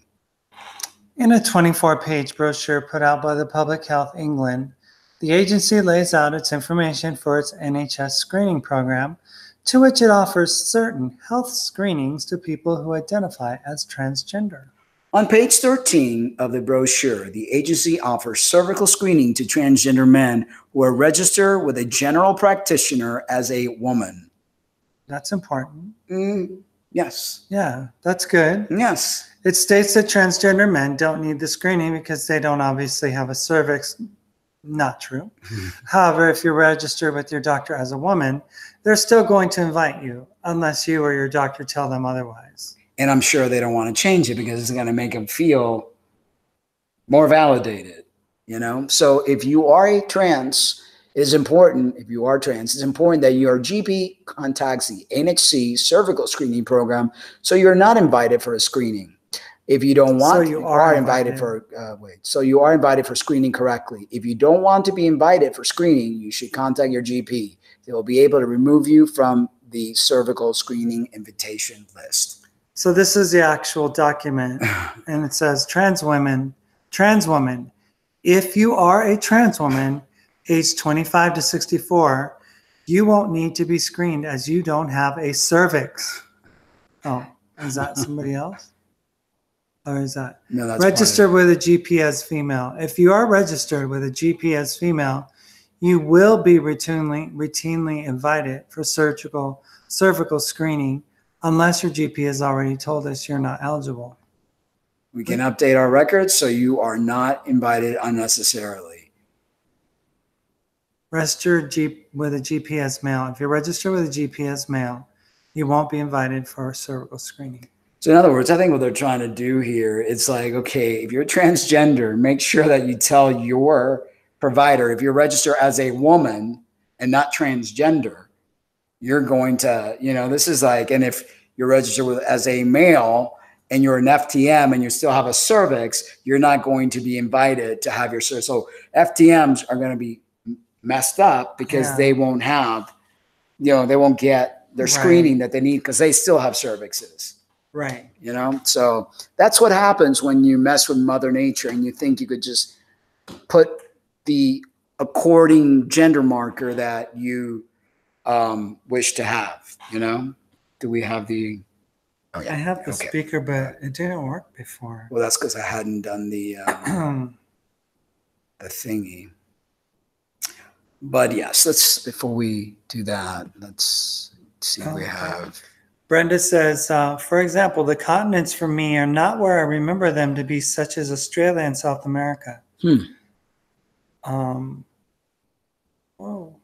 In a 24-page brochure put out by the Public Health England, the agency lays out its information for its NHS screening program, to which it offers certain health screenings to people who identify as transgender. On page 13 of the brochure, the agency offers cervical screening to transgender men who are registered with a general practitioner as a woman. That's important. Yes. Yeah, that's good. Yes. It states that transgender men don't need the screening because they don't obviously have a cervix. Not true. However, if you're registered with your doctor as a woman, they're still going to invite you unless you or your doctor tell them otherwise. And I'm sure they don't want to change it because it's going to make them feel more validated, you know? So if you are a trans, it is important, if you are trans, it's important that your GP contacts the NHC cervical screening program so you're not invited for a screening. If you don't want, so you are invited for, so you are invited for screening correctly. If you don't want to be invited for screening, you should contact your GP. They will be able to remove you from the cervical screening invitation list. So this is the actual document, and it says, trans woman, if you are a trans woman, aged 25 to 64, you won't need to be screened as you don't have a cervix. Oh, is that somebody else? Or is that? No, that's registered with a GP as female. If you are registered with a GP as female, you will be routinely invited for cervical screening, unless your GP has already told us you're not eligible. We can update our records so you are not invited unnecessarily. Register with a GP as male. If you're registered with a GP as male, you won't be invited for cervical screening. So in other words, I think what they're trying to do here, it's like, okay, if you're transgender, make sure that you tell your provider, if you're registered as a woman and not transgender, you're going to, you know, this is like, and if you're registered as a male and you're an FTM and you still have a cervix, you're not going to be invited to have your cervix. So FTMs are going to be messed up because they won't have, you know, they won't get their screening that they need because they still have cervixes. Right. You know, so that's what happens when you mess with Mother Nature and you think you could just put the according gender marker that you wish to have, you know? Do we have the Oh, yeah. I have the Okay. speaker, but it didn't work before. Well, that's because I hadn't done the thingy. But yes, before we do that, let's see what we have. Brenda says, for example, the continents for me are not where I remember them to be, such as Australia and South America. Whoa.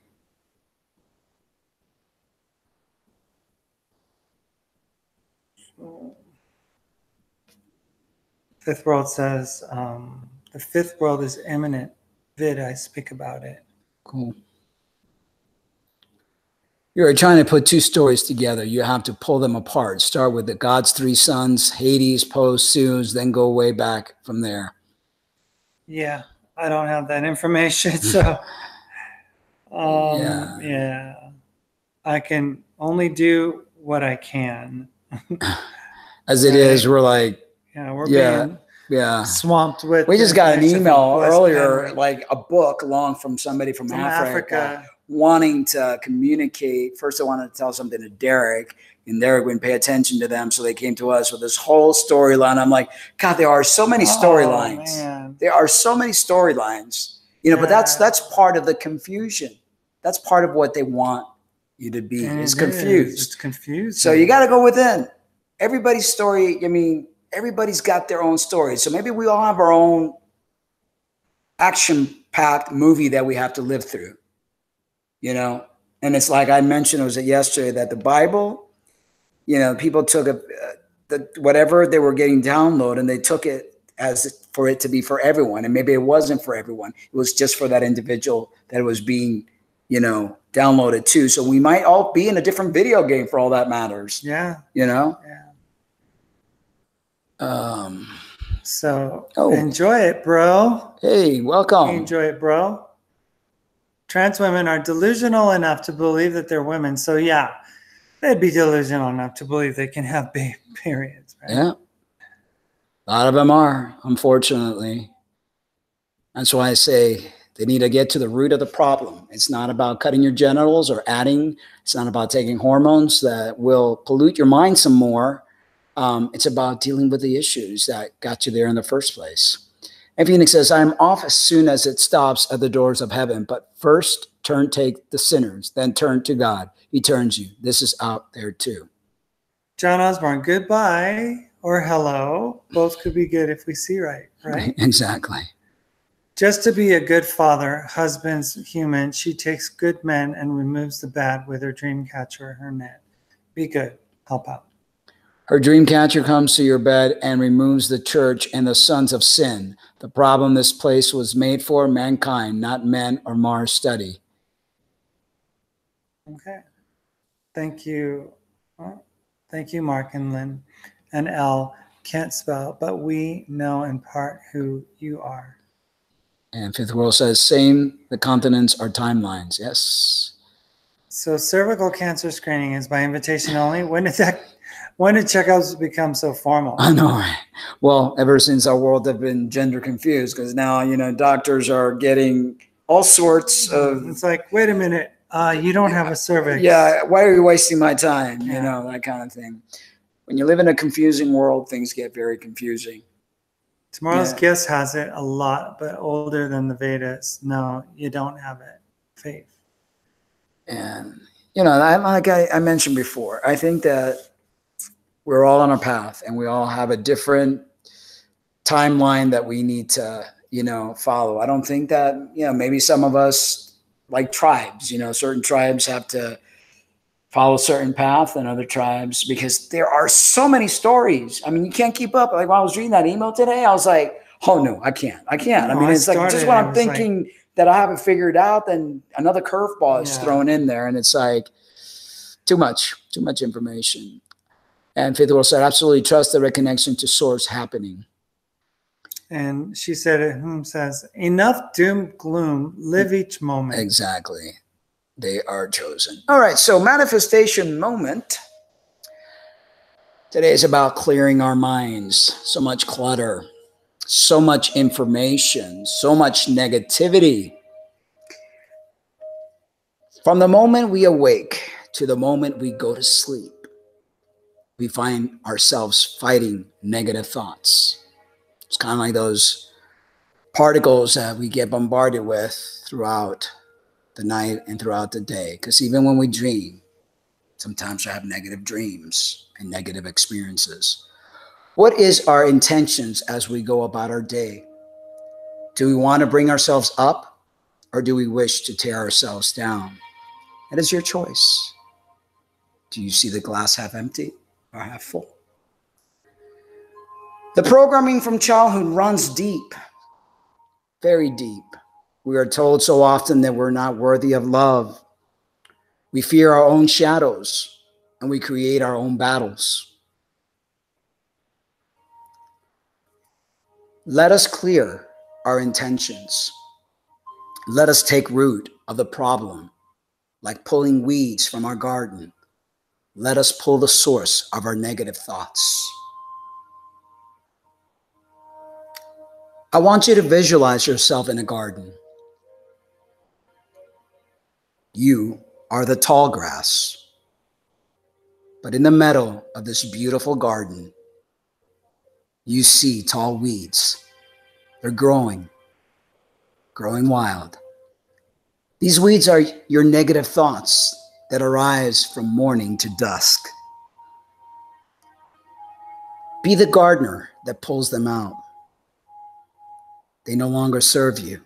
Fifth World says, the fifth world is imminent. Vid, I speak about it. Cool. You're trying to put two stories together. You have to pull them apart. Start with the God's three sons, Hades, post, Sues, then go way back from there. Yeah, I don't have that information, so yeah. I can only do what I can. As it is, we're like, we're being swamped with. We just got an email earlier, Henry. like a book long from somebody from Africa wanting to communicate. First, I wanted to tell something to Derek, and Derek wouldn't pay attention to them, so they came to us with this whole storyline. I'm like, God, there are so many storylines. There are so many storylines, but that's part of the confusion. That's part of what they want you to be. It's confused. It's confused. So you got to go within. Everybody's story, everybody's got their own story. So maybe we all have our own action-packed movie that we have to live through, And it's like I mentioned, was it yesterday, that the Bible, people took whatever they were getting downloaded, and they took it as for it to be for everyone. And maybe it wasn't for everyone. It was just for that individual that it was being, downloaded to. So we might all be in a different video game for all that matters. Yeah. Yeah. So enjoy it, bro. Hey, welcome. Enjoy it, bro. Trans women are delusional enough to believe that they're women. So yeah, they'd be delusional enough to believe they can have periods. Right? Yeah. A lot of them are, unfortunately. That's why I say they need to get to the root of the problem. It's not about cutting your genitals or adding. It's not about taking hormones that will pollute your mind some more. It's about dealing with the issues that got you there in the first place. And Phoenix says, I'm off as soon as it stops at the doors of heaven. But first, take the sinners, then turn to God. He turns you. This is out there too. John Osborne, goodbye or hello. Both could be good if we see right? Exactly. Just to be a good father, husband's human. She takes good men and removes the bad with her dream catcher, her net. Be good. Help out. Her dream catcher comes to your bed and removes the church and the sons of sin. The problem this place was made for mankind, not men or Mars study. Okay. Thank you. Thank you, Mark and Lynn. And L, can't spell, but we know in part who you are. And Fifth World says, same, the continents are timelines. Yes. So cervical cancer screening is by invitation only. When did checkups become so formal? I know, right? Well, ever since our world have been gender confused, because now, doctors are getting all sorts of... It's like, wait a minute, you don't have a cervix. Yeah, why are you wasting my time? That kind of thing. When you live in a confusing world, things get very confusing. Tomorrow's guest has it a lot, but older than the Vedas. No, you don't have it. Faith. And, like I mentioned before, I think that we're all on a path and we all have a different timeline that we need to, follow. I don't think that, maybe some of us like tribes, certain tribes have to follow a certain path and other tribes, because there are so many stories. I mean, you can't keep up. Like when I was reading that email today, I was like, oh no, I can't. No, it's like just when I'm thinking that I have it figured out, then another curveball is thrown in there, and it's like too much information. And Faith World said, absolutely trust the reconnection to source happening. And she said, says, enough doom, gloom, live each moment. Exactly. They are chosen. All right, so manifestation moment. Today is about clearing our minds. So much clutter, so much information, so much negativity. From the moment we awake to the moment we go to sleep, we find ourselves fighting negative thoughts. It's kind of like those particles that we get bombarded with throughout the night and throughout the day. Because even when we dream, sometimes we have negative dreams and negative experiences. What is our intentions as we go about our day? Do we want to bring ourselves up, or do we wish to tear ourselves down? It is your choice. Do you see the glass half empty or half full? The programming from childhood runs deep, very deep. We are told so often that we're not worthy of love. We fear our own shadows, and we create our own battles. Let us clear our intentions. Let us take root of the problem, like pulling weeds from our garden. Let us pull the source of our negative thoughts. I want you to visualize yourself in a garden. You are the tall grass, but in the middle of this beautiful garden, you see tall weeds. They're growing wild. These weeds are your negative thoughts that arise from morning to dusk. Be the gardener that pulls them out. They no longer serve you,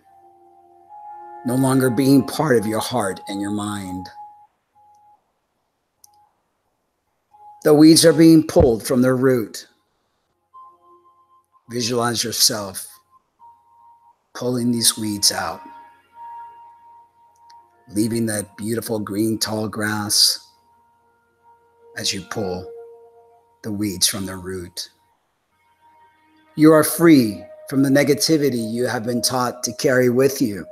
no longer being part of your heart and your mind. The weeds are being pulled from their root. Visualize yourself pulling these weeds out, leaving that beautiful green tall grass as you pull the weeds from their root. You are free from the negativity you have been taught to carry with you.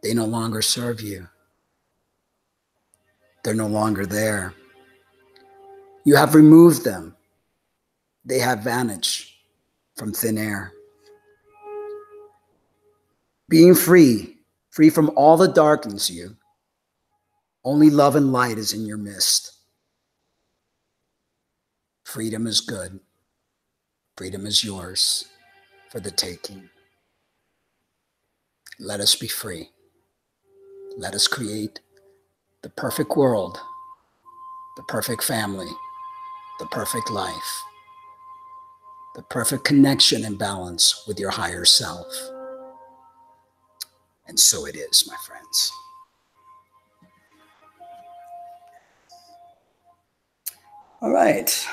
They no longer serve you. They're no longer there. You have removed them. They have vanished from thin air. Being free from all that darkens you, only love and light is in your midst. Freedom is good. Freedom is yours for the taking. Let us be free. Let us create the perfect world, the perfect family, the perfect life, the perfect connection and balance with your higher self. And so it is, my friends. All right.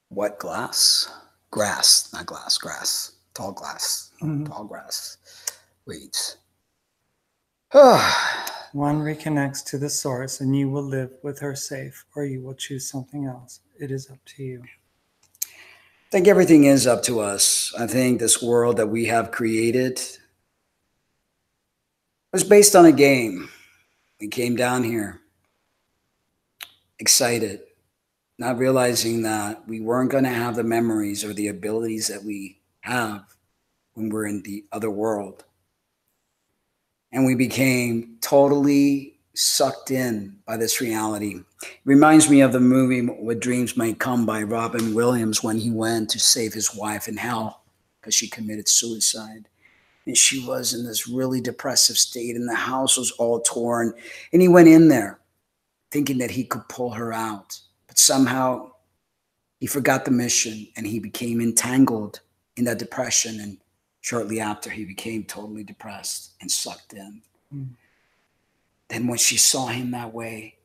What glass? Grass, not glass, grass. Tall glass, tall grass. Weeds. One reconnects to the source, and you will live with her safe, or you will choose something else. It is up to you. I think everything is up to us. I think this world that we have created was based on a game. We came down here excited, not realizing that we weren't going to have the memories or the abilities that we have when we're in the other world. And we became totally sucked in by this reality. It reminds me of the movie What Dreams May Come by Robin Williams, when he went to save his wife in hell because she committed suicide. And she was in this really depressive state, and the house was all torn. And he went in there thinking that he could pull her out. But somehow he forgot the mission, and he became entangled in that depression. And shortly after, he became totally depressed and sucked in. Then when she saw him that way,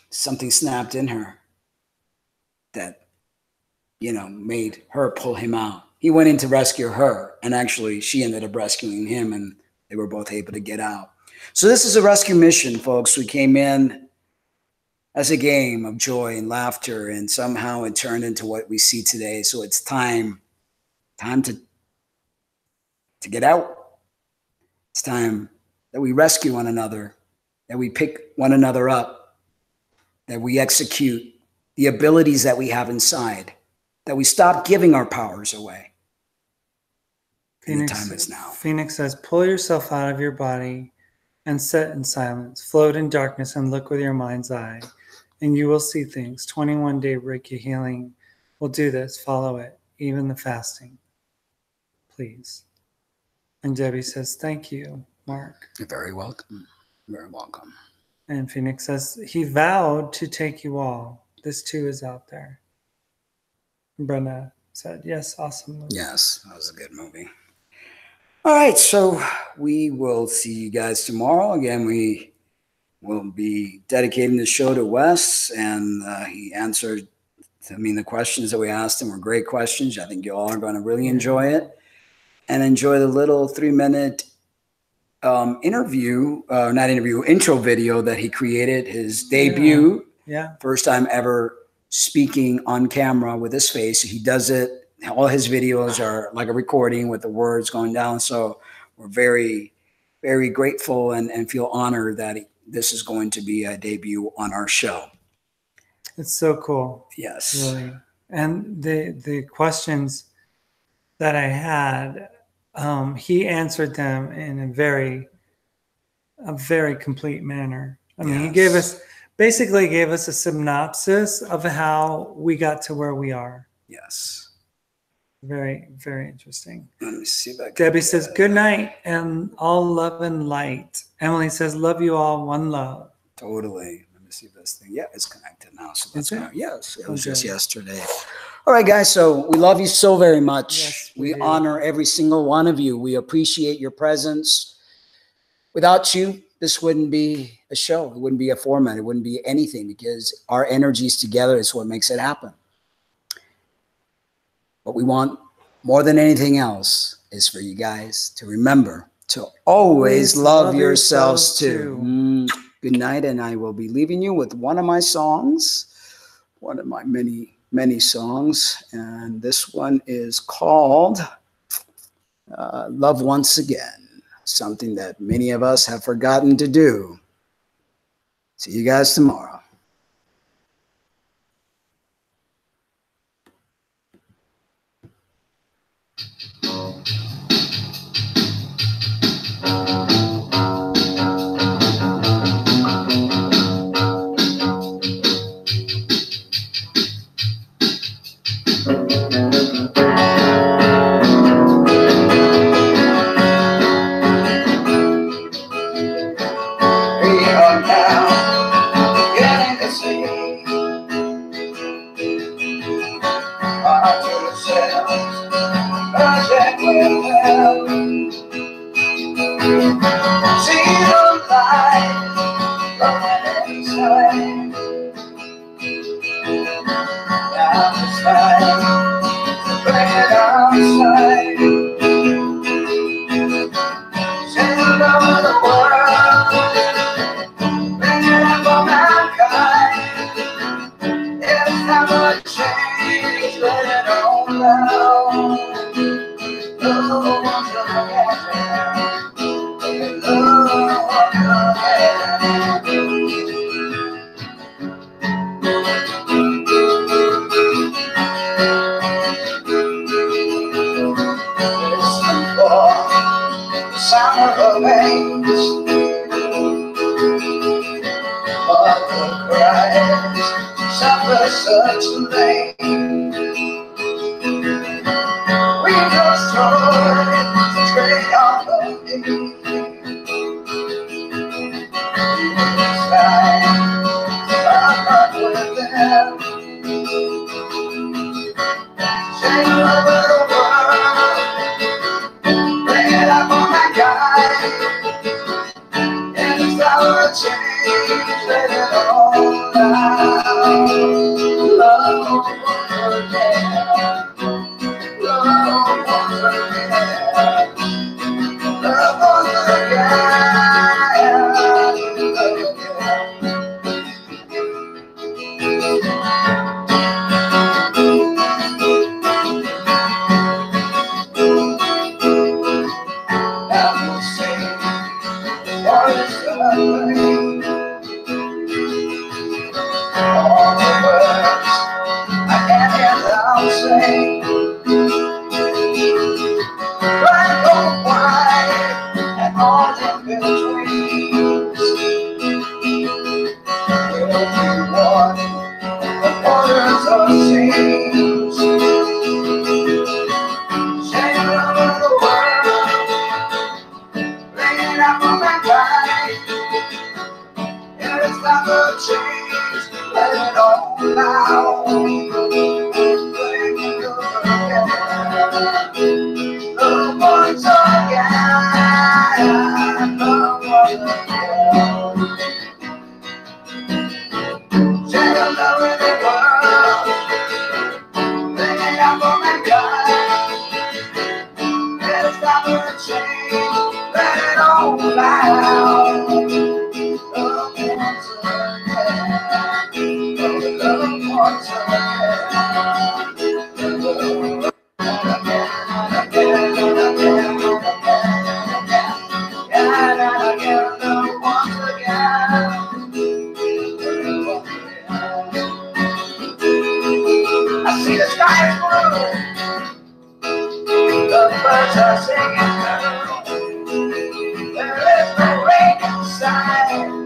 something snapped in her that, made her pull him out. He went in to rescue her, and actually she ended up rescuing him, and they were both able to get out. So this is a rescue mission, folks. We came in as a game of joy and laughter, and somehow it turned into what we see today. So it's time to get out. It's time that we rescue one another, that we pick one another up, that we execute the abilities that we have inside, that we stop giving our powers away. And the time is now. Phoenix says, pull yourself out of your body and sit in silence. Float in darkness and look with your mind's eye, and you will see things. 21-day Reiki healing will do this. Follow it, even the fasting. Please. And Debbie says, thank you, Mark. You're very welcome. Very welcome. And Phoenix says, he vowed to take you all. This too is out there. And Brenda said, yes, awesome movie. Yes, that was a good movie. All right, so we will see you guys tomorrow. Again, we will be dedicating the show to Wes, and he answered, the questions that we asked him were great questions. I think you all are going to really enjoy it and enjoy the little 3-minute intro video that he created, his debut. Yeah. First time ever speaking on camera with his face. He does it. All his videos are like a recording with the words going down. So we're very, very grateful and feel honored that this is going to be a debut on our show. It's so cool. Yes. Really. And the questions that I had, he answered them in a very complete manner. I mean, he basically gave us a synopsis of how we got to where we are. Yes. Very, very interesting. Let me see if I can Debbie says, good night and all love and light. Emily says, love you all, one love. Totally. Let me see if this thing, it's connected now. So that's Is it? Yes, it was just yesterday. All right, guys. So we love you so very much. Yes, we do. honor every single one of you. We appreciate your presence. Without you, this wouldn't be a show. It wouldn't be a format. It wouldn't be anything, because our energies together is what makes it happen. What we want more than anything else is for you guys to remember to always love yourselves too. Good night, and I will be leaving you with one of my songs, one of my many, many songs, and this one is called Love Once Again, something that many of us have forgotten to do. See you guys tomorrow. Such a lane. We just trade on the with them. Shake over the world, bring it up on that guy. In the flower change, let it all out. Love. it all loud. I see the sky is blue, the birds are singing blue. There is no rain inside,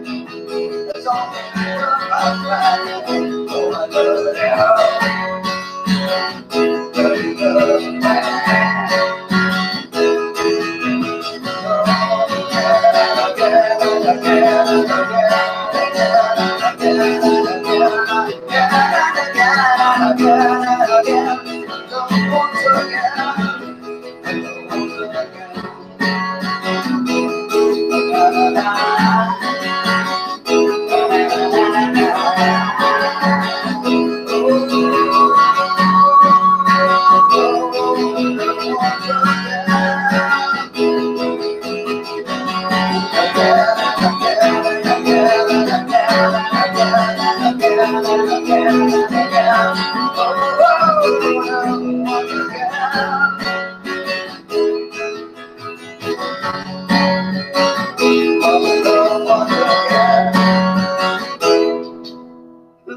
there's only love outside. Oh, I love it all.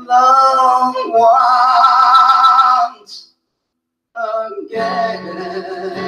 Long once again.